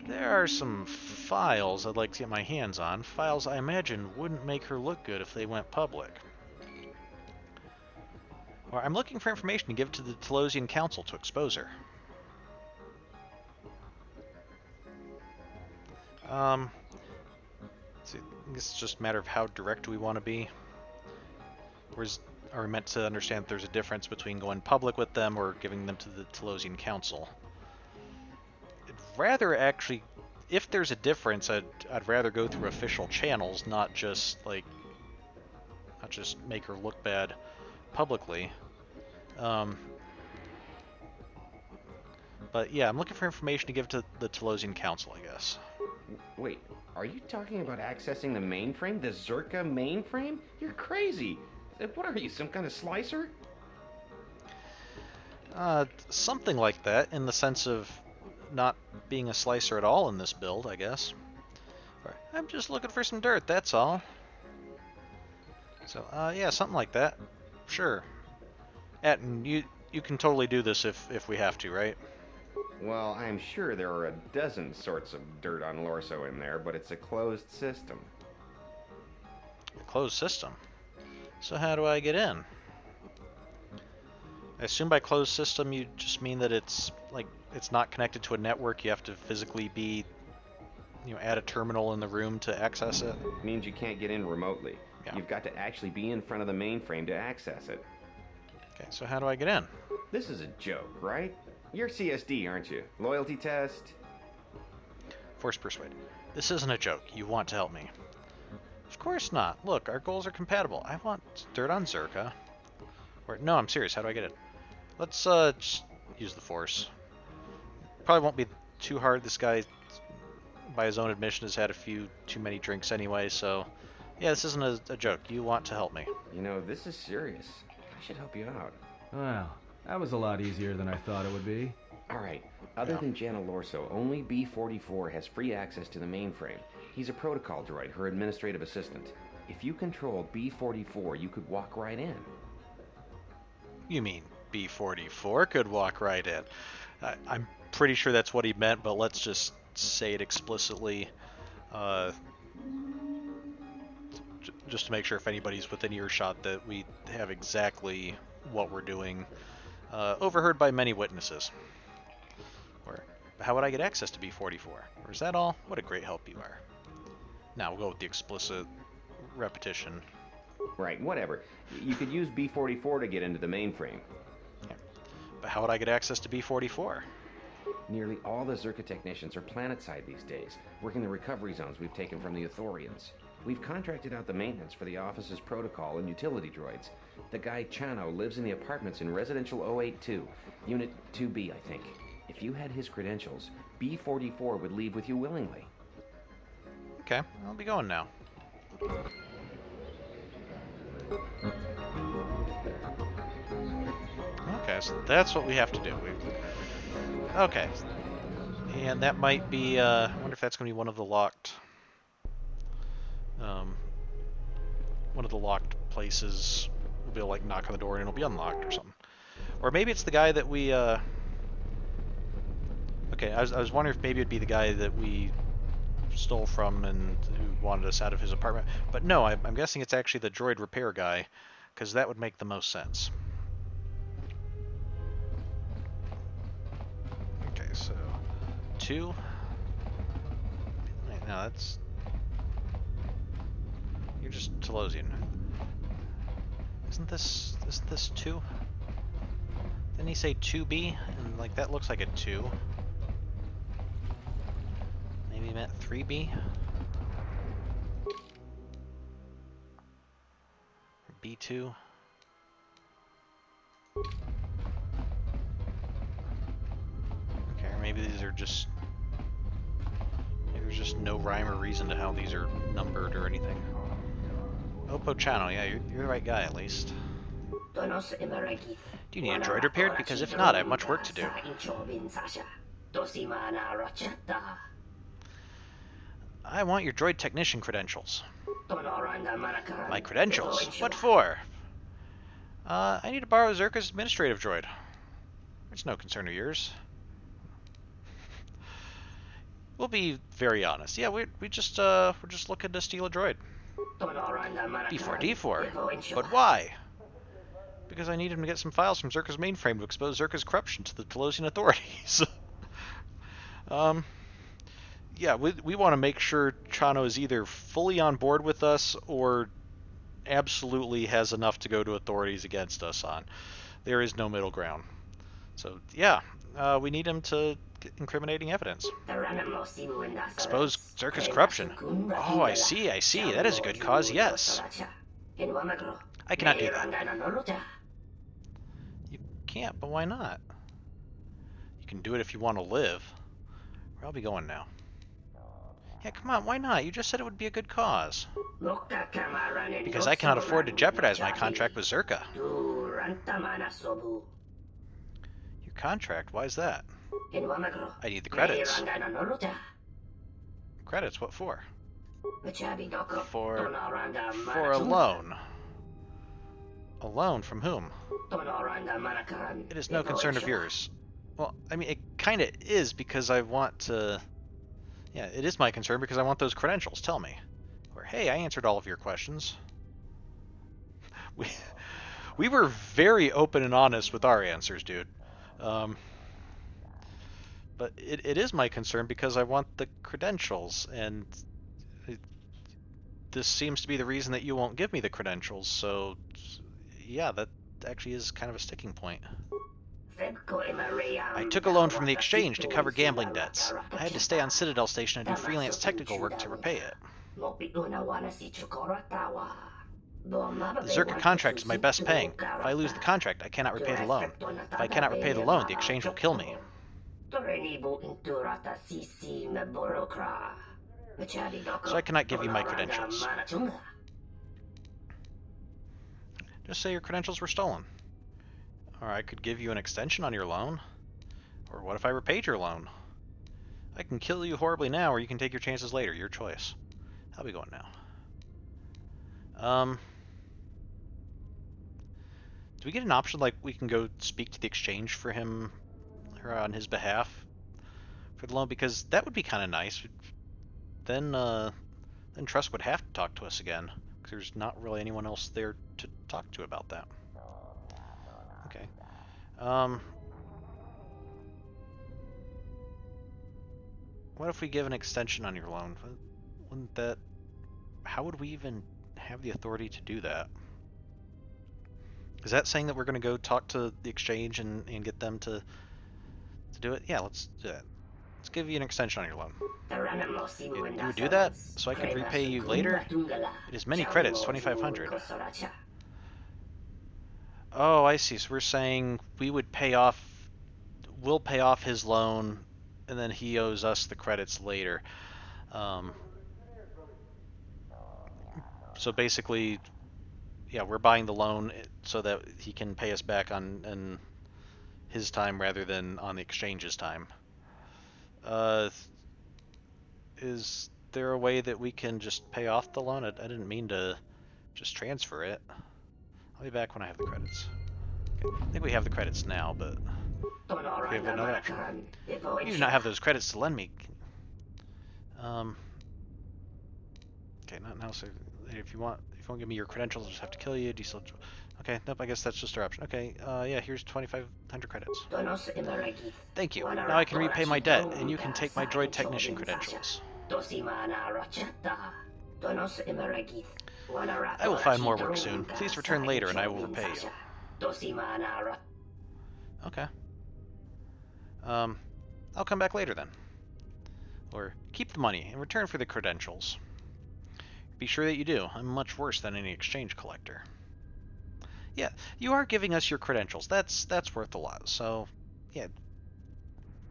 There are some files I'd like to get my hands on. Files I imagine wouldn't make her look good if they went public. Well, I'm looking for information to give to the Telosian Council to expose her. See, I guess it's just a matter of how direct we want to be. Are we meant to understand that there's a difference between going public with them or giving them to the Telosian Council? I'd rather actually, if there's a difference, I'd rather go through official channels, not just make her look bad publicly. But yeah, I'm looking for information to give to the Telosian Council, I guess. Wait, are you talking about accessing the mainframe? The Zerka mainframe? You're crazy! What are you, some kind of slicer? Something like that, in the sense of not being a slicer at all in this build, I guess. I'm just looking for some dirt, that's all. So, yeah, something like that. Sure. Atten, you can totally do this if we have to, right? Well, I'm sure there are a dozen sorts of dirt on Lorso in there, but it's a closed system. A closed system? So how do I get in? I assume by closed system you just mean that it's not connected to a network. You have to physically be, at a terminal in the room to access it. It means you can't get in remotely. Yeah. You've got to actually be in front of the mainframe to access it. Okay, so how do I get in? This is a joke, right? You're CSD, aren't you? Loyalty test? Force persuade. This isn't a joke. You want to help me. Of course not. Look, our goals are compatible. I want dirt on Zerka. No, I'm serious. How do I get it? Let's just use the Force. Probably won't be too hard. This guy, by his own admission, has had a few too many drinks anyway, so... Yeah, this isn't a joke. You want to help me. You know, this is serious. I should help you out. Wow, that was a lot easier than I thought it would be. Alright, other than Jana Lorso, only B-44 has free access to the mainframe. He's a protocol droid, her administrative assistant. If you controlled B-44, you could walk right in. You mean B-44 could walk right in? I'm pretty sure that's what he meant, but let's just say it explicitly. Just to make sure if anybody's within earshot that we have exactly what we're doing. Overheard by many witnesses. Or, how would I get access to B44? Or is that all? What a great help you are. Now we'll go with the explicit repetition. Right, whatever. You could use B44 to get into the mainframe. Yeah. But how would I get access to B44? Nearly all the Zerka technicians are planetside these days, working the recovery zones we've taken from the Authorians. We've contracted out the maintenance for the office's protocol and utility droids. The guy Chano lives in the apartments in Residential 082, Unit 2B, I think. If you had his credentials, B44 would leave with you willingly. Okay, I'll be going now. Okay, so that's what we have to do. Okay. And that might be, I wonder if that's going to be one of the locked... one of the locked places. We'll be able to, like, knock on the door and it'll be unlocked or something. Or maybe it's the guy that we, Okay, I was wondering if maybe it'd be the guy that we stole from and who wanted us out of his apartment. But no, I'm guessing it's actually the droid repair guy, because that would make the most sense. Okay, so 2. Wait, no, that's... You're just Telosian. Isn't this 2? Didn't he say 2B? And like that looks like a 2. Maybe he meant 3B? Or B2? Okay, or maybe these are just... Maybe there's just no rhyme or reason to how these are numbered or anything. Oppo Channel, yeah, you're the right guy at least. Do you need a droid repaired? Because if not, I have much work to do. I want your droid technician credentials. My credentials? What for? I need to borrow Zerka's administrative droid. It's no concern of yours. We'll be very honest. Yeah, we're just looking to steal a droid. D4. But why? Because I need him to get some files from Zerka's mainframe to expose Zerka's corruption to the Telosian authorities. Yeah, we want to make sure Chano is either fully on board with us or absolutely has enough to go to authorities against us on. There is no middle ground. So, yeah, we need him to get incriminating evidence. Expose Zerka's corruption. Oh, I see. That is a good cause, yes. I cannot do that. You can't, but why not? You can do it if you want to live. Where I'll be going now. Yeah, come on, why not? You just said it would be a good cause. Because I cannot afford to jeopardize my contract with Zerka. Your contract? Why is that? I need the credits. Credits? What for? For a loan. A loan from whom? It is no concern of yours. Well, I mean, it kind of is because I want to... Yeah, it is my concern because I want those credentials. Tell me. Or, hey, I answered all of your questions. We were very open and honest with our answers, dude. But it is my concern because I want the credentials, and this seems to be the reason that you won't give me the credentials, so yeah, that actually is kind of a sticking point. I took a loan from the exchange to cover gambling debts. I had to stay on Citadel Station and do freelance technical work to repay it. The Zerka contract is my best paying. If I lose the contract, I cannot repay the loan. If I cannot repay the loan, the exchange will kill me. So I cannot give you my credentials. Just say your credentials were stolen. Or I could give you an extension on your loan. Or what if I repaid your loan? I can kill you horribly now, or you can take your chances later. Your choice. I'll be going now. Do we get an option like we can go speak to the exchange for him or on his behalf? for the loan, because that would be kind of nice. Then Trust would have to talk to us again, because there's not really anyone else there to talk to about that. Okay. What if we give an extension on your loan? Wouldn't that... How would we even have the authority to do that? Is that saying that we're going to go talk to the exchange and get them to do it? Yeah, let's do that. Let's give you an extension on your loan. You would do that so I could repay you later? It is many credits, 2,500. Oh, I see. So we're saying we would pay off... We'll pay off his loan, and then he owes us the credits later. So basically, yeah, we're buying the loan so that he can pay us back on his time rather than on the exchange's time. Is there a way that we can just pay off the loan? I didn't mean to just transfer it. I'll be back when I have the credits. Okay. I think we have the credits now, but we have another option. You do not have those credits to lend me. Okay, not now, sir. If you won't give me your credentials, I'll just have to kill you. Okay, nope, I guess that's just our option. Okay, yeah, here's 2,500 credits. Thank you. Now I can repay my debt, and you can take my droid technician credentials. I will find more work soon. Please return later, and I will repay you. Okay. I'll come back later then. Or keep the money in return for the credentials. Be sure that you do. I'm much worse than any exchange collector. Yeah, you are giving us your credentials. That's worth a lot. So, yeah,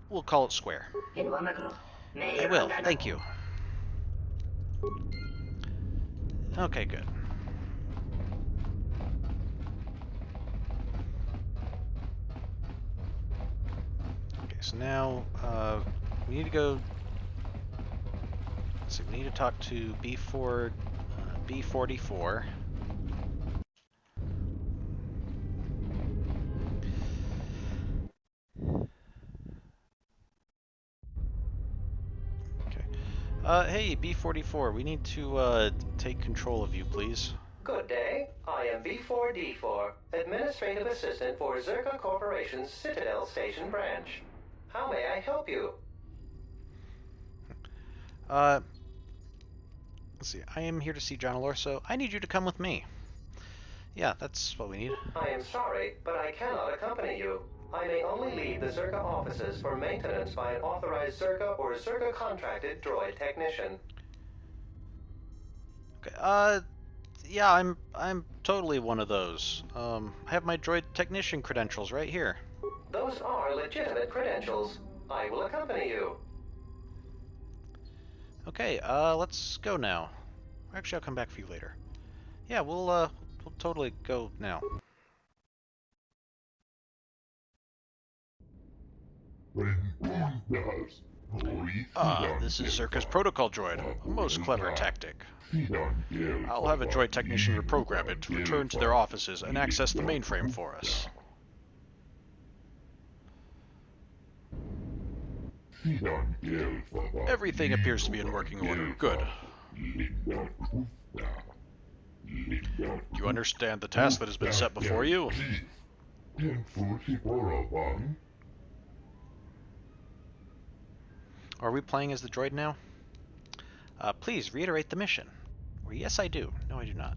we'll call it square. I will. Thank you. Okay, good. Okay, so now we need to go. So we need to talk to B44. Okay. Hey, B44, we need to take control of you, please. Good day. I am B4D4, Administrative Assistant for Zerka Corporation's Citadel Station branch. How may I help you? Let's see. I am here to see John Alorso. I need you to come with me. Yeah, that's what we need. I am sorry, but I cannot accompany you. I may only leave the Zerka offices for maintenance by an authorized Zerka or Zerka contracted droid technician. Okay. Yeah, I'm totally one of those. I have my droid technician credentials right here. Those are legitimate credentials. I will accompany you. Okay, let's go now. Actually, I'll come back for you later. Yeah, we'll totally go now. This is Zerka's protocol droid. A most clever tactic. I'll have a droid technician reprogram it to return to their offices and access the mainframe for us. Everything appears to be in working order. Good. You understand the task that has been set before you? Are we playing as the droid now? Please reiterate the mission. Or yes, I do. No, I do not.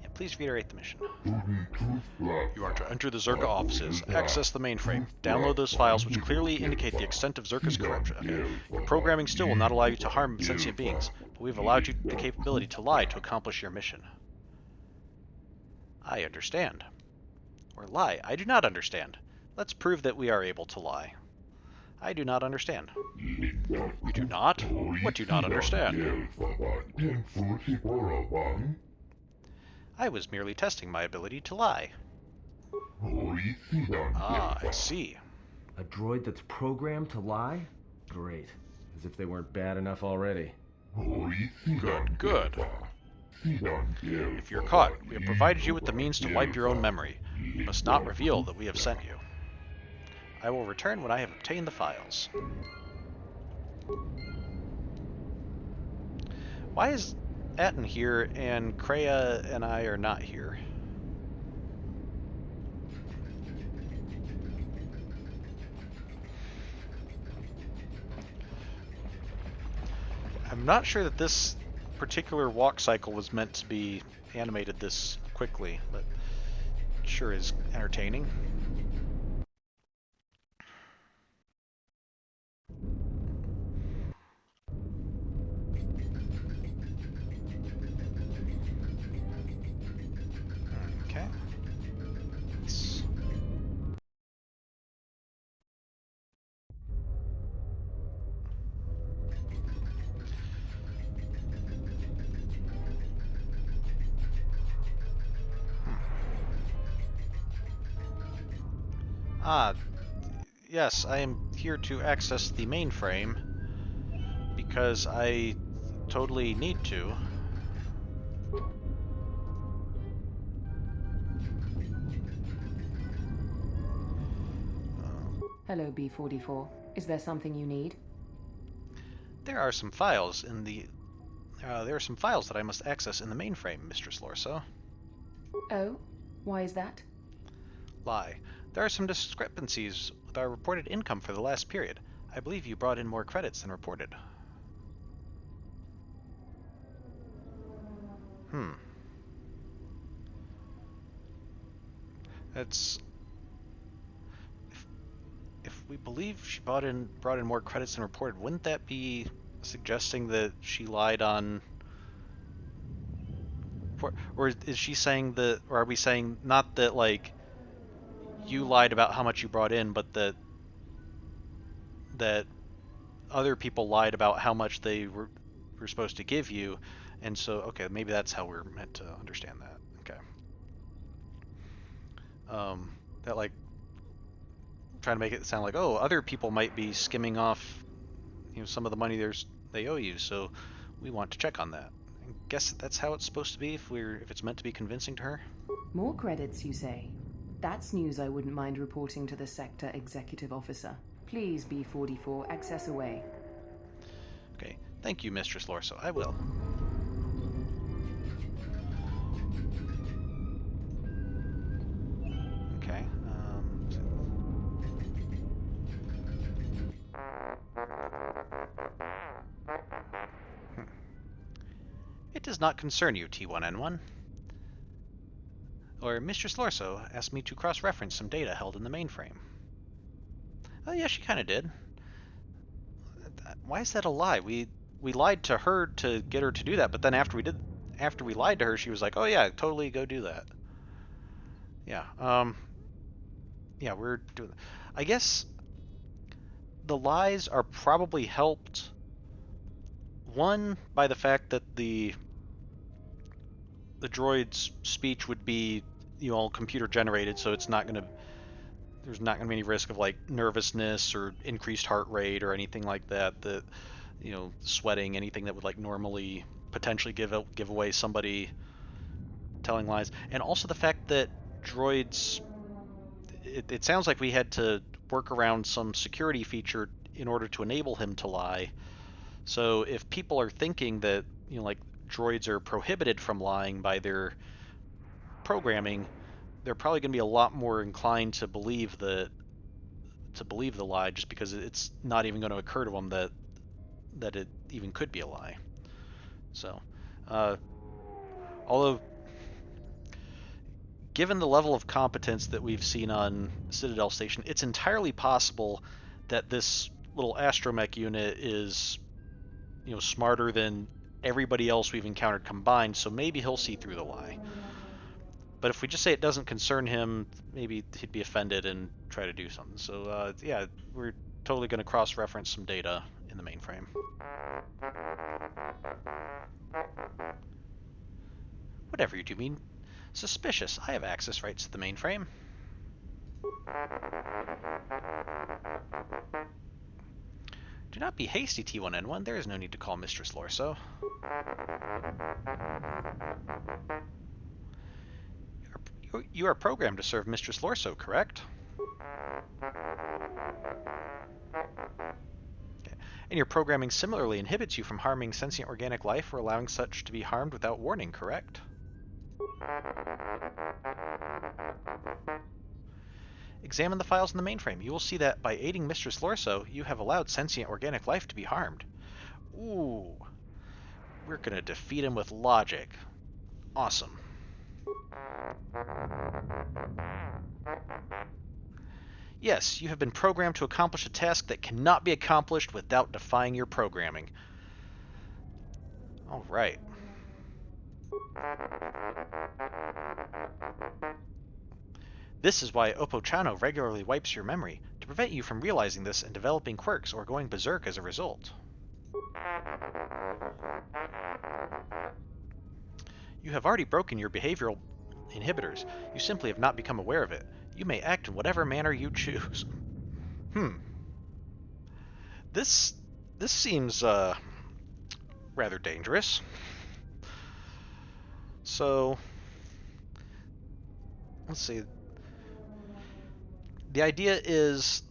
Yeah, please reiterate the mission. You are to enter the Zerka offices, access the mainframe, download those files which clearly indicate the extent of Zerka's corruption. Okay. Your programming still will not allow you to harm sentient beings, but we've allowed you the capability to lie to accomplish your mission. I understand. Or lie. I do not understand. Let's prove that we are able to lie. I do not understand. You do not? What do you not understand? I was merely testing my ability to lie. Ah, I see. A droid that's programmed to lie? Great. As if they weren't bad enough already. Good, good. If you're caught, we have provided you with the means to wipe your own memory. You must not reveal that we have sent you. I will return when I have obtained the files. Why is Atten here and Kreia and I are not here? I'm not sure that this particular walk cycle was meant to be animated this quickly, but it sure is entertaining. Okay. Yes, I am here to access the mainframe because I totally need to. Hello, B44. Is there something you need? There are some files in the... there are some files that I must access in the mainframe, Mistress Lorso. Oh? Why is that? Lie. There are some discrepancies with our reported income for the last period. I believe you brought in more credits than reported. That's... If we believe she brought in more credits than reported, wouldn't that be suggesting that she lied on... Or is she saying that... Or are we saying not that, like, you lied about how much you brought in, but that other people lied about how much they were supposed to give you, and so, okay, maybe that's how we're meant to understand that. Okay. That, like, trying to make it sound like, oh, other people might be skimming off, some of the money they owe you, so we want to check on that. I guess that's how it's supposed to be if it's meant to be convincing to her. More credits, you say? That's news I wouldn't mind reporting to the Sector Executive Officer. Please, B44, access away. Okay, thank you, Mistress Lorso. I will. Okay. It does not concern you, T1N1. Or Mistress Lorso asked me to cross-reference some data held in the mainframe. Oh yeah, she kind of did. Why is that a lie? We lied to her to get her to do that, but then after we lied to her, she was like, "Oh yeah, totally go do that." Yeah. Yeah, we're doing. I guess the lies are probably helped, one, by the fact that the droid's speech would be, all computer generated, so there's not gonna be any risk of like nervousness or increased heart rate or anything like that. Sweating, anything that would like normally potentially give away somebody telling lies, and also the fact that droids. It sounds like we had to work around some security feature in order to enable him to lie. So if people are thinking that like droids are prohibited from lying by their programming, they're probably going to be a lot more inclined to believe the lie, just because it's not even going to occur to them that it even could be a lie. So, although given the level of competence that we've seen on Citadel Station, it's entirely possible that this little astromech unit is, smarter than everybody else we've encountered combined, so maybe he'll see through the lie. But if we just say it doesn't concern him, maybe he'd be offended and try to do something. So, yeah, we're totally going to cross-reference some data in the mainframe. Whatever you do mean suspicious. I have access rights to the mainframe. Do not be hasty, T1N1. There is no need to call Mistress Lorso. You are programmed to serve Mistress Lorso, correct? And your programming similarly inhibits you from harming sentient organic life or allowing such to be harmed without warning, correct? Examine the files in the mainframe. You will see that by aiding Mistress Lorso, you have allowed sentient organic life to be harmed. Ooh. We're gonna defeat him with logic. Awesome. Yes, you have been programmed to accomplish a task that cannot be accomplished without defying your programming. All right. This is why Opochano regularly wipes your memory, to prevent you from realizing this and developing quirks or going berserk as a result. You have already broken your behavioral inhibitors. You simply have not become aware of it. You may act in whatever manner you choose. This seems rather dangerous. So let's see. The idea is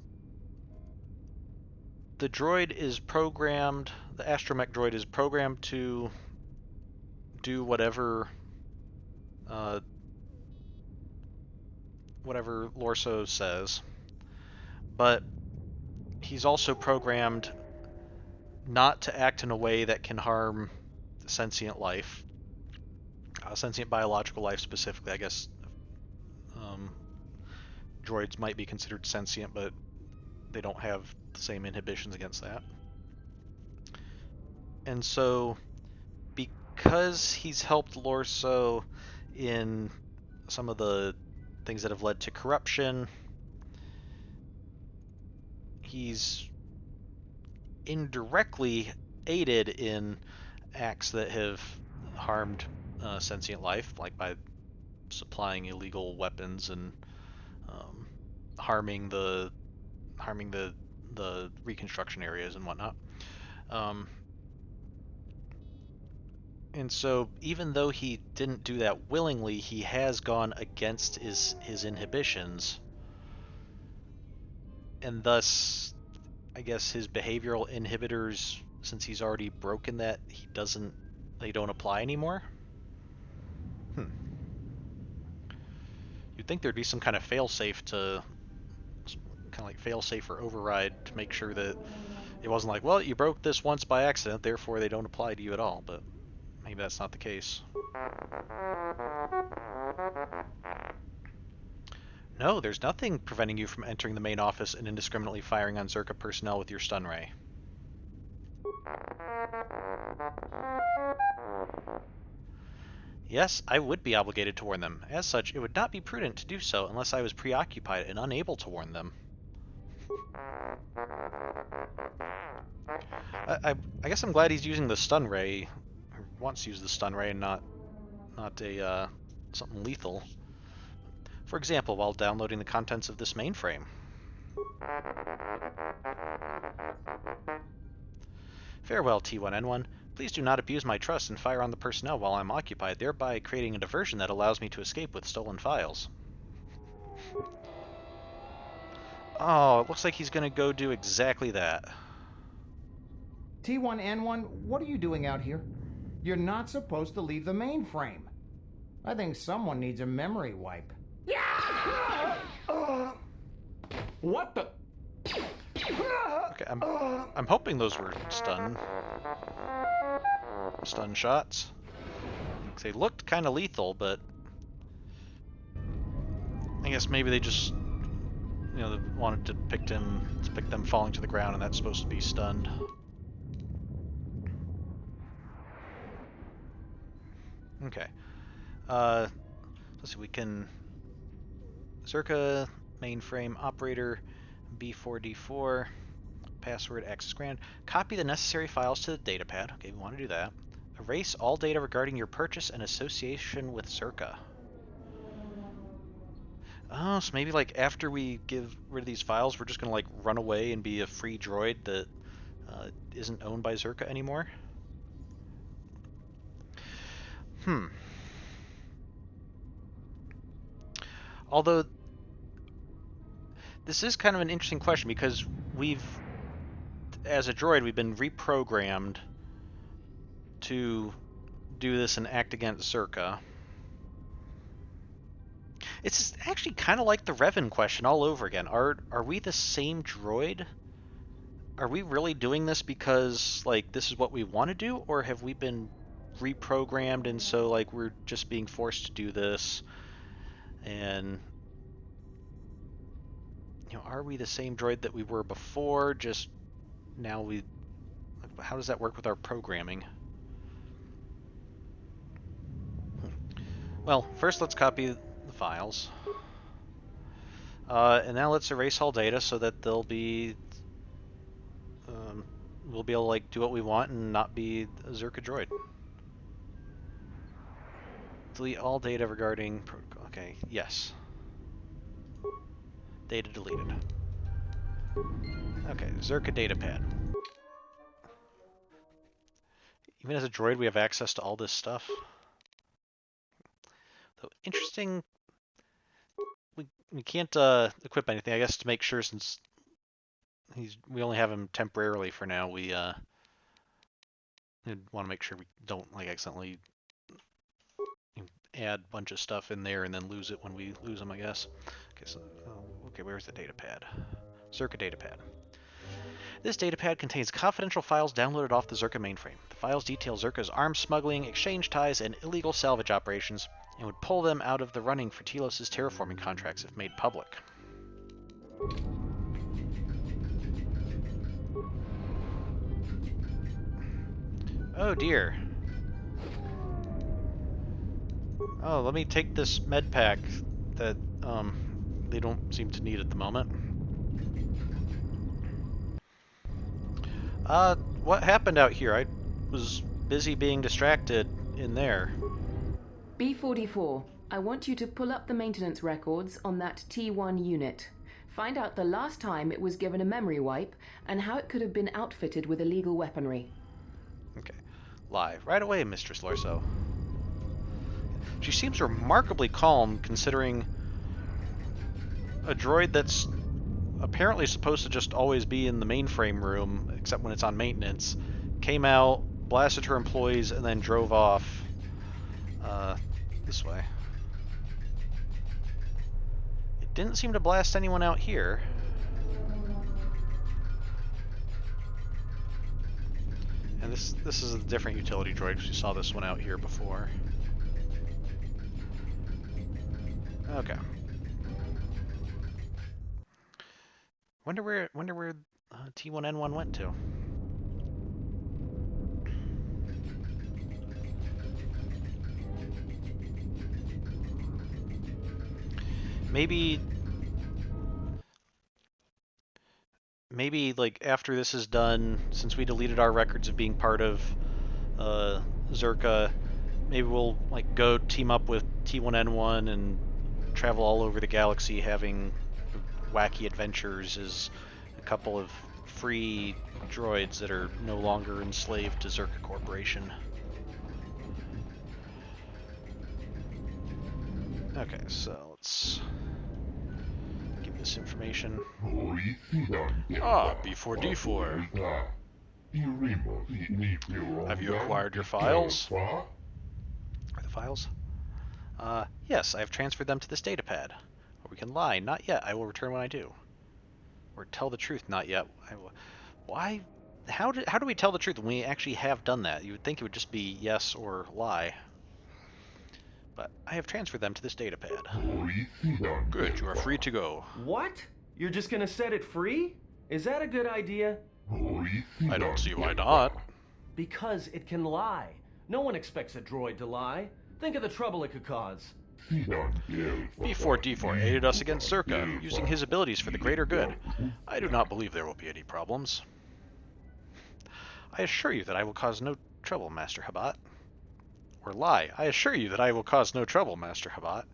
the droid is programmed, the astromech droid is programmed to do whatever Lorso says, but he's also programmed not to act in a way that can harm sentient life, sentient biological life specifically. I guess droids might be considered sentient, but they don't have the same inhibitions against that. And so, because he's helped Lorso in some of the things that have led to corruption, he's indirectly aided in acts that have harmed sentient life, like by supplying illegal weapons and harming the reconstruction areas and whatnot. And so, even though he didn't do that willingly, he has gone against his inhibitions, and thus, I guess his behavioral inhibitors, since he's already broken that, they don't apply anymore. You'd think there'd be some kind of fail-safe or override to make sure that it wasn't like, well, you broke this once by accident, therefore they don't apply to you at all, but maybe that's not the case. No, there's nothing preventing you from entering the main office and indiscriminately firing on Zerka personnel with your stun ray. Yes, I would be obligated to warn them. As such, it would not be prudent to do so unless I was preoccupied and unable to warn them. I guess I'm glad he's using the stun ray, or wants to use the stun ray and not something lethal. For example, while downloading the contents of this mainframe. Farewell, T1N1. Please do not abuse my trust and fire on the personnel while I'm occupied, thereby creating a diversion that allows me to escape with stolen files. Oh, it looks like he's gonna go do exactly that. T1N1, what are you doing out here? You're not supposed to leave the mainframe. I think someone needs a memory wipe. What the? Okay, I'm hoping those were stun shots. They looked kind of lethal, but I guess maybe they just, they wanted to depict them falling to the ground, and that's supposed to be stunned. Okay. Let's see. We can Zerka mainframe operator B4D4 password access granted. Copy the necessary files to the datapad. Okay, we want to do that. Erase all data regarding your purchase and association with Zerka. Oh, so maybe like after we give rid of these files, we're just gonna like run away and be a free droid that isn't owned by Zerka anymore. Although This is kind of an interesting question because as a droid, we've been reprogrammed to do this and act against Zerka. It's actually kind of like the Revan question all over again. Are we the same droid? Are we really doing this because, like, this is what we want to do, or have we been reprogrammed and so, like, we're just being forced to do this? And, you know, are we the same droid that we were before, just now how does that work with our programming? Well, first let's copy the files. And now let's erase all data so that they'll be... we'll be able to, like, do what we want and not be a Zerka droid. Delete all data regarding protocol. Okay, yes. Data deleted. Okay, Zerka datapad. Even as a droid, we have access to all this stuff. So interesting. We can't equip anything, I guess, to make sure, since we only have him temporarily for now. We want to make sure we don't, like, accidentally add a bunch of stuff in there and then lose it when we lose them, I guess. Okay, so okay, where's the datapad? Zerka datapad. This datapad contains confidential files downloaded off the Zerka mainframe. The files detail Zerka's arms smuggling, exchange ties, and illegal salvage operations, and would pull them out of the running for Telos' terraforming contracts if made public. Oh dear. Oh, let me take this med pack that they don't seem to need at the moment. What happened out here? I was busy being distracted in there. B44, I want you to pull up the maintenance records on that T1 unit. Find out the last time it was given a memory wipe and how it could have been outfitted with illegal weaponry. Okay. Live. Right away, Mistress Lorso. She seems remarkably calm considering a droid that's apparently supposed to just always be in the mainframe room, except when it's on maintenance, came out, blasted her employees, and then drove off this way. It didn't seem to blast anyone out here. And this is a different utility droid, because we saw this one out here before. Okay. Wonder where T1N1 went to. Maybe like after this is done, since we deleted our records of being part of Zerka, maybe we'll like go team up with T1N1 and travel all over the galaxy having wacky adventures as a couple of free droids that are no longer enslaved to Zerka Corporation. Okay, so let's give this information. Ah, B4D4. Have you acquired your files? Are the files? Yes, I have transferred them to this datapad. Or we can lie, not yet, I will return when I do. Or tell the truth, not yet. Why? How do we tell the truth when we actually have done that? You would think it would just be yes or lie. But I have transferred them to this datapad. Good, you are free to go. What? You're just gonna set it free? Is that a good idea? I don't see why not. Because it can lie. No one expects a droid to lie. Think of the trouble it could cause. B4D4 aided us against Zerka, using his abilities for the greater good. I do not believe there will be any problems. I assure you that I will cause no trouble, Master Habat. Or lie. I assure you that I will cause no trouble, Master Habat.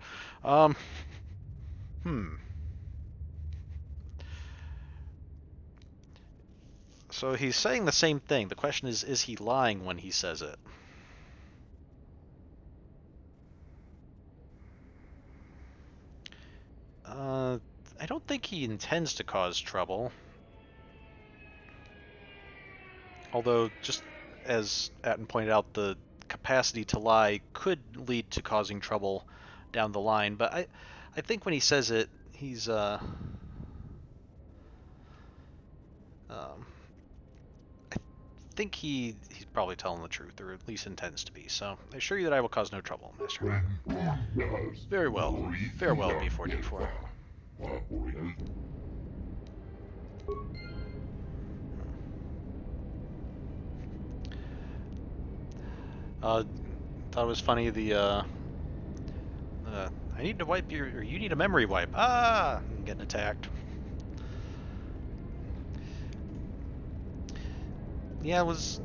So he's saying the same thing. The question is he lying when he says it? I don't think think he intends to cause trouble. Although, just as Atten pointed out, the capacity to lie could lead to causing trouble down the line. But I think when he says it, he's I think he's probably telling the truth, or at least intends to be. So I assure you that I will cause no trouble, Master. Very well. Farewell, B4D4. Thought it was funny, I need to wipe your, or you need a memory wipe. Ah! I'm getting attacked. Yeah, it was...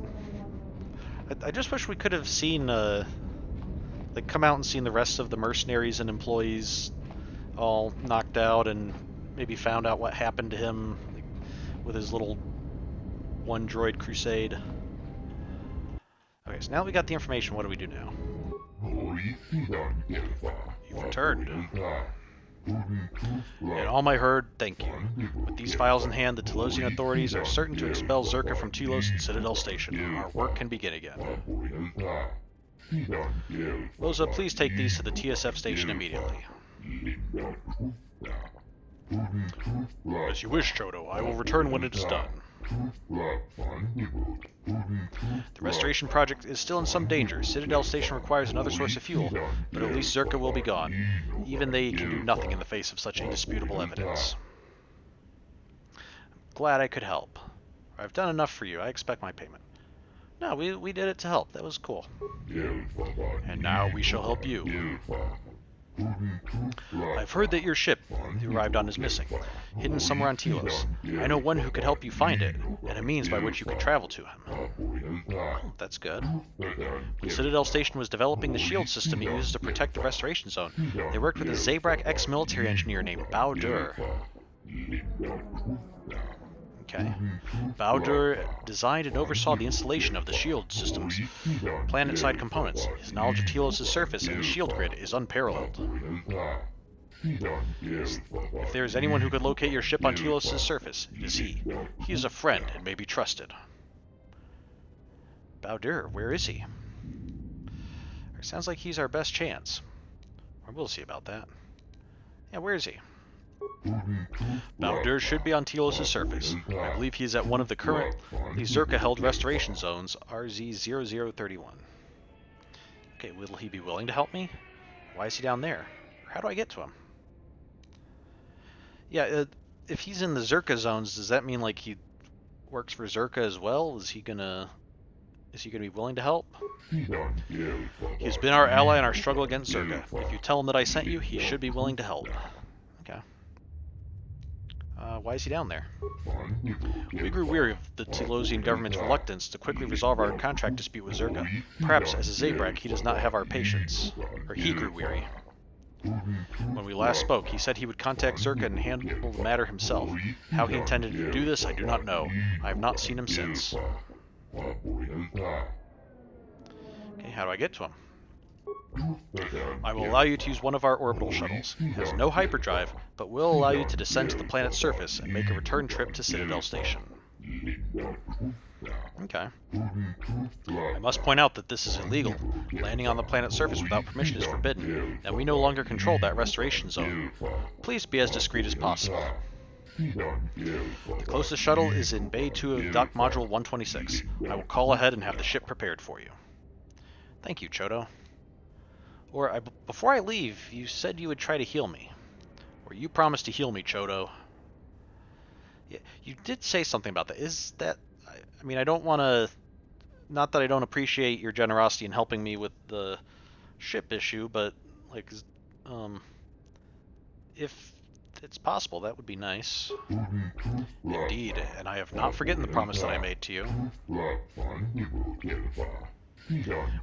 I just wish we could have seen, like, come out and seen the rest of the mercenaries and employees all knocked out and maybe found out what happened to him, like, with his little one droid crusade. Okay, so now that we got the information, what do we do now? You've returned. In all my herd, thank you. With these files in hand, the Telosian authorities are certain to expel Zerka from Telos and Citadel Station. Our work can begin again. Loza, please take these to the TSF station immediately. As you wish, Chodo. I will return when it is done. The restoration project is still in some danger. Citadel Station requires another source of fuel, but at least Zerka will be gone. Even they can do nothing in the face of such indisputable evidence. I'm glad I could help. I've done enough for you. I expect my payment. No, we did it to help. That was cool. And now we shall help you. I've heard that your ship you arrived on is missing, hidden somewhere on Telos. I know one who could help you find it, and a means by which you could travel to him. Oh, that's good. When Citadel Station was developing the shield system it uses to protect the restoration zone, they worked with a Zabrak ex-military engineer named Baudur. Okay. Baudur designed and oversaw the installation of the shield system's planet-side components. His knowledge of Telos' surface and the shield grid is unparalleled. If there is anyone who could locate your ship on Telos' surface, it is he. He is a friend and may be trusted. Baudur, where is he? It sounds like he's our best chance. Or we'll see about that. Yeah, where is he? Baudur should be on Telos' surface. I believe he is at one of the currently Zerka-held restoration zones, RZ0031. Okay, will he be willing to help me? Why is he down there? Or how do I get to him? Yeah, if he's in the Zerka zones, does that mean like he works for Zerka as well? Is he gonna be willing to help? He's been our ally in our struggle against Zerka. If you tell him that I sent you, he should be willing to help. Okay. Why is he down there? We grew weary of the Telosian government's reluctance to quickly resolve our contract dispute with Zerka. Perhaps, as a Zabrak, he does not have our patience. Or he grew weary. When we last spoke, he said he would contact Zerka and handle the matter himself. How he intended to do this, I do not know. I have not seen him since. Okay, how do I get to him? I will allow you to use one of our orbital shuttles. It has no hyperdrive, but will allow you to descend to the planet's surface and make a return trip to Citadel Station. Okay. I must point out that this is illegal. Landing on the planet's surface without permission is forbidden, and we no longer control that restoration zone. Please be as discreet as possible. The closest shuttle is in Bay 2 of Dock Module 126. I will call ahead and have the ship prepared for you. Thank you, Chodo. Before I leave, you said you would try to heal me. Or you promised to heal me, Chodo. Yeah, you did say something about that. Is that... I mean, I don't want to... Not that I don't appreciate your generosity in helping me with the ship issue, but, like, if it's possible, that would be nice. Indeed, and I have not forgotten the promise that I made to you.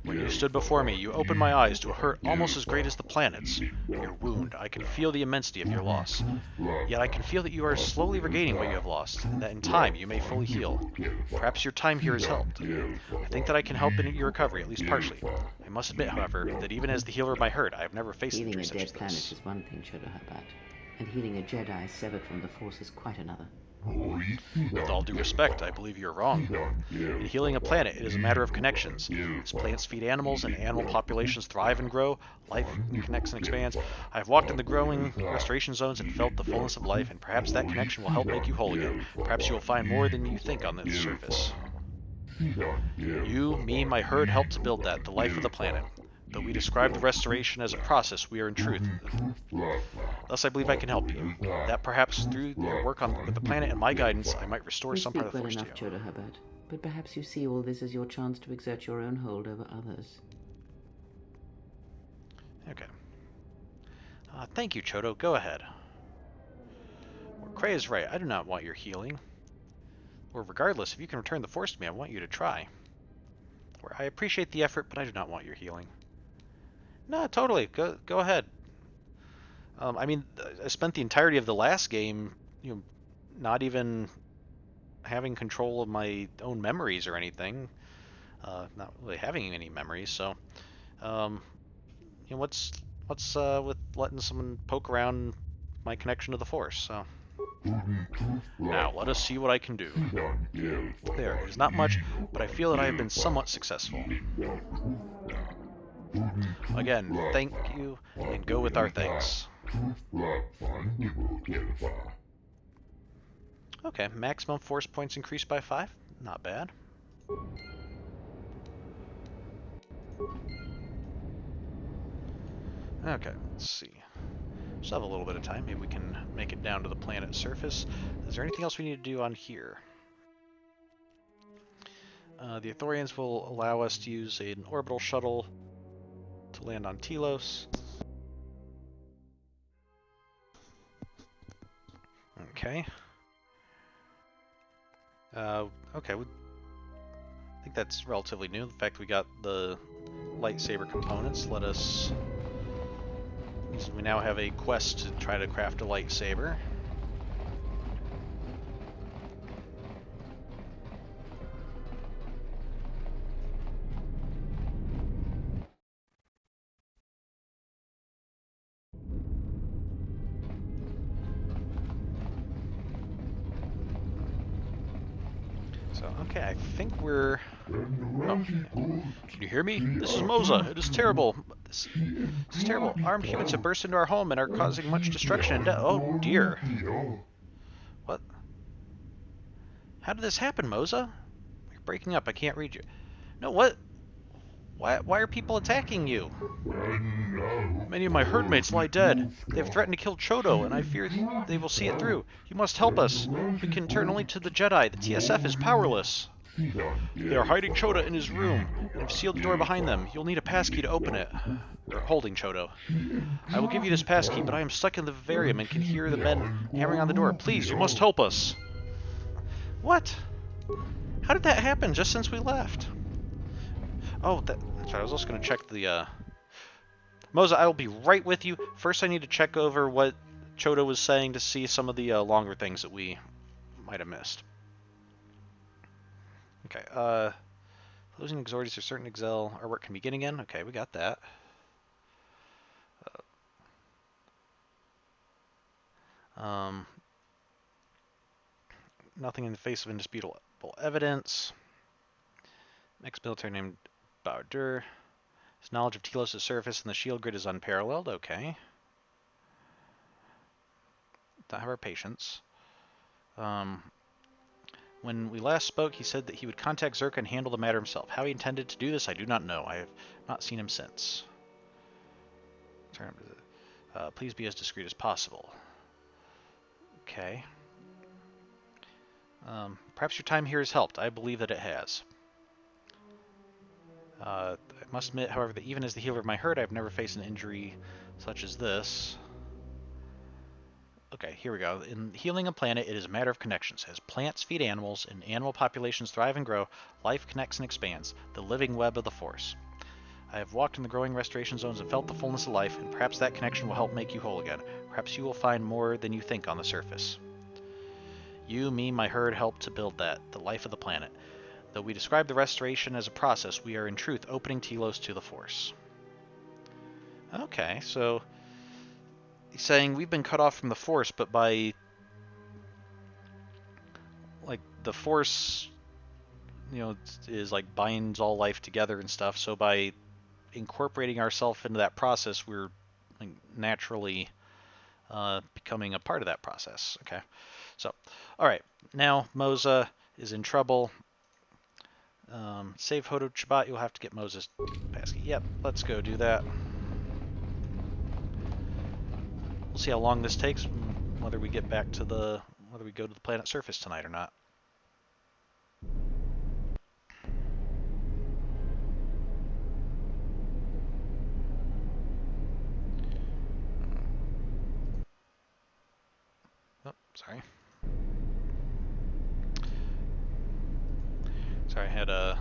When you stood before me, you opened my eyes to a hurt almost as great as the planet's. Your wound, I can feel the immensity of your loss. Yet I can feel that you are slowly regaining what you have lost, and that in time you may fully heal. Perhaps your time here has helped. I think that I can help in your recovery, at least partially. I must admit, however, that even as the healer of my hurt, I have never faced Healing injury a such dead as planet this. is one thing, Chodo Habat. and healing a Jedi severed from the Force is quite another. With all due respect, I believe you're wrong. In healing a planet, it is a matter of connections. As plants feed animals and animal populations thrive and grow, life connects and expands. I have walked in the growing restoration zones and felt the fullness of life, and perhaps that connection will help make you whole again. Perhaps you will find more than you think on the surface. You, me, my herd helped to build that, the life of the planet. Though we describe the restoration as a process, we are in truth. Thus, I believe I can help you. That perhaps through your work with the planet and my guidance, I might restore You some part speak of the well Force to enough, you. Choda Hubbard, but perhaps you see all this as your chance to exert your own hold over others. Okay. Thank you, Chodo. Go ahead. Cray is right. I do not want your healing. Or regardless, if you can return the Force to me, I want you to try. Or I appreciate the effort, but I do not want your healing. No, totally. Go ahead. I mean, I spent the entirety of the last game, not even having control of my own memories or anything. Not really having any memories. So, what's with letting someone poke around my connection to the Force? So. Now, let us see what I can do. There, it is not much, but I feel that I have been somewhat successful. Again, thank you, and go with our thanks. Okay, maximum Force points increased by 5. Not bad. Okay, let's see. Still have a little bit of time. Maybe we can make it down to the planet's surface. Is there anything else we need to do on here? The Ithorians will allow us to use an orbital shuttle to land on Telos. Okay. Okay. I think that's relatively new. The fact we got the lightsaber components let us... We now have a quest to try to craft a lightsaber. So, okay, I think we're... Oh. Can you hear me? This is Moza. It is terrible. This is terrible. Armed humans have burst into our home and are causing much destruction and death. Oh, dear. What? How did this happen, Moza? You're breaking up. I can't read you. No, what? Why are people attacking you? Many of my herdmates lie dead. They have threatened to kill Chodo, and I fear they will see it through. You must help us. We can turn only to the Jedi. The TSF is powerless. They are hiding Chodo in his room, and have sealed the door behind them. You'll need a passkey to open it. Or holding Chodo. I will give you this passkey, but I am stuck in the vivarium and can hear the men hammering on the door. Please, you must help us. What? How did that happen just since we left? Oh, that's right. I was also going to check the... Moza, I will be right with you. First, I need to check over what Chodo was saying to see some of the longer things that we might have missed. Okay, losing exordies or certain Excel, our work can begin again. Okay, we got that. Nothing in the face of indisputable evidence. Ex-military named Baudur. His knowledge of Telos' surface and the shield grid is unparalleled. Okay. Don't have our patience. When we last spoke, he said that he would contact Zerka and handle the matter himself. How he intended to do this, I do not know. I have not seen him since. Please be as discreet as possible. Okay. Perhaps your time here has helped. I believe that it has. I must admit, however, that even as the healer of my herd, I've never faced an injury such as this. Okay, here we go. In healing a planet, it is a matter of connections. As plants feed animals and animal populations thrive and grow, life connects and expands, the living web of the Force. I have walked in the growing restoration zones and felt the fullness of life, and perhaps that connection will help make you whole again. Perhaps you will find more than you think on the surface. You, me, my herd helped to build that, the life of the planet. Though we describe the restoration as a process, we are in truth opening Telos to the Force. Okay, so saying we've been cut off from the Force, but by like the Force, you know, is like binds all life together and stuff. So by incorporating ourselves into that process, we're like, naturally becoming a part of that process. Okay, so all right, now Moza is in trouble. Save Hodo Chabat, you'll have to get Moses passkey. Yep, let's go do that. We'll see how long this takes, whether we get back to whether we go to the planet surface tonight or not. Oh, sorry. Sorry, I had a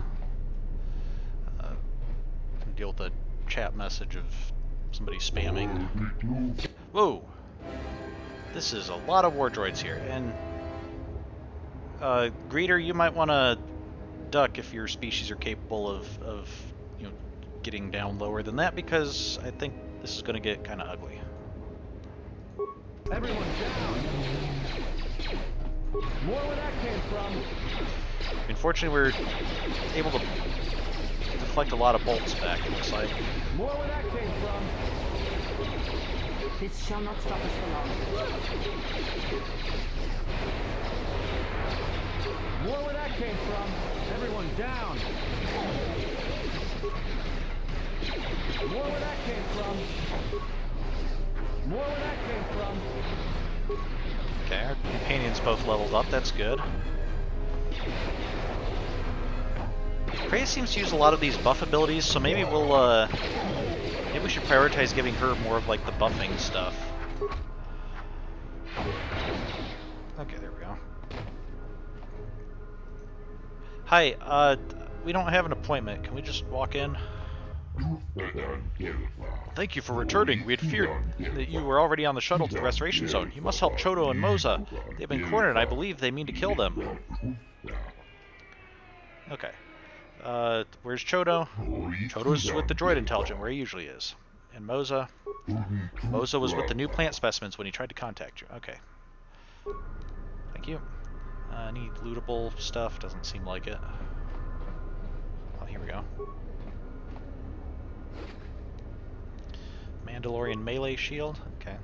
deal with a chat message of somebody spamming. Whoa! This is a lot of war droids here, and Greeter, you might want to duck if your species are capable of you know, getting down lower than that, because I think this is going to get kind of ugly. Everyone down! More where that came from! Unfortunately, we're able to deflect a lot of bolts back, it looks like. More where that came from! This shall not stop us for long. More where that came from! Everyone down! More where that came from! More where that came from! Okay, our companions both leveled up, that's good. Kreia seems to use a lot of these buff abilities, so maybe maybe we should prioritize giving her more of like the buffing stuff. Okay, there we go. Hi, we don't have an appointment. Can we just walk in? Thank you for returning. We had feared that you were already on the shuttle to the restoration zone. You must help Chodo and Moza. They've been cornered, and I believe they mean to kill them. Okay. Where's Chodo? Chodo's with the droid intelligent, where he usually is. And Moza? Moza was with the new plant specimens when he tried to contact you. Okay. Thank you. Any lootable stuff? Doesn't seem like it. Oh, here we go. Mandalorian melee shield. Okay.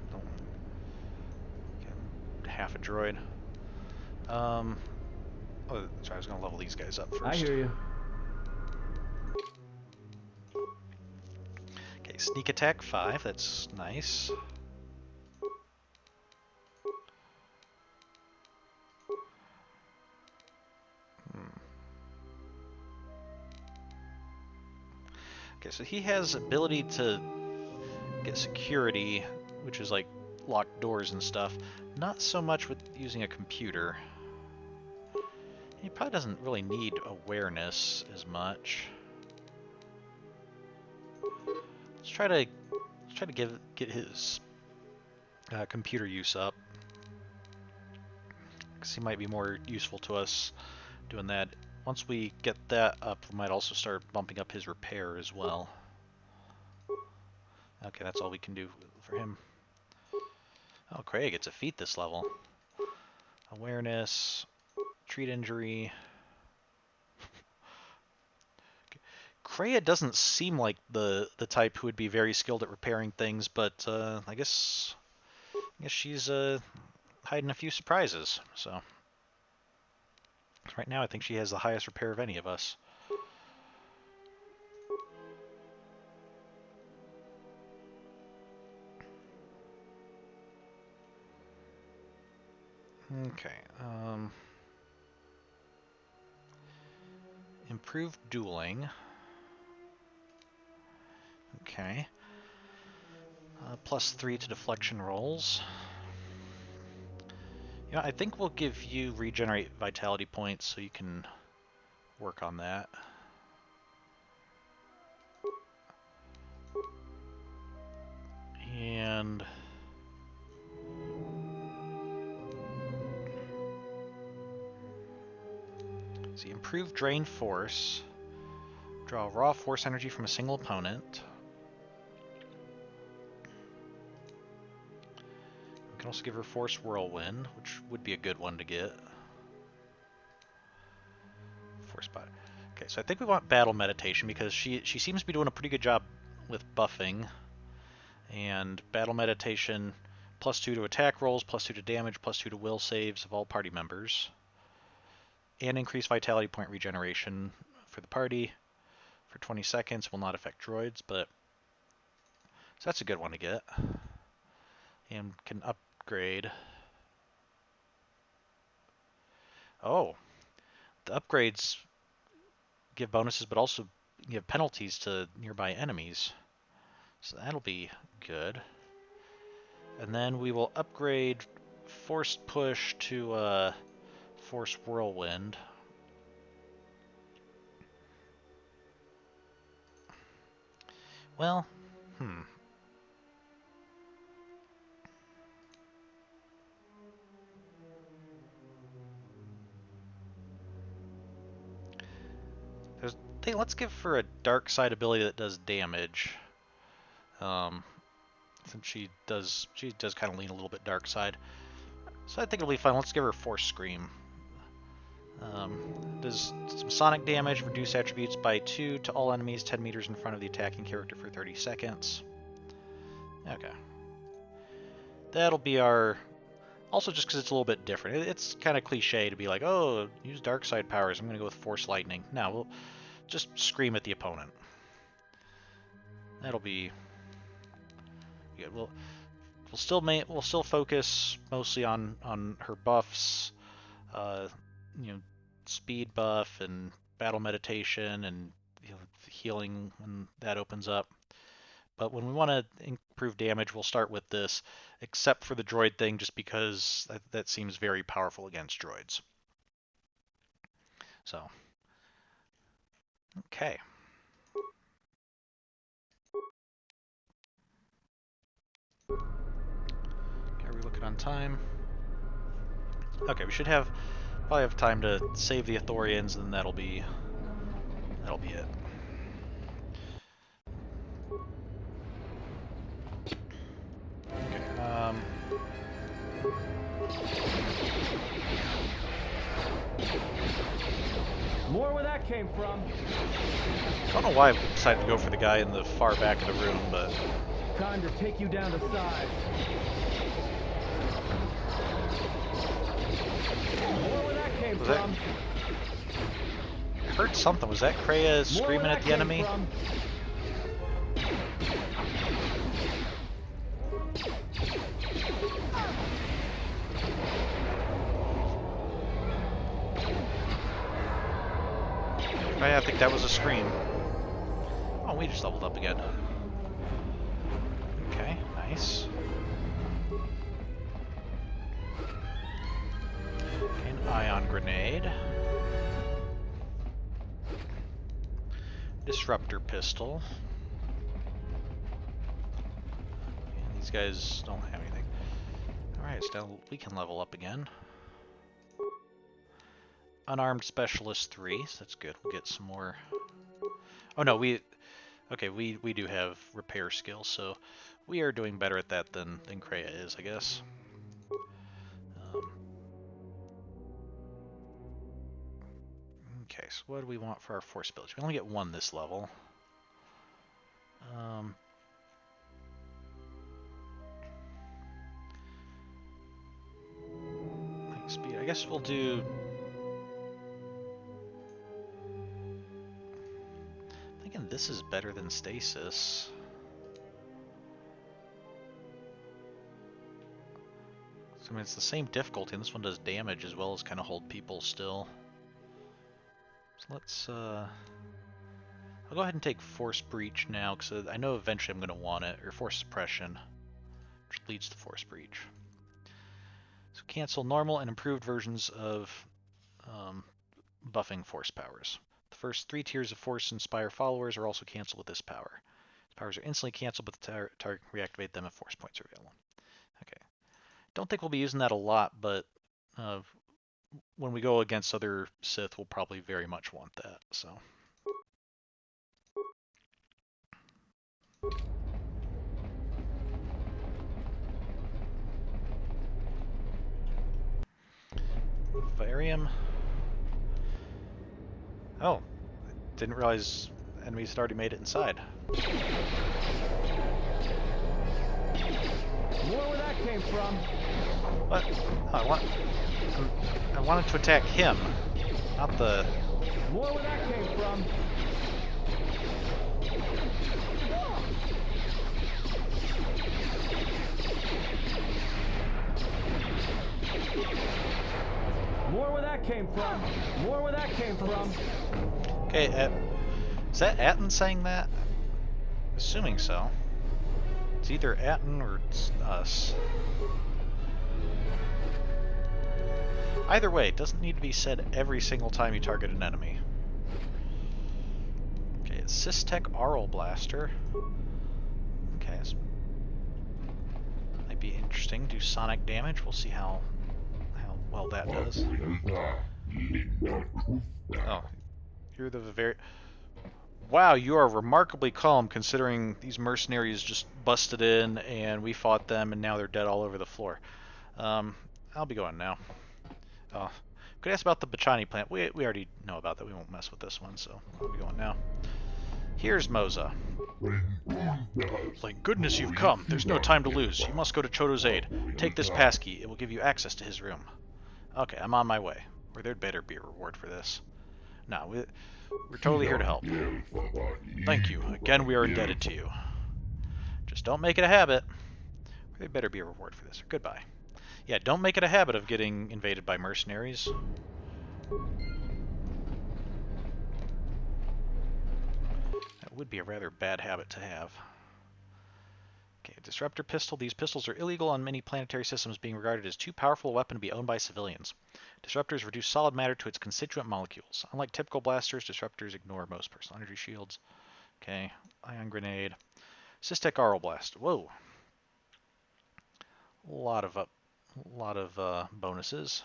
Half a droid. Oh, sorry, I was going to level these guys up first. I hear you. Okay, sneak attack 5. That's nice. Okay, so he has ability to get security, which is like locked doors and stuff. Not so much with using a computer. He probably doesn't really need awareness as much. Let's try to get his computer use up, because he might be more useful to us doing that. Once we get that up, we might also start bumping up his repair as well. Okay, that's all we can do for him. Oh, Kreia gets a feat this level. Awareness, treat injury. Kreia doesn't seem like the type who would be very skilled at repairing things, but I guess she's hiding a few surprises. So right now, I think she has the highest repair of any of us. Okay. Improved dueling. Okay. +3 to deflection rolls. You know, I think we'll give you regenerate vitality points so you can work on that. And see, improved drain force. Draw raw force energy from a single opponent. Can also give her Force Whirlwind, which would be a good one to get. Force Body. Okay, so I think we want Battle Meditation because she seems to be doing a pretty good job with buffing. And Battle Meditation, +2 to attack rolls, +2 to damage, +2 to will saves of all party members. And increased Vitality Point regeneration for the party for 20 seconds. Will not affect droids, but... So that's a good one to get. And can upgrade. Oh, the upgrades give bonuses, but also give penalties to nearby enemies. So that'll be good. And then we will upgrade Forced Push to Force Whirlwind. Well, let's give her a dark side ability that does damage. Since she does kind of lean a little bit dark side. So I think it'll be fun. Let's give her Force Scream. Does some sonic damage, reduce attributes by 2 to all enemies 10 meters in front of the attacking character for 30 seconds. Okay. That'll be our... Also just because it's a little bit different. It's kind of cliche to be like, oh, use dark side powers. I'm going to go with Force Lightning. No, we'll just scream at the opponent. That'll be good. We'll still focus mostly on her buffs, speed buff and battle meditation and healing when that opens up. But when we want to improve damage, we'll start with this, except for the droid thing, just because that seems very powerful against droids. So, okay. Are we looking on time? Okay, we should probably have time to save the Ithorians, and then that'll be it. Okay. More where that came from. I don't know why I decided to go for the guy in the far back of the room, but... Time to take you down to size. More where that came from. I heard something. Was that Kreia screaming at the enemy? From. I think that was a scream. Oh, we just leveled up again. Okay, nice. An ion grenade. Disruptor pistol. And these guys don't have anything. Alright, so now we can level up again. Unarmed Specialist 3, so that's good. We'll get some more... Oh no, we do have repair skills, so we are doing better at that than Kreia is, I guess. Okay, so what do we want for our force abilities? We only get one this level. Speed. I guess we'll do... Thinking this is better than stasis. So, I mean, it's the same difficulty, and this one does damage as well as kind of hold people still. So let's, I'll go ahead and take Force Breach now, because I know eventually I'm going to want it, or Force Suppression, which leads to Force Breach. So cancel normal and improved versions of buffing Force powers. The first 3 tiers of Force Inspire followers are also canceled with this power. These powers are instantly canceled, but the target can reactivate them if Force points are available. Okay. Don't think we'll be using that a lot, but when we go against other Sith, we'll probably very much want that, so... Vivarium. Oh, didn't realize enemies had already made it inside. More where that came from. What? Oh, I wanted to attack him, not the... More where that came from. More where that came from. More where that came from. Okay, is that Atten saying that? Assuming so. It's either Atten or it's us. Either way, it doesn't need to be said every single time you target an enemy. Okay, it's Systech Aural Blaster. Okay, this might be interesting. Do sonic damage. We'll see how well that does. Oh, you're the very... Wow, you are remarkably calm considering these mercenaries just busted in and we fought them and now they're dead all over the floor. I'll be going now. Could ask about the Bachani plant. We already know about that. We won't mess with this one, so I'll be going now. Here's Moza. Thank goodness you've come. There's no time to lose. You must go to Chodo's aid. Take this passkey. It will give you access to his room. Okay, I'm on my way. Or there'd better be a reward for this. No, we're totally here to help. Thank you. Again, we are indebted to you. Just don't make it a habit. There better be a reward for this. Or goodbye. Yeah, don't make it a habit of getting invaded by mercenaries. That would be a rather bad habit to have. Okay, disruptor pistol. These pistols are illegal on many planetary systems, being regarded as too powerful a weapon to be owned by civilians. Disruptors reduce solid matter to its constituent molecules. Unlike typical blasters, disruptors ignore most personal energy shields. Okay, ion grenade. Systech Aural Blast. Whoa. A lot of bonuses.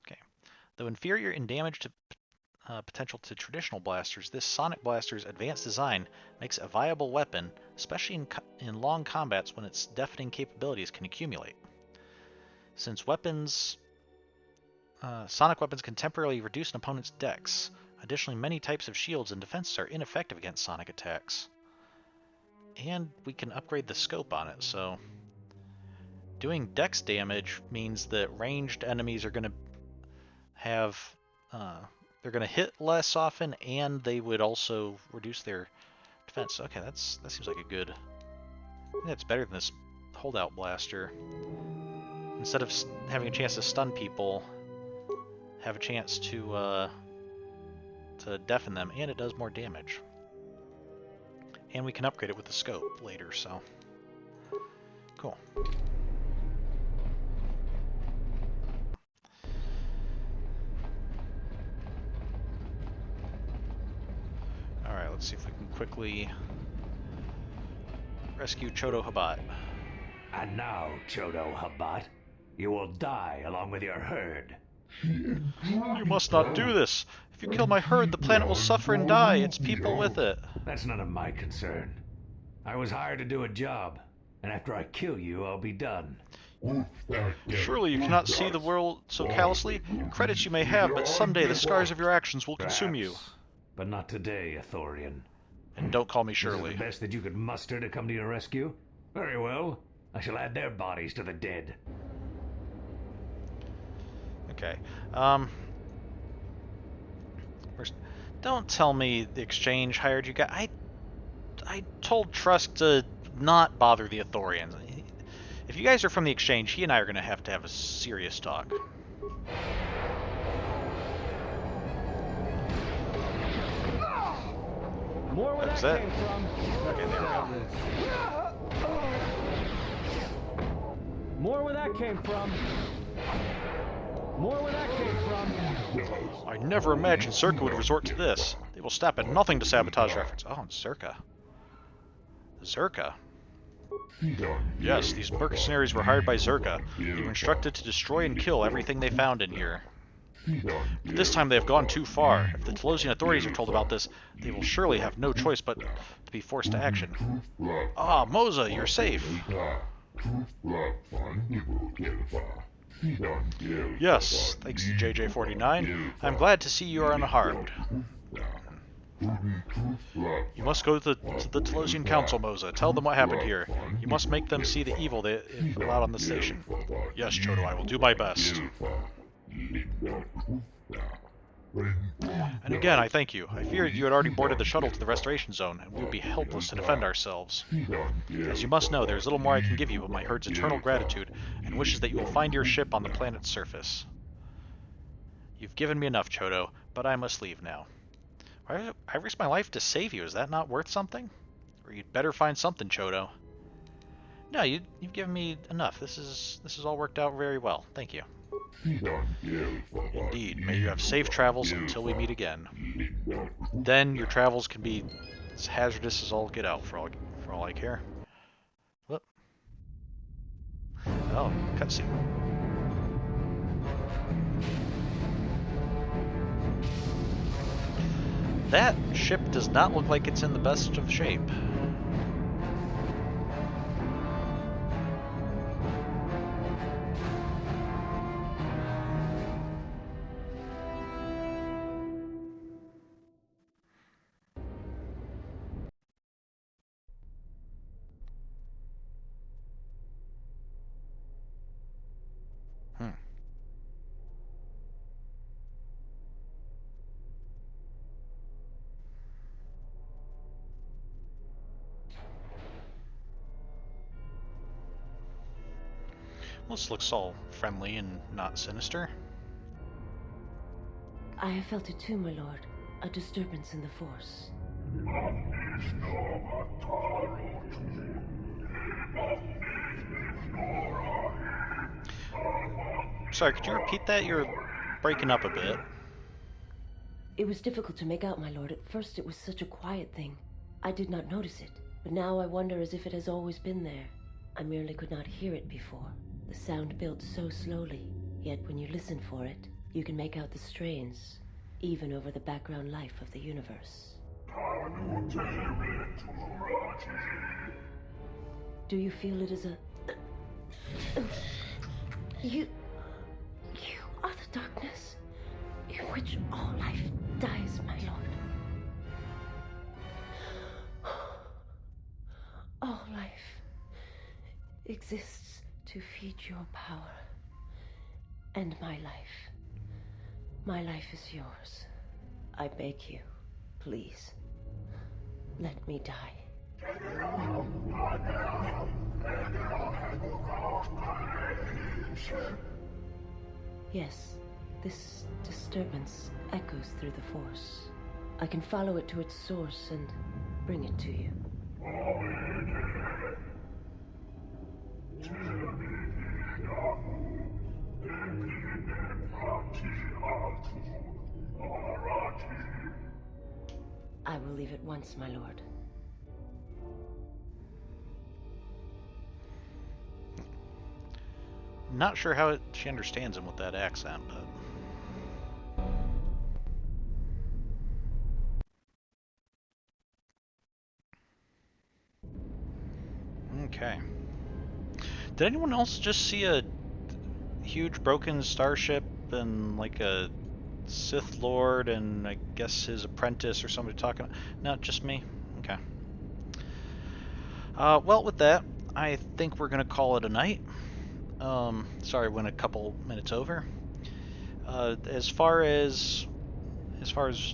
Okay. Though inferior in damage to potential to traditional blasters, this sonic blaster's advanced design makes it a viable weapon, especially in long combats when its deafening capabilities can accumulate. Since sonic weapons can temporarily reduce an opponent's dex. Additionally, many types of shields and defenses are ineffective against sonic attacks. And we can upgrade the scope on it, so... Doing dex damage means that ranged enemies are going to have... they're going to hit less often, and they would also reduce their defense. Okay, that seems like a good... I think that's better than this holdout blaster. Instead of having a chance to stun people, have a chance to deafen them, and it does more damage. And we can upgrade it with the scope later, so... Cool. Alright, let's see if we can quickly rescue Chodo Habat. And now, Chodo Habat, you will die along with your herd. You must not do this! If you kill my herd, the planet will suffer and die, its people with it. That's none of my concern. I was hired to do a job, and after I kill you, I'll be done. Surely you cannot see the world so callously? Credits you may have, but someday the scars of your actions will consume you. But not today, Ithorian. And don't call me Shirley. This is the best that you could muster to come to your rescue? Very well. I shall add their bodies to the dead. Okay. Don't tell me the Exchange hired you guys. I told Trusk to not bother the Ithorians. If you guys are from the Exchange, he and I are going to have a serious talk. More where that came from. Okay, there we go. More where that came from. More where that came from. I never imagined Zerka would resort to this. They will stop at nothing to sabotage efforts. Oh, Zerka. Zerka. Yes, these mercenaries were hired by Zerka. They were instructed to destroy and kill everything they found in here. But this time they have gone too far. If the Telosian authorities are told about this, they will surely have no choice but to be forced to action. Ah, Moza, you're safe. Yes, thanks to JJ49. I'm glad to see you are unharmed. You must go to the Telosian Council, Moza. Tell them what happened here. You must make them see the evil they allowed on the station. Yes, Chodo, I will do my best. And again, I thank you. I feared you had already boarded the shuttle to the restoration zone, and we would be helpless to defend ourselves. As you must know, there is little more I can give you but my herd's eternal gratitude, and wishes that you will find your ship on the planet's surface. You've given me enough, Chodo, but I must leave now. I risked my life to save you. Is that not worth something? Or you'd better find something, Chodo. No, you've given me enough. This is all worked out very well. Thank you. Indeed. May you have safe travels until we meet again. Then your travels can be as hazardous as all get out, for all I care. Whoop. Oh, cutscene. That ship does not look like it's in the best of shape. This looks all friendly and not sinister. I have felt it too, my lord. A disturbance in the Force. Sorry, could you repeat that? You're breaking up a bit. It was difficult to make out, my lord. At first it was such a quiet thing. I did not notice it. But now I wonder as if it has always been there. I merely could not hear it before. The sound built so slowly, yet when you listen for it, you can make out the strains, even over the background life of the universe. Do you feel it as a... You are the darkness in which all life dies, my lord. All life exists to feed your power. And my life is yours. I beg you, please, let me die. Yes, this disturbance echoes through the Force. I can follow it to its source and bring it to you. I will leave at once, my lord. Not sure how she understands him with that accent, but... Okay. Did anyone else just see a huge broken starship and like a Sith Lord and I guess his apprentice or somebody talking? Not just me? Okay. Well, with that, I think we're gonna call it a night. Sorry, went a couple minutes over. As far as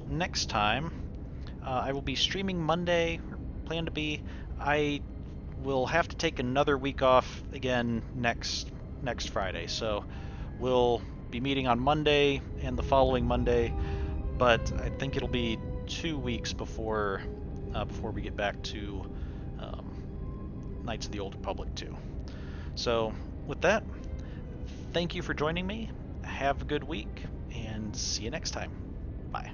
next time, I will be streaming Monday, or plan to be. I will have to take another week off again next Friday, so we'll be meeting on Monday and the following Monday, but I think it'll be 2 weeks before we get back to Knights of the Old Republic 2. So with that, thank you for joining me. Have a good week, and see you next time. Bye.